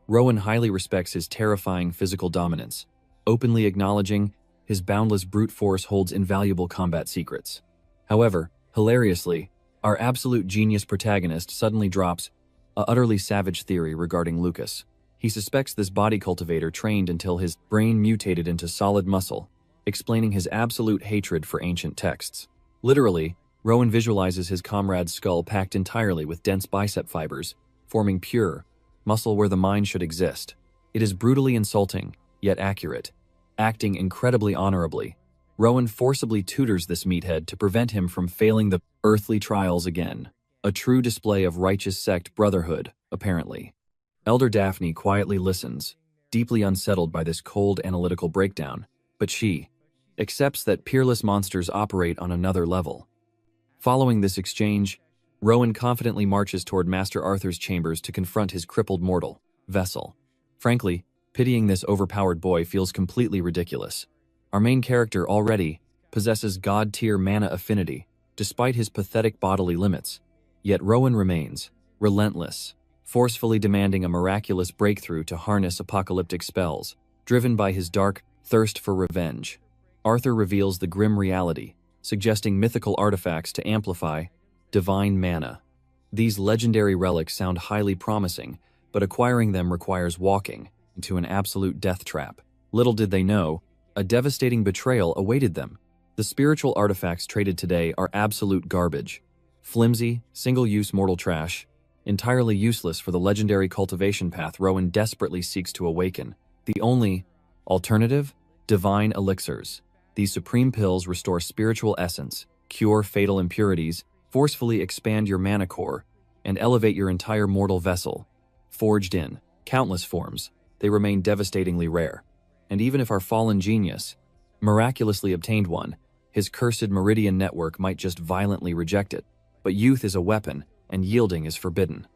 Rowan highly respects his terrifying physical dominance, openly acknowledging his boundless brute force holds invaluable combat secrets. However, hilariously, our absolute genius protagonist suddenly drops a utterly savage theory regarding Lucas. He suspects this body cultivator trained until his brain mutated into solid muscle, explaining his absolute hatred for ancient texts. Literally, Rowan visualizes his comrade's skull packed entirely with dense bicep fibers, forming pure muscle where the mind should exist. It is brutally insulting, yet accurate. Acting incredibly honorably, Rowan forcibly tutors this meathead to prevent him from failing the earthly trials again. A true display of righteous sect brotherhood, apparently. Elder Daphne quietly listens, deeply unsettled by this cold analytical breakdown, but she accepts that peerless monsters operate on another level. Following this exchange, Rowan confidently marches toward Master Arthur's chambers to confront his crippled mortal, Vessel. Frankly, pitying this overpowered boy feels completely ridiculous. Our main character already possesses god-tier mana affinity, despite his pathetic bodily limits. Yet Rowan remains relentless, forcefully demanding a miraculous breakthrough to harness apocalyptic spells, driven by his dark thirst for revenge. Arthur reveals the grim reality, suggesting mythical artifacts to amplify divine mana. These legendary relics sound highly promising, but acquiring them requires walking into an absolute death trap. Little did they know, a devastating betrayal awaited them. The spiritual artifacts traded today are absolute garbage. Flimsy, single-use mortal trash, entirely useless for the legendary cultivation path Rowan desperately seeks to awaken. The only alternative? Divine elixirs. These supreme pills restore spiritual essence, cure fatal impurities, forcefully expand your mana core, and elevate your entire mortal vessel. Forged in countless forms, they remain devastatingly rare. And even if our fallen genius miraculously obtained one, his cursed meridian network might just violently reject it. But youth is a weapon, and yielding is forbidden.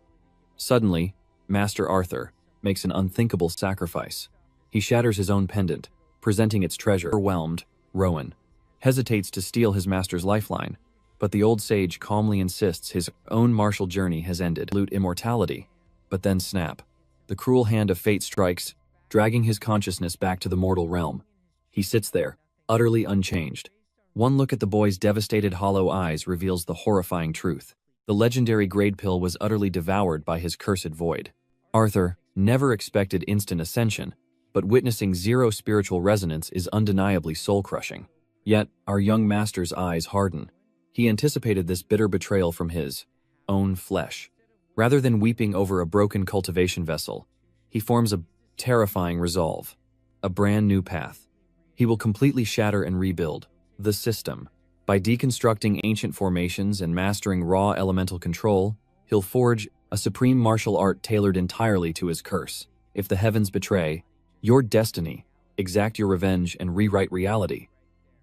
Suddenly, Master Arthur makes an unthinkable sacrifice. He shatters his own pendant, presenting its treasure. Overwhelmed, Rowan hesitates to steal his master's lifeline, but the old sage calmly insists his own martial journey has ended. Absolute immortality. But then snap. The cruel hand of fate strikes, dragging his consciousness back to the mortal realm. He sits there, utterly unchanged. One look at the boy's devastated hollow eyes reveals the horrifying truth. The legendary grade pill was utterly devoured by his cursed void. Arthur never expected instant ascension, but witnessing zero spiritual resonance is undeniably soul-crushing. Yet, our young master's eyes harden. He anticipated this bitter betrayal from his own flesh. Rather than weeping over a broken cultivation vessel, he forms a terrifying resolve. A brand new path. He will completely shatter and rebuild the system. By deconstructing ancient formations and mastering raw elemental control, he'll forge a supreme martial art tailored entirely to his curse. If the heavens betray your destiny, exact your revenge and rewrite reality.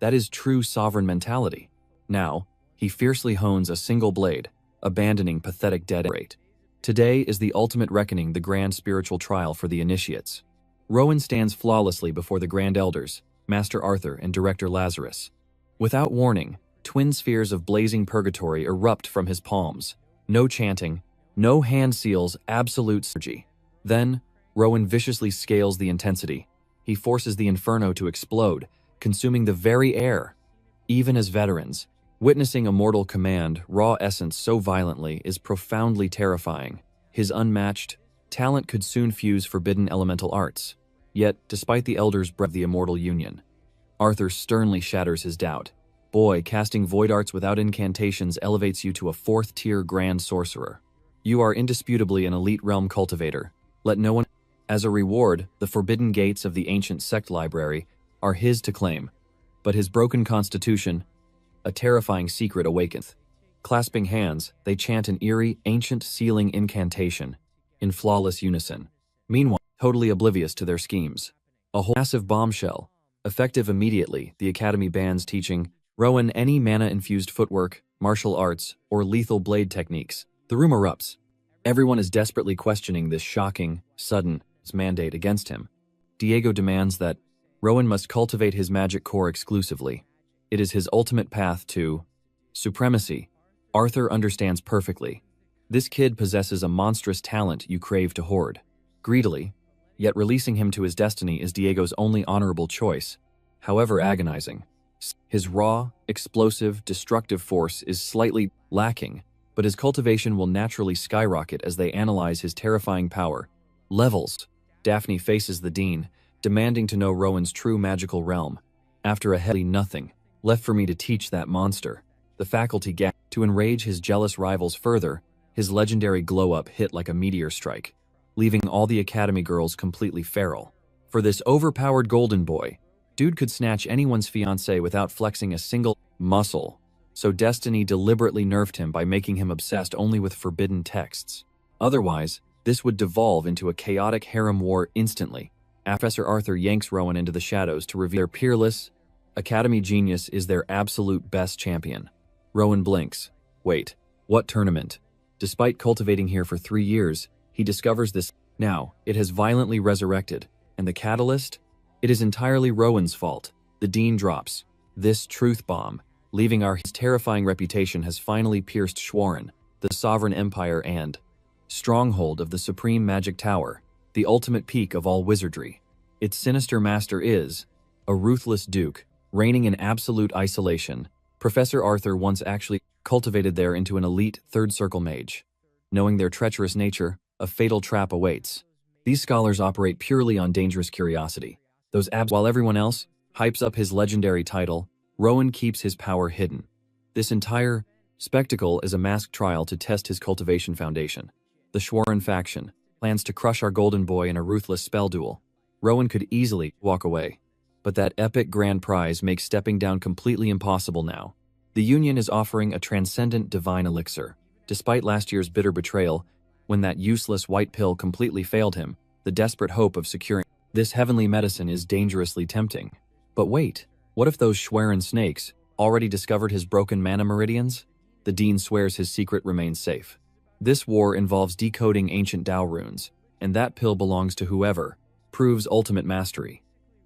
That is true sovereign mentality. Now, he fiercely hones a single blade, abandoning pathetic dead rate. Today is the ultimate reckoning, the grand spiritual trial for the initiates. Rowan stands flawlessly before the Grand Elders, Master Arthur and Director Lazarus. Without warning, twin spheres of blazing purgatory erupt from his palms. No chanting, no hand seals, absolute energy. Then, Rowan viciously scales the intensity. He forces the inferno to explode, consuming the very air. Even as veterans, Witnessing a mortal command raw essence so violently is profoundly terrifying. His unmatched talent could soon fuse forbidden elemental arts. Yet, despite the Elder's breath of the immortal union, Arthur sternly shatters his doubt. Boy, casting void arts without incantations elevates you to a 4th-tier grand sorcerer. You are indisputably an elite realm cultivator. Let no one... As a reward, the forbidden gates of the ancient sect library are his to claim. But his broken constitution, a terrifying secret awakens. Clasping hands, they chant an eerie, ancient sealing incantation, in flawless unison. Meanwhile, totally oblivious to their schemes. A whole massive bombshell. Effective immediately, the Academy bans teaching Rowan any mana-infused footwork, martial arts, or lethal blade techniques. The room erupts. Everyone is desperately questioning this shocking, sudden mandate against him. Diego demands that Rowan must cultivate his magic core exclusively. It is his ultimate path to supremacy. Arthur understands perfectly. This kid possesses a monstrous talent you crave to hoard. Greedily, yet releasing him to his destiny is Diego's only honorable choice, however agonizing. His raw, explosive, destructive force is slightly lacking, but his cultivation will naturally skyrocket as they analyze his terrifying power. Levels. Daphne faces the dean, demanding to know Rowan's true magical realm. After a heavy nothing left for me to teach that monster, the faculty gasped. To enrage his jealous rivals further, his legendary glow-up hit like a meteor strike, leaving all the Academy girls completely feral. For this overpowered golden boy, dude could snatch anyone's fiancée without flexing a single muscle, so destiny deliberately nerfed him by making him obsessed only with forbidden texts. Otherwise, this would devolve into a chaotic harem war instantly. Professor Arthur yanks Rowan into the shadows to reveal their peerless Academy genius is their absolute best champion. Rowan blinks. Wait, what tournament? Despite cultivating here for 3 years, he discovers this. Now, it has violently resurrected. And the catalyst? It is entirely Rowan's fault. The dean drops this truth bomb, leaving his terrifying reputation has finally pierced Schwarren, the sovereign empire and stronghold of the supreme magic tower, the ultimate peak of all wizardry. Its sinister master is a ruthless duke, reigning in absolute isolation. Professor Arthur once actually cultivated there into an elite third-circle mage. Knowing their treacherous nature, a fatal trap awaits. These scholars operate purely on dangerous curiosity. While everyone else hypes up his legendary title, Rowan keeps his power hidden. This entire spectacle is a masked trial to test his cultivation foundation. The Schwarren faction plans to crush our golden boy in a ruthless spell duel. Rowan could easily walk away, but that epic grand prize makes stepping down completely impossible now. The Union is offering a transcendent divine elixir. Despite last year's bitter betrayal, when that useless white pill completely failed him, the desperate hope of securing this heavenly medicine is dangerously tempting. But wait, what if those Schwarren snakes already discovered his broken mana meridians? The dean swears his secret remains safe. This war involves decoding ancient Tao runes, and that pill belongs to whoever proves ultimate mastery.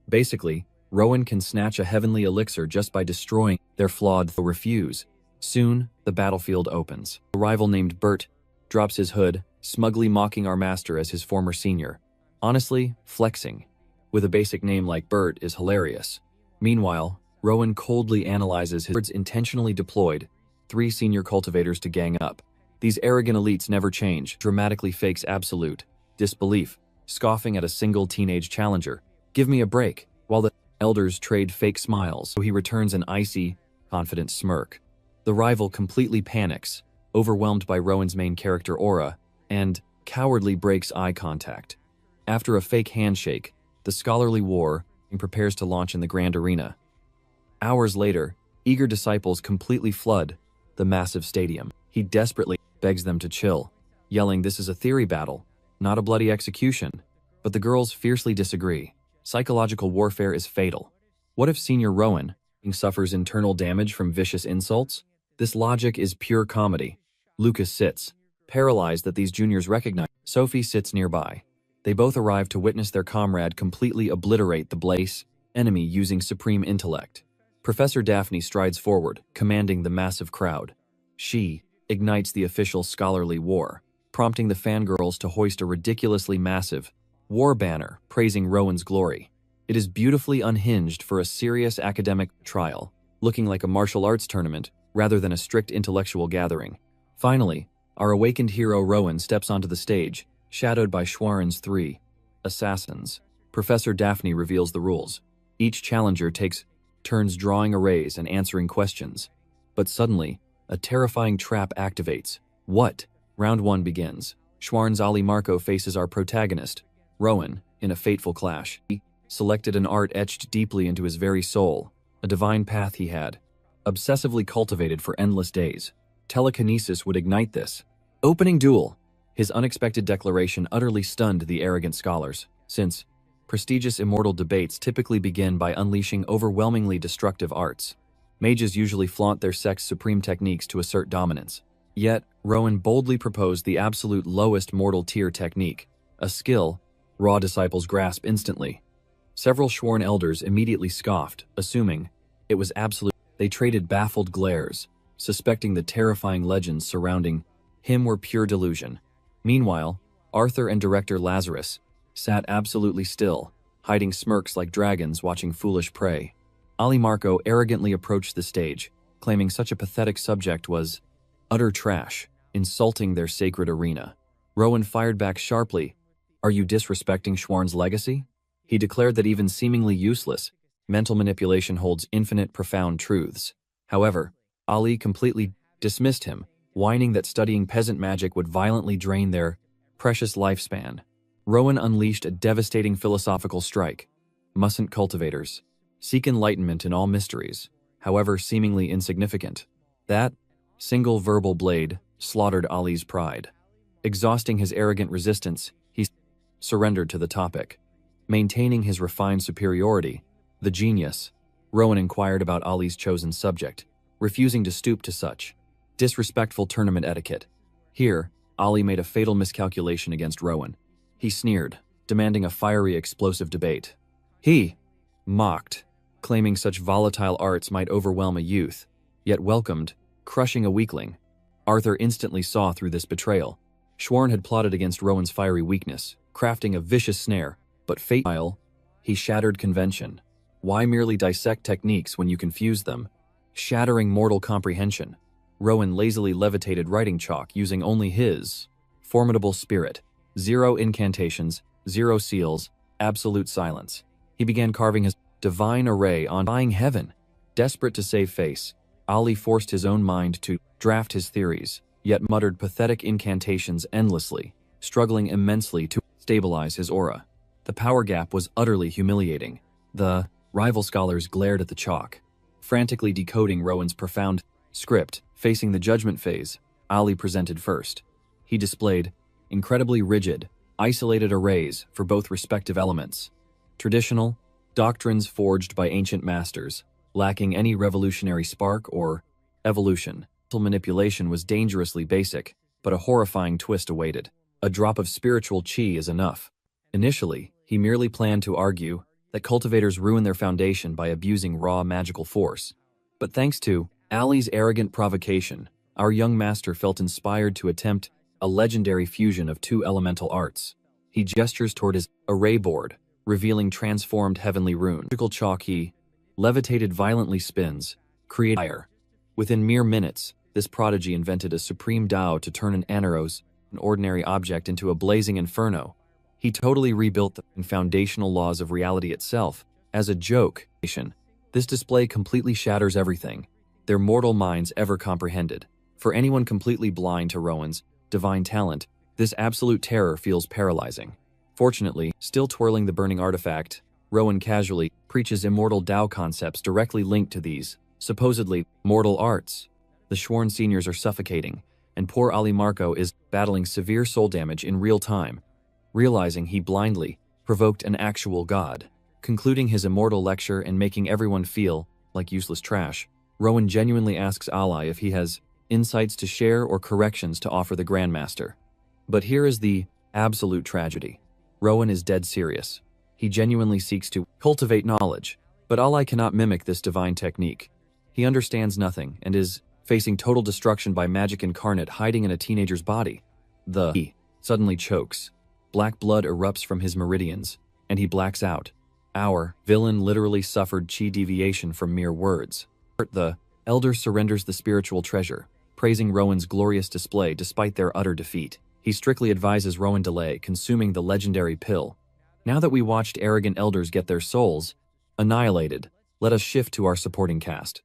Basically, Rowan can snatch a heavenly elixir just by destroying their flawed refuse. Soon, the battlefield opens. A rival named Bert drops his hood, smugly mocking our master as his former senior. Honestly, flexing with a basic name like Bert is hilarious. Meanwhile, Rowan coldly analyzes his words intentionally deployed 3 senior cultivators to gang up. These arrogant elites never change, dramatically fakes absolute disbelief, scoffing at a single teenage challenger. Give me a break, while the elders trade fake smiles, so he returns an icy, confident smirk. The rival completely panics, overwhelmed by Rowan's main character aura, and cowardly breaks eye contact. After a fake handshake, the scholarly war prepares to launch in the grand arena. Hours later, eager disciples completely flood the massive stadium. He desperately begs them to chill, yelling this is a theory battle, not a bloody execution. But the girls fiercely disagree. Psychological warfare is fatal. What if Senior Rowan suffers internal damage from vicious insults? This logic is pure comedy. Lucas sits, paralyzed that these juniors recognize. Sophie sits nearby. They both arrive to witness their comrade completely obliterate the Blaze enemy using supreme intellect. Professor Daphne strides forward, commanding the massive crowd. She ignites the official scholarly war, prompting the fangirls to hoist a ridiculously massive war banner praising Rowan's glory. It is beautifully unhinged for a serious academic trial, looking like a martial arts tournament rather than a strict intellectual gathering. Finally, our awakened hero Rowan steps onto the stage, shadowed by Schwaren's 3 assassins. Professor Daphne reveals the rules. Each challenger takes turns drawing arrays and answering questions. But suddenly, a terrifying trap activates. What? Round 1 begins. Schwaren's Ali Marco faces our protagonist, Rowan, in a fateful clash. He selected an art etched deeply into his very soul, a divine path he had, obsessively cultivated for endless days. Telekinesis would ignite this. Opening duel. His unexpected declaration utterly stunned the arrogant scholars, since prestigious immortal debates typically begin by unleashing overwhelmingly destructive arts. Mages usually flaunt their sect's supreme techniques to assert dominance. Yet, Rowan boldly proposed the absolute lowest mortal tier technique, a skill raw disciples grasp instantly. Several Schwarn elders immediately scoffed, assuming it was absolute. They traded baffled glares, suspecting the terrifying legends surrounding him were pure delusion. Meanwhile, Arthur and director Lazarus sat absolutely still, hiding smirks like dragons watching foolish prey. Ali Marco arrogantly approached the stage, claiming such a pathetic subject was utter trash, insulting their sacred arena. Rowan fired back sharply. Are you disrespecting Schwarn's legacy? He declared that even seemingly useless, mental manipulation holds infinite profound truths. However, Ali completely dismissed him, whining that studying peasant magic would violently drain their precious lifespan. Rowan unleashed a devastating philosophical strike. Mustn't cultivators seek enlightenment in all mysteries, however seemingly insignificant? That single verbal blade slaughtered Ali's pride. Exhausting his arrogant resistance, he surrendered to the topic. Maintaining his refined superiority, the genius, Rowan inquired about Ali's chosen subject, refusing to stoop to such disrespectful tournament etiquette. Here, Ali made a fatal miscalculation against Rowan. He sneered, demanding a fiery, explosive debate. He mocked, claiming such volatile arts might overwhelm a youth, yet welcomed, crushing a weakling. Arthur instantly saw through this betrayal. Schwarn had plotted against Rowan's fiery weakness, crafting a vicious snare, but he shattered convention. Why merely dissect techniques when you confuse them? Shattering mortal comprehension. Rowan lazily levitated writing chalk using only his formidable spirit. 0 incantations, 0 seals, absolute silence. He began carving his divine array on dying heaven. Desperate to save face, Ali forced his own mind to draft his theories, yet muttered pathetic incantations endlessly, struggling immensely to stabilize his aura. The power gap was utterly humiliating. The rival scholars glared at the chalk, frantically decoding Rowan's profound script. Facing the judgment phase, Ali presented first. He displayed incredibly rigid, isolated arrays for both respective elements. Traditional, doctrines forged by ancient masters, lacking any revolutionary spark or evolution. Mental manipulation was dangerously basic, but a horrifying twist awaited. A drop of spiritual chi is enough. Initially, he merely planned to argue that cultivators ruin their foundation by abusing raw magical force. But thanks to Ali's arrogant provocation, our young master felt inspired to attempt a legendary fusion of 2 elemental arts. He gestures toward his array board, revealing transformed heavenly runes. Magical chalk he levitated violently spins, create fire. Within mere minutes, this prodigy invented a supreme Tao to turn an Aneros, an ordinary object, into a blazing inferno. He totally rebuilt the foundational laws of reality itself. As a joke, this display completely shatters everything their mortal minds ever comprehended. For anyone completely blind to Rowan's divine talent, this absolute terror feels paralyzing. Fortunately, still twirling the burning artifact, Rowan casually preaches immortal Tao concepts directly linked to these supposedly mortal arts. The Schwarn seniors are suffocating, and poor Ali Marco is battling severe soul damage in real time, realizing he blindly provoked an actual god. Concluding his immortal lecture and making everyone feel like useless trash, Rowan genuinely asks Ali if he has insights to share or corrections to offer the Grandmaster. But here is the absolute tragedy. Rowan is dead serious. He genuinely seeks to cultivate knowledge, but Ali cannot mimic this divine technique. He understands nothing and is facing total destruction by magic incarnate hiding in a teenager's body. He suddenly chokes. Black blood erupts from his meridians, and he blacks out. Our villain literally suffered chi deviation from mere words. The Elder surrenders the spiritual treasure, praising Rowan's glorious display despite their utter defeat. He strictly advises Rowan delay consuming the legendary pill. Now that we watched arrogant elders get their souls annihilated, let us shift to our supporting cast.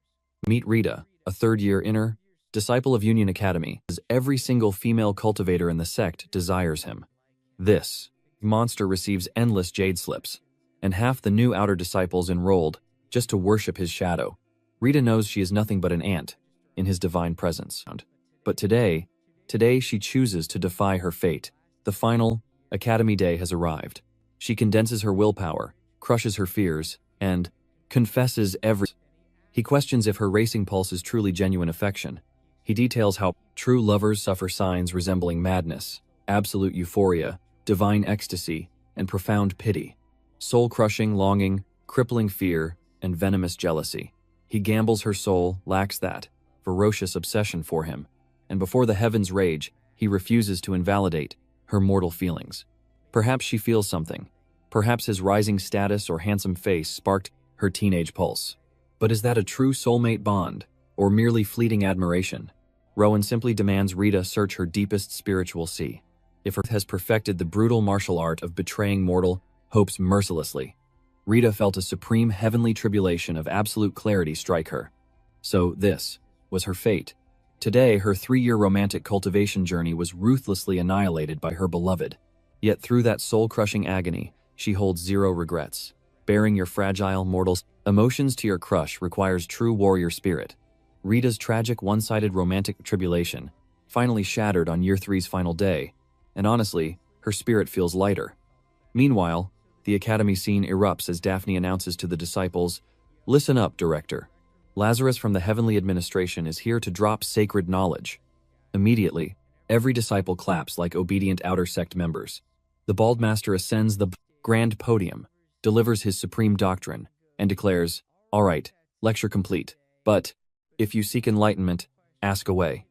Meet Rita, a third-year inner disciple of Union Academy, as every single female cultivator in the sect desires him. This monster receives endless jade slips, and half the new outer disciples enrolled just to worship his shadow. Rita knows she is nothing but an ant in his divine presence. But today she chooses to defy her fate. The final Academy day has arrived. She condenses her willpower, crushes her fears, and confesses every. He questions if her racing pulse is truly genuine affection. He details how true lovers suffer signs resembling madness, absolute euphoria, divine ecstasy, and profound pity, soul-crushing longing, crippling fear, and venomous jealousy. He gambles her soul lacks that ferocious obsession for him, and before the heavens rage, he refuses to invalidate her mortal feelings. Perhaps she feels something. Perhaps his rising status or handsome face sparked her teenage pulse. But is that a true soulmate bond, or merely fleeting admiration? Rowan simply demands Rita search her deepest spiritual sea. If Earth has perfected the brutal martial art of betraying mortal hopes mercilessly, Rita felt a supreme heavenly tribulation of absolute clarity strike her. So this was her fate. Today, her 3-year romantic cultivation journey was ruthlessly annihilated by her beloved. Yet through that soul-crushing agony, she holds zero regrets. Bearing your fragile mortal's emotions to your crush requires true warrior spirit. Rita's tragic one-sided romantic tribulation finally shattered on Year 3's final day, and honestly, her spirit feels lighter. Meanwhile, the academy scene erupts as Daphne announces to the disciples, "Listen up, director. Lazarus from the Heavenly Administration is here to drop sacred knowledge." Immediately, every disciple claps like obedient outer sect members. The bald master ascends the grand podium, delivers his supreme doctrine, and declares, "All right, lecture complete. But if you seek enlightenment, ask away."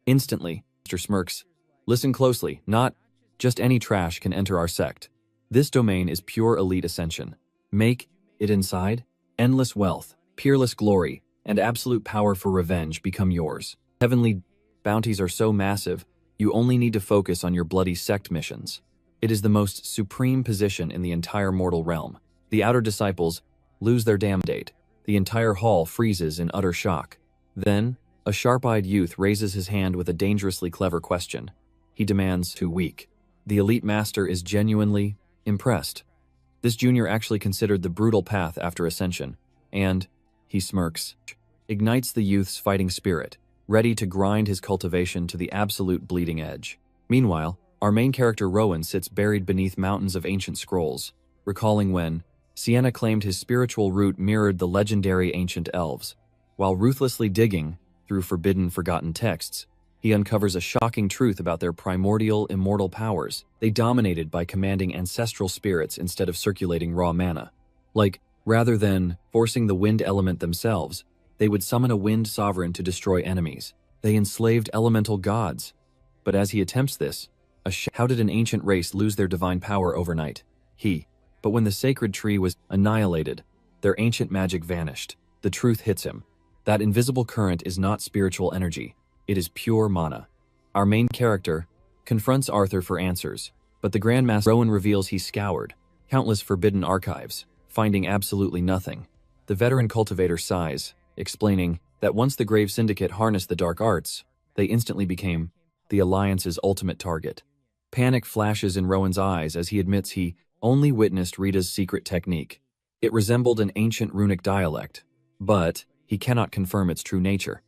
Instantly, Mr. smirks, "Listen closely, not just any trash can enter our sect. This domain is pure elite ascension. Make it inside, endless wealth, peerless glory, and absolute power for revenge become yours. Heavenly bounties are so massive, you only need to focus on your bloody sect missions. It is the most supreme position in the entire mortal realm." The outer disciples lose their damn date. The entire hall freezes in utter shock. Then, a sharp-eyed youth raises his hand with a dangerously clever question. He demands, "Too weak." The elite master is genuinely impressed. This junior actually considered the brutal path after ascension, and, he smirks, ignites the youth's fighting spirit, ready to grind his cultivation to the absolute bleeding edge. Meanwhile, our main character Rowan sits buried beneath mountains of ancient scrolls, recalling when Sienna claimed his spiritual root mirrored the legendary ancient elves. While ruthlessly digging through forbidden, forgotten texts, he uncovers a shocking truth about their primordial, immortal powers. They dominated by commanding ancestral spirits instead of circulating raw mana. Rather than forcing the wind element themselves, they would summon a wind sovereign to destroy enemies. They enslaved elemental gods. But as he attempts this, how did an ancient race lose their divine power overnight? But when the sacred tree was annihilated, their ancient magic vanished. The truth hits him. That invisible current is not spiritual energy. It is pure mana. Our main character confronts Arthur for answers, but the Grandmaster Rowan reveals he scoured countless forbidden archives, finding absolutely nothing. The veteran cultivator sighs, explaining that once the Grave Syndicate harnessed the dark arts, they instantly became the Alliance's ultimate target. Panic flashes in Rowan's eyes as he admits he only witnessed Rita's secret technique. It resembled an ancient runic dialect, but he cannot confirm its true nature.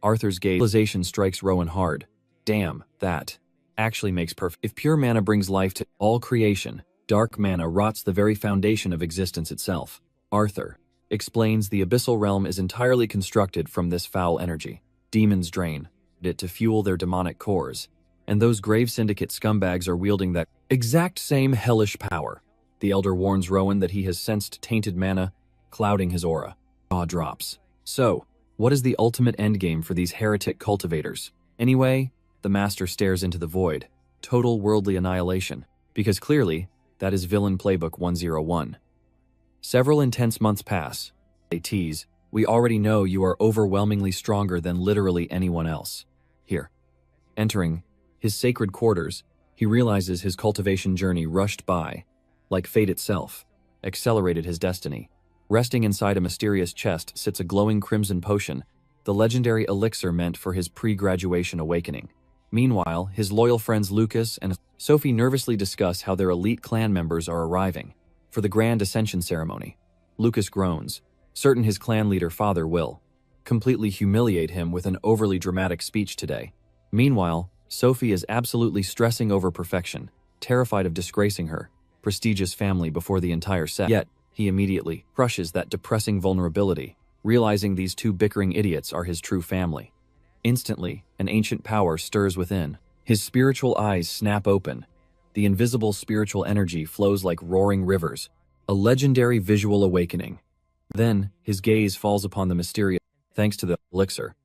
Arthur's realization strikes Rowan hard. Damn, that actually makes perfect. If pure mana brings life to all creation, dark mana rots the very foundation of existence itself. Arthur explains the abyssal realm is entirely constructed from this foul energy. Demons drain it to fuel their demonic cores, and those Grave Syndicate scumbags are wielding that exact same hellish power. The Elder warns Rowan that he has sensed tainted mana clouding his aura. Jaw drops. So, what is the ultimate endgame for these heretic cultivators? Anyway, the Master stares into the void. Total worldly annihilation. Because clearly, that is Villain Playbook 101. Several intense months pass. They tease We already know you are overwhelmingly stronger than literally anyone else. Here. Entering his sacred quarters, he realizes his cultivation journey rushed by, like fate itself, accelerated his destiny. Resting inside a mysterious chest sits a glowing crimson potion, the legendary elixir meant for his pre-graduation awakening. Meanwhile, his loyal friends Lucas and Sophie nervously discuss how their elite clan members are arriving for the grand ascension ceremony. Lucas groans, certain his clan leader father will completely humiliate him with an overly dramatic speech today. Meanwhile, Sophie is absolutely stressing over perfection, terrified of disgracing her prestigious family before the entire set. Yet, he immediately crushes that depressing vulnerability, realizing these two bickering idiots are his true family. Instantly, an ancient power stirs within. His spiritual eyes snap open. The invisible spiritual energy flows like roaring rivers, a legendary visual awakening. Then, his gaze falls upon the mysterious, thanks to the elixir.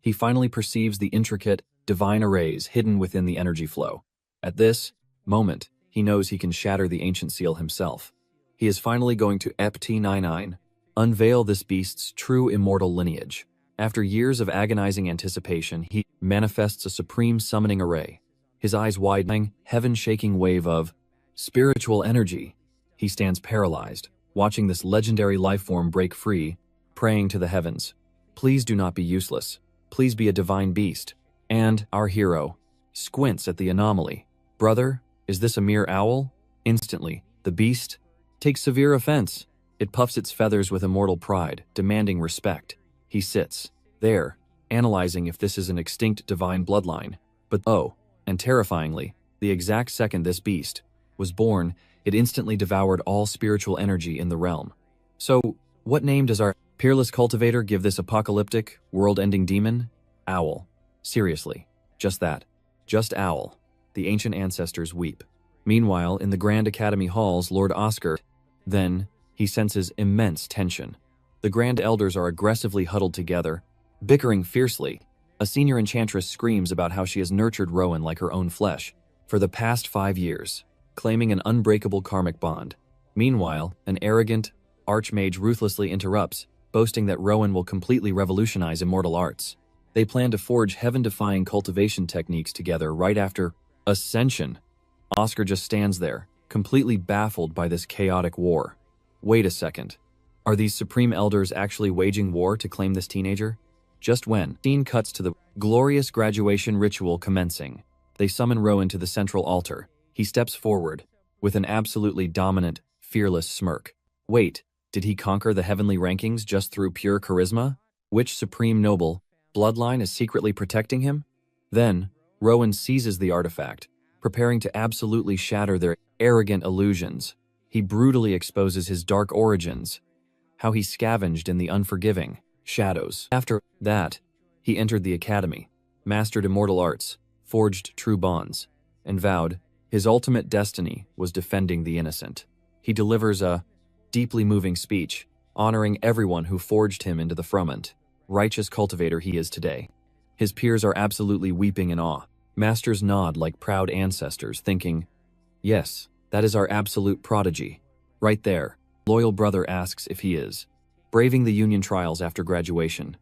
He finally perceives the intricate, divine arrays hidden within the energy flow. At this moment, he knows he can shatter the ancient seal himself. He is finally going to EPT-99, unveil this beast's true immortal lineage. After years of agonizing anticipation, he manifests a supreme summoning array. His eyes widening, heaven-shaking wave of spiritual energy. He stands paralyzed, watching this legendary lifeform break free, praying to the heavens. Please do not be useless. Please be a divine beast. And our hero squints at the anomaly. Brother, is this a mere owl? Instantly, the beast takes severe offense. It puffs its feathers with immortal pride, demanding respect. He sits there, analyzing if this is an extinct divine bloodline. But oh, and terrifyingly, the exact second this beast was born, it instantly devoured all spiritual energy in the realm. So, what name does our peerless cultivator give this apocalyptic, world-ending demon? Owl. Seriously, just that. Just owl. The ancient ancestors weep. Meanwhile, in the Grand Academy halls, Lord Oscar, then, he senses immense tension. The Grand Elders are aggressively huddled together, bickering fiercely. A senior enchantress screams about how she has nurtured Rowan like her own flesh for the past 5 years, claiming an unbreakable karmic bond. Meanwhile, an arrogant archmage ruthlessly interrupts, boasting that Rowan will completely revolutionize immortal arts. They plan to forge heaven-defying cultivation techniques together right after Ascension. Oscar just stands there, completely baffled by this chaotic war. Wait a second. Are these Supreme Elders actually waging war to claim this teenager? Just when scene cuts to the glorious graduation ritual commencing, they summon Rowan to the central altar. He steps forward, with an absolutely dominant, fearless smirk. Wait, did he conquer the heavenly rankings just through pure charisma? Which supreme noble bloodline is secretly protecting him? Then, Rowan seizes the artifact, preparing to absolutely shatter their arrogant illusions. He brutally exposes his dark origins, how he scavenged in the unforgiving shadows. After that, he entered the academy, mastered immortal arts, forged true bonds, and vowed his ultimate destiny was defending the innocent. He delivers a deeply moving speech, honoring everyone who forged him into the firmament. Righteous cultivator he is today. His peers are absolutely weeping in awe. Masters nod like proud ancestors, thinking, yes, that is our absolute prodigy. Right there. Loyal brother asks if he is braving the union trials after graduation.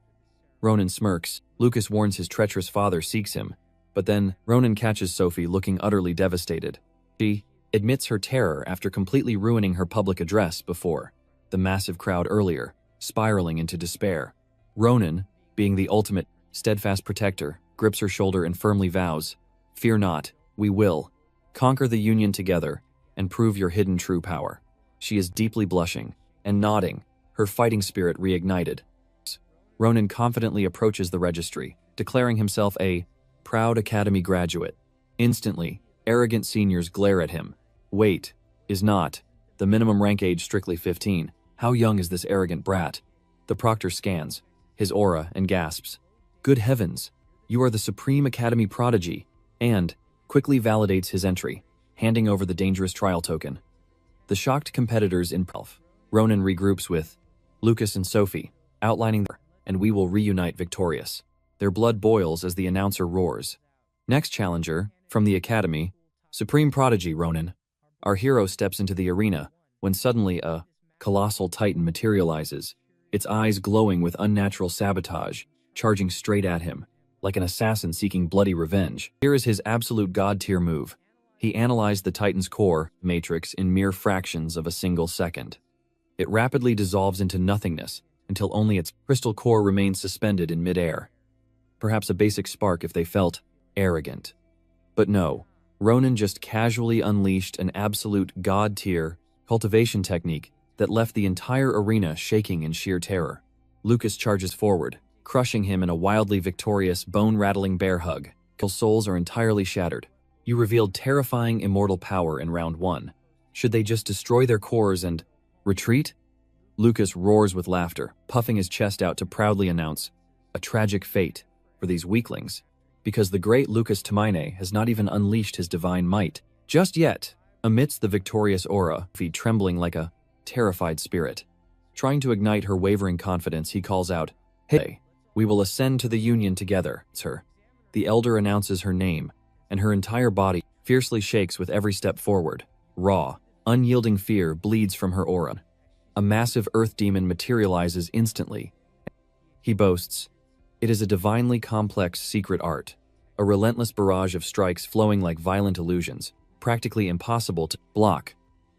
Ronan smirks. Lucas warns his treacherous father seeks him, but then Ronan catches Sophie looking utterly devastated. She admits her terror after completely ruining her public address before the massive crowd earlier, spiraling into despair. Ronan, being the ultimate steadfast protector, grips her shoulder and firmly vows, "Fear not, we will conquer the union together and prove your hidden true power." She is deeply blushing and nodding, her fighting spirit reignited. Ronan confidently approaches the registry, declaring himself a proud academy graduate. Instantly, arrogant seniors glare at him. Wait, is not the minimum rank age strictly 15? How young is this arrogant brat? The proctor scans his aura and gasps, "Good heavens, you are the Supreme Academy prodigy," and quickly validates his entry, handing over the dangerous trial token. The shocked competitors in Pelf. Ronan regroups with Lucas and Sophie, outlining their, and we will reunite victorious. Their blood boils as the announcer roars. Next challenger, from the academy, Supreme Prodigy Ronan. Our hero steps into the arena when suddenly a colossal titan materializes. its eyes glowing with unnatural sabotage, charging straight at him, like an assassin seeking bloody revenge. Here is his absolute god-tier move. He analyzed the Titan's core matrix in mere fractions of a single second. It rapidly dissolves into nothingness until only its crystal core remains suspended in midair. Perhaps a basic spark if they felt arrogant. But no, Ronin just casually unleashed an absolute god-tier cultivation technique that left the entire arena shaking in sheer terror. Lucas charges forward, crushing him in a wildly victorious, bone-rattling bear hug. His souls are entirely shattered. You revealed terrifying immortal power in round 1. Should they just destroy their cores and retreat? Lucas roars with laughter, puffing his chest out to proudly announce, a tragic fate for these weaklings, because the great Lucas Tamine has not even unleashed his divine might just yet. Amidst the victorious aura, feet trembling like a terrified spirit. Trying to ignite her wavering confidence, he calls out, "Hey, we will ascend to the Union together." It's her. The elder announces her name, and her entire body fiercely shakes with every step forward. Raw, unyielding fear bleeds from her aura. A massive earth demon materializes instantly. He boasts, "It is a divinely complex secret art, a relentless barrage of strikes flowing like violent illusions, practically impossible to block,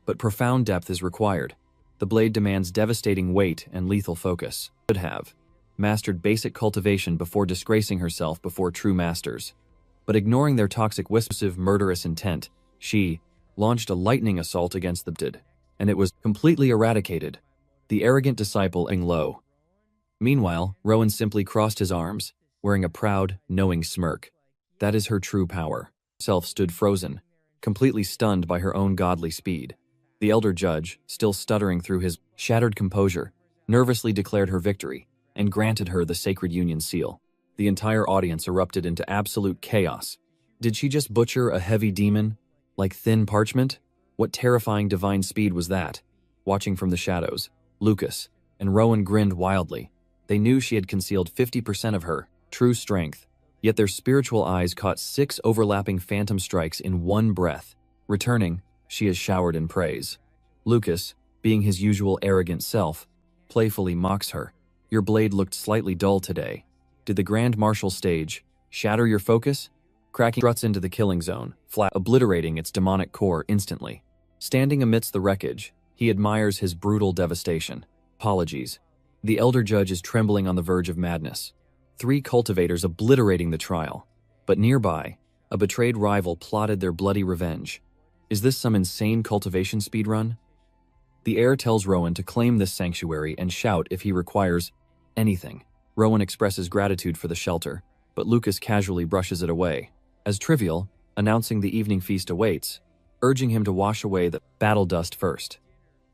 but profound depth is required. The blade demands devastating weight and lethal focus." Should have mastered basic cultivation before disgracing herself before true masters. But ignoring their toxic whisper, murderous intent, she launched a lightning assault against the dead, and it was completely eradicated. The arrogant disciple ing low. Meanwhile, Rowan simply crossed his arms, wearing a proud, knowing smirk. That is her true power. Self stood frozen, completely stunned by her own godly speed. The elder judge, still stuttering through his shattered composure, nervously declared her victory and granted her the sacred union seal. The entire audience erupted into absolute chaos. Did she just butcher a heavy demon, like thin parchment? What terrifying divine speed was that? Watching from the shadows, Lucas and Rowan grinned wildly. They knew she had concealed 50% of her true strength, yet their spiritual eyes caught 6 overlapping phantom strikes in one breath. Returning, she is showered in praise. Lucas, being his usual arrogant self, playfully mocks her. "Your blade looked slightly dull today. Did the Grand Marshal stage shatter your focus?" Cracking struts into the killing zone, flat obliterating its demonic core instantly. Standing amidst the wreckage, he admires his brutal devastation. Apologies. The elder judge is trembling on the verge of madness. 3 cultivators obliterating the trial. But nearby, a betrayed rival plotted their bloody revenge. Is this some insane cultivation speedrun? The heir tells Rowan to claim this sanctuary and shout if he requires anything. Rowan expresses gratitude for the shelter, but Lucas casually brushes it away. As trivial, announcing the evening feast awaits, urging him to wash away the battle dust first.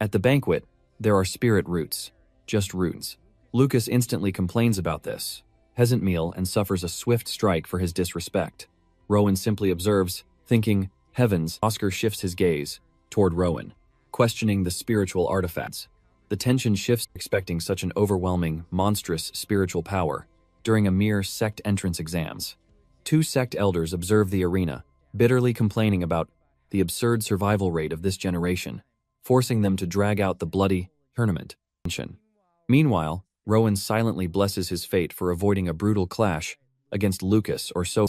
At the banquet, there are spirit roots, just roots. Lucas instantly complains about this peasant meal and suffers a swift strike for his disrespect. Rowan simply observes, thinking, heavens. Oscar shifts his gaze toward Rowan, questioning the spiritual artifacts. The tension shifts, expecting such an overwhelming, monstrous spiritual power during a mere sect entrance exams. 2 sect elders observe the arena, bitterly complaining about the absurd survival rate of this generation, forcing them to drag out the bloody tournament. Meanwhile, Rowan silently blesses his fate for avoiding a brutal clash against Lucas or so.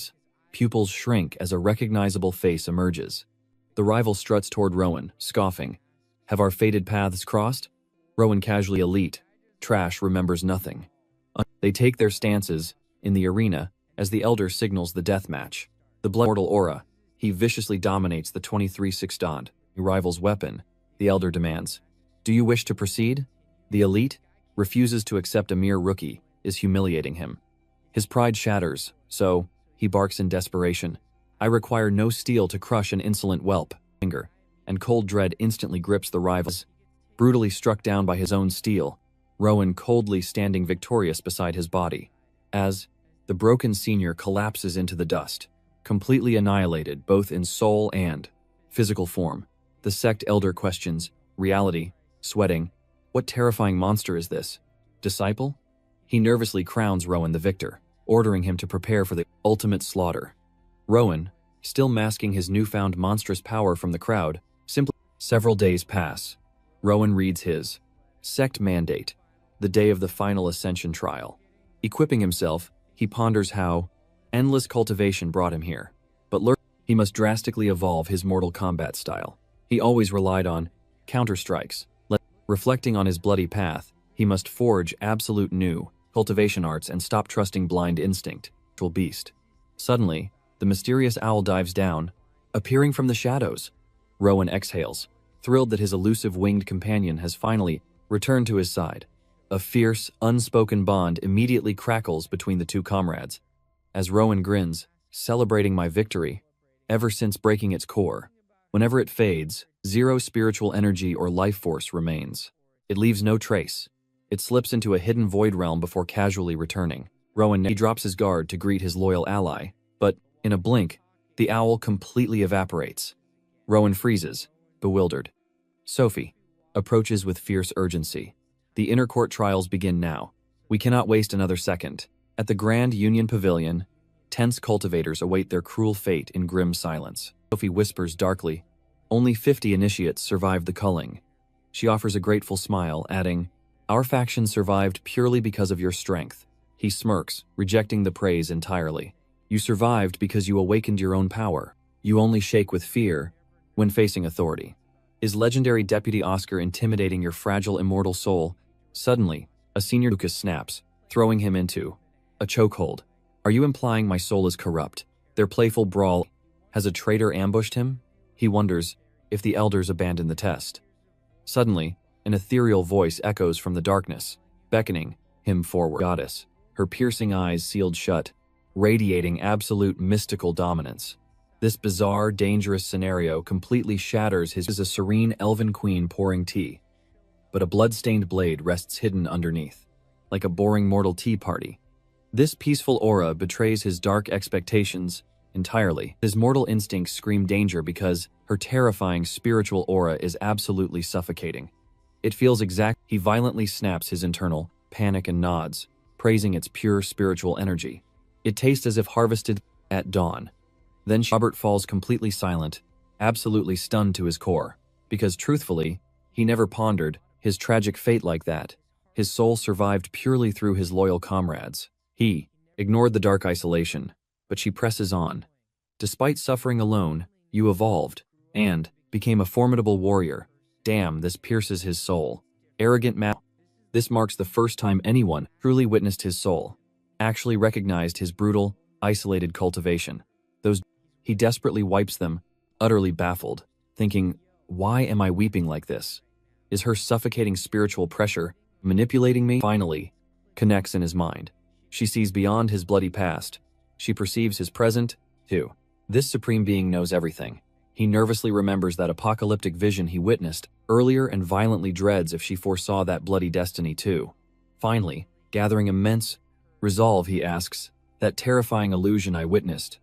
Pupils shrink as a recognizable face emerges. The rival struts toward Rowan, scoffing. Have our fated paths crossed? Rowan casually elite. Trash remembers nothing. They take their stances in the arena as the elder signals the death match. The blood mortal aura, he viciously dominates the 23-6 Dond, rival's weapon. The elder demands, "Do you wish to proceed?" The elite refuses to accept a mere rookie, is humiliating him. His pride shatters, so he barks in desperation. "I require no steel to crush an insolent whelp." Anger and cold dread instantly grips the rivals. Brutally struck down by his own steel, Rowan coldly standing victorious beside his body. As the broken senior collapses into the dust, completely annihilated both in soul and physical form, the sect elder questions, reality, sweating, what terrifying monster is this? Disciple? He nervously crowns Rowan the victor, ordering him to prepare for the ultimate slaughter. Rowan, still masking his newfound monstrous power from the crowd, simply. Several days pass. Rowan reads his sect mandate, the day of the final ascension trial. Equipping himself, he ponders how endless cultivation brought him here. But he must drastically evolve his Mortal Kombat style. He always relied on counter-strikes. Reflecting on his bloody path, he must forge absolute new cultivation arts and stop trusting blind instinct. Beast. Suddenly, the mysterious owl dives down, appearing from the shadows. Rowan exhales, thrilled that his elusive winged companion has finally returned to his side. A fierce, unspoken bond immediately crackles between the two comrades. As Rowan grins, celebrating my victory, ever since breaking its core. Whenever it fades, zero spiritual energy or life force remains. It leaves no trace. It slips into a hidden void realm before casually returning. He drops his guard to greet his loyal ally, but, in a blink, the owl completely evaporates. Rowan freezes, bewildered. Sophie approaches with fierce urgency. The inner court trials begin now. We cannot waste another second. At the Grand Union Pavilion, tense cultivators await their cruel fate in grim silence. Sophie whispers darkly, "Only 50 initiates survived the culling." She offers a grateful smile, adding, "Our faction survived purely because of your strength." He smirks, rejecting the praise entirely. "You survived because you awakened your own power. You only shake with fear when facing authority. Is legendary Deputy Oscar intimidating your fragile immortal soul?" Suddenly, a senior Lucas snaps, throwing him into a chokehold. "Are you implying my soul is corrupt?" Their playful brawl. Has a traitor ambushed him? He wonders if the elders abandoned the test. Suddenly, an ethereal voice echoes from the darkness, beckoning him forward. Goddess, her piercing eyes sealed shut, radiating absolute mystical dominance. This bizarre, dangerous scenario completely shatters his as a serene elven queen pouring tea. But a blood-stained blade rests hidden underneath, like a boring mortal tea party. This peaceful aura betrays his dark expectations entirely. His mortal instincts scream danger because her terrifying spiritual aura is absolutely suffocating. It feels exact. He violently snaps his internal panic and nods, praising its pure spiritual energy. It tastes as if harvested at dawn. Then Robert falls completely silent, absolutely stunned to his core, because truthfully, he never pondered his tragic fate like that. His soul survived purely through his loyal comrades. He ignored the dark isolation, but she presses on. Despite suffering alone, you evolved, and became a formidable warrior. Damn, this pierces his soul. Arrogant man. This marks the first time anyone truly witnessed his soul, actually recognized his brutal, isolated cultivation. He desperately wipes them, utterly baffled, thinking, why am I weeping like this? Is her suffocating spiritual pressure manipulating me? Finally, connects in his mind. She sees beyond his bloody past. She perceives his present, too. This supreme being knows everything. He nervously remembers that apocalyptic vision he witnessed earlier and violently dreads if she foresaw that bloody destiny too. Finally, gathering immense resolve, he asks, that terrifying illusion I witnessed,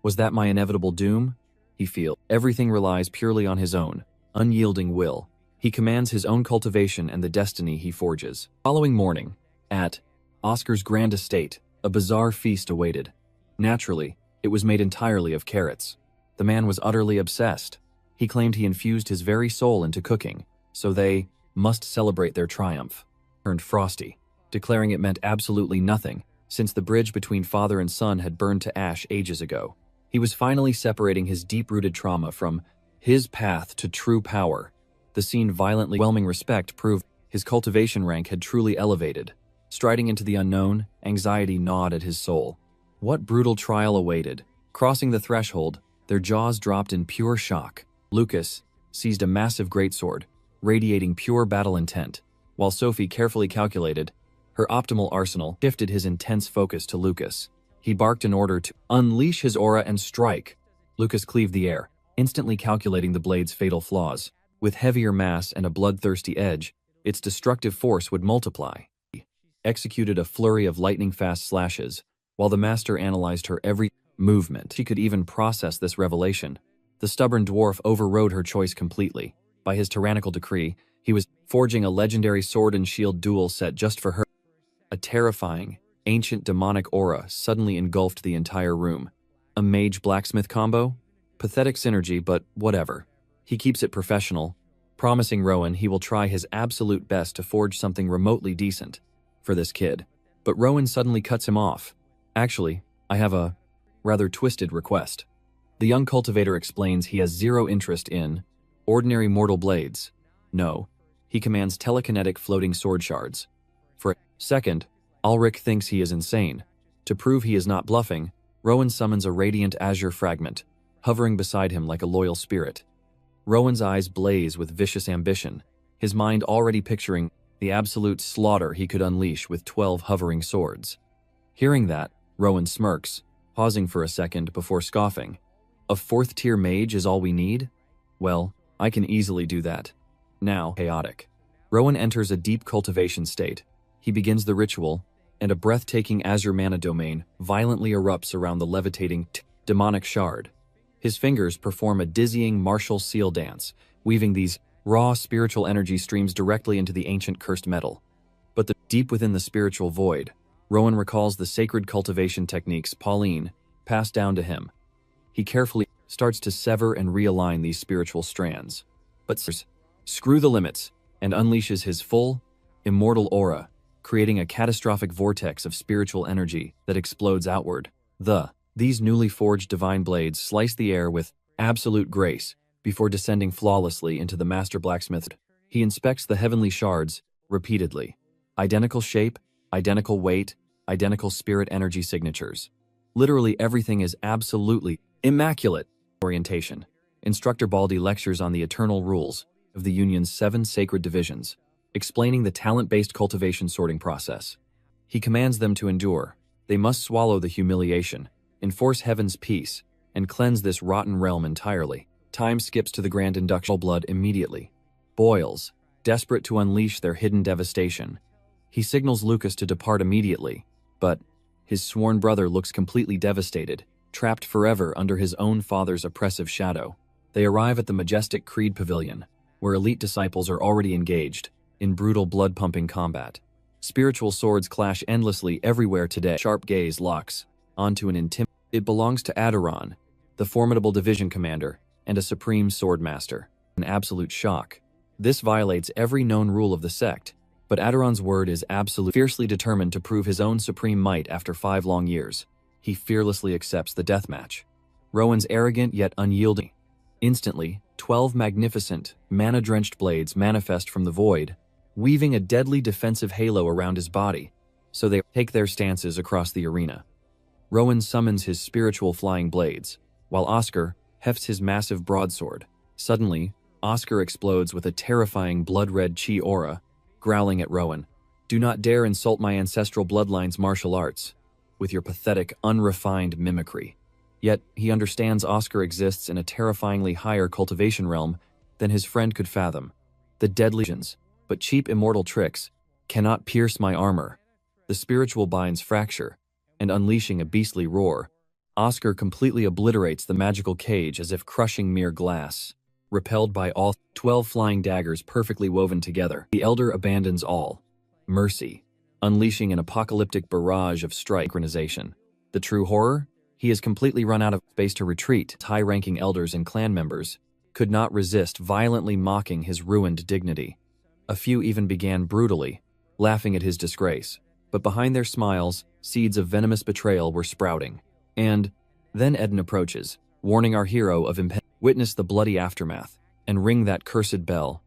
was that my inevitable doom? He feels everything relies purely on his own, unyielding will. He commands his own cultivation and the destiny he forges. Following morning, at Oscar's grand estate, a bizarre feast awaited. Naturally, it was made entirely of carrots. The man was utterly obsessed. He claimed he infused his very soul into cooking, so they must celebrate their triumph. Turned frosty, declaring it meant absolutely nothing, since the bridge between father and son had burned to ash ages ago. He was finally separating his deep-rooted trauma from his path to true power. The scene violently overwhelming respect proved his cultivation rank had truly elevated. Striding into the unknown, anxiety gnawed at his soul. What brutal trial awaited? Crossing the threshold, their jaws dropped in pure shock. Lucas seized a massive greatsword, radiating pure battle intent, while Sophie carefully calculated her optimal arsenal. Shifted his intense focus to Lucas. He barked in order to unleash his aura and strike. Lucas cleaved the air, instantly calculating the blade's fatal flaws. With heavier mass and a bloodthirsty edge, its destructive force would multiply. He executed a flurry of lightning-fast slashes, while the master analyzed her every movement. She could even process this revelation. The stubborn dwarf overrode her choice completely. By his tyrannical decree, he was forging a legendary sword and shield duel set just for her. A terrifying, ancient demonic aura suddenly engulfed the entire room. A mage-blacksmith combo? Pathetic synergy, but whatever. He keeps it professional, promising Rowan he will try his absolute best to forge something remotely decent for this kid. But Rowan suddenly cuts him off. Actually, I have a rather twisted request. The young cultivator explains he has zero interest in ordinary mortal blades. No, he commands telekinetic floating sword shards. For a second, Ulrich thinks he is insane. To prove he is not bluffing, Rowan summons a radiant azure fragment, hovering beside him like a loyal spirit. Rowan's eyes blaze with vicious ambition, his mind already picturing the absolute slaughter he could unleash with 12 hovering swords. Hearing that, Rowan smirks, pausing for a second before scoffing. A 4th-tier mage is all we need? Well, I can easily do that. Now, chaotic. Rowan enters a deep cultivation state. He begins the ritual, and a breathtaking azure mana domain violently erupts around the levitating demonic shard. His fingers perform a dizzying martial seal dance, weaving these raw spiritual energy streams directly into the ancient cursed metal. But deep within the spiritual void, Rowan recalls the sacred cultivation techniques Pauline passed down to him. He carefully starts to sever and realign these spiritual strands, but screw the limits and unleashes his full, immortal aura, creating a catastrophic vortex of spiritual energy that explodes outward. These newly forged divine blades slice the air with absolute grace before descending flawlessly into the master blacksmith. He inspects the heavenly shards repeatedly. Identical shape, identical weight, identical spirit energy signatures. Literally everything is absolutely immaculate. Orientation. Instructor Baldi lectures on the eternal rules of the Union's 7 sacred divisions, explaining the talent-based cultivation sorting process. He commands them to endure. They must swallow the humiliation, enforce heaven's peace, and cleanse this rotten realm entirely. Time skips to the grand induction blood immediately. Boils, desperate to unleash their hidden devastation. He signals Lucas to depart immediately, but his sworn brother looks completely devastated, trapped forever under his own father's oppressive shadow. They arrive at the majestic Creed Pavilion, where elite disciples are already engaged in brutal blood-pumping combat. Spiritual swords clash endlessly everywhere today. Sharp gaze locks onto an It belongs to Adoran, the formidable division commander and a supreme sword master. An absolute shock. This violates every known rule of the sect, but Adoran's word is absolute. Fiercely determined to prove his own supreme might after 5 long years, he fearlessly accepts the deathmatch. Rowan's arrogant yet unyielding. Instantly, 12 magnificent, mana-drenched blades manifest from the void, weaving a deadly defensive halo around his body, so they take their stances across the arena. Rowan summons his spiritual flying blades, while Oscar hefts his massive broadsword. Suddenly, Oscar explodes with a terrifying blood-red chi aura, growling at Rowan. "Do not dare insult my ancestral bloodline's martial arts with your pathetic, unrefined mimicry." Yet, he understands Oscar exists in a terrifyingly higher cultivation realm than his friend could fathom. The deadly visions, but cheap immortal tricks, cannot pierce my armor. The spiritual binds fracture, and unleashing a beastly roar, Oscar completely obliterates the magical cage as if crushing mere glass. Repelled by all 12 flying daggers perfectly woven together, the Elder abandons all mercy, unleashing an apocalyptic barrage of synchronization. The true horror? He has completely run out of space to retreat. High-ranking elders and clan members could not resist violently mocking his ruined dignity. A few even began brutally, laughing at his disgrace. But behind their smiles, seeds of venomous betrayal were sprouting. And then Eden approaches, warning our hero of impending. Witness the bloody aftermath, and ring that cursed bell.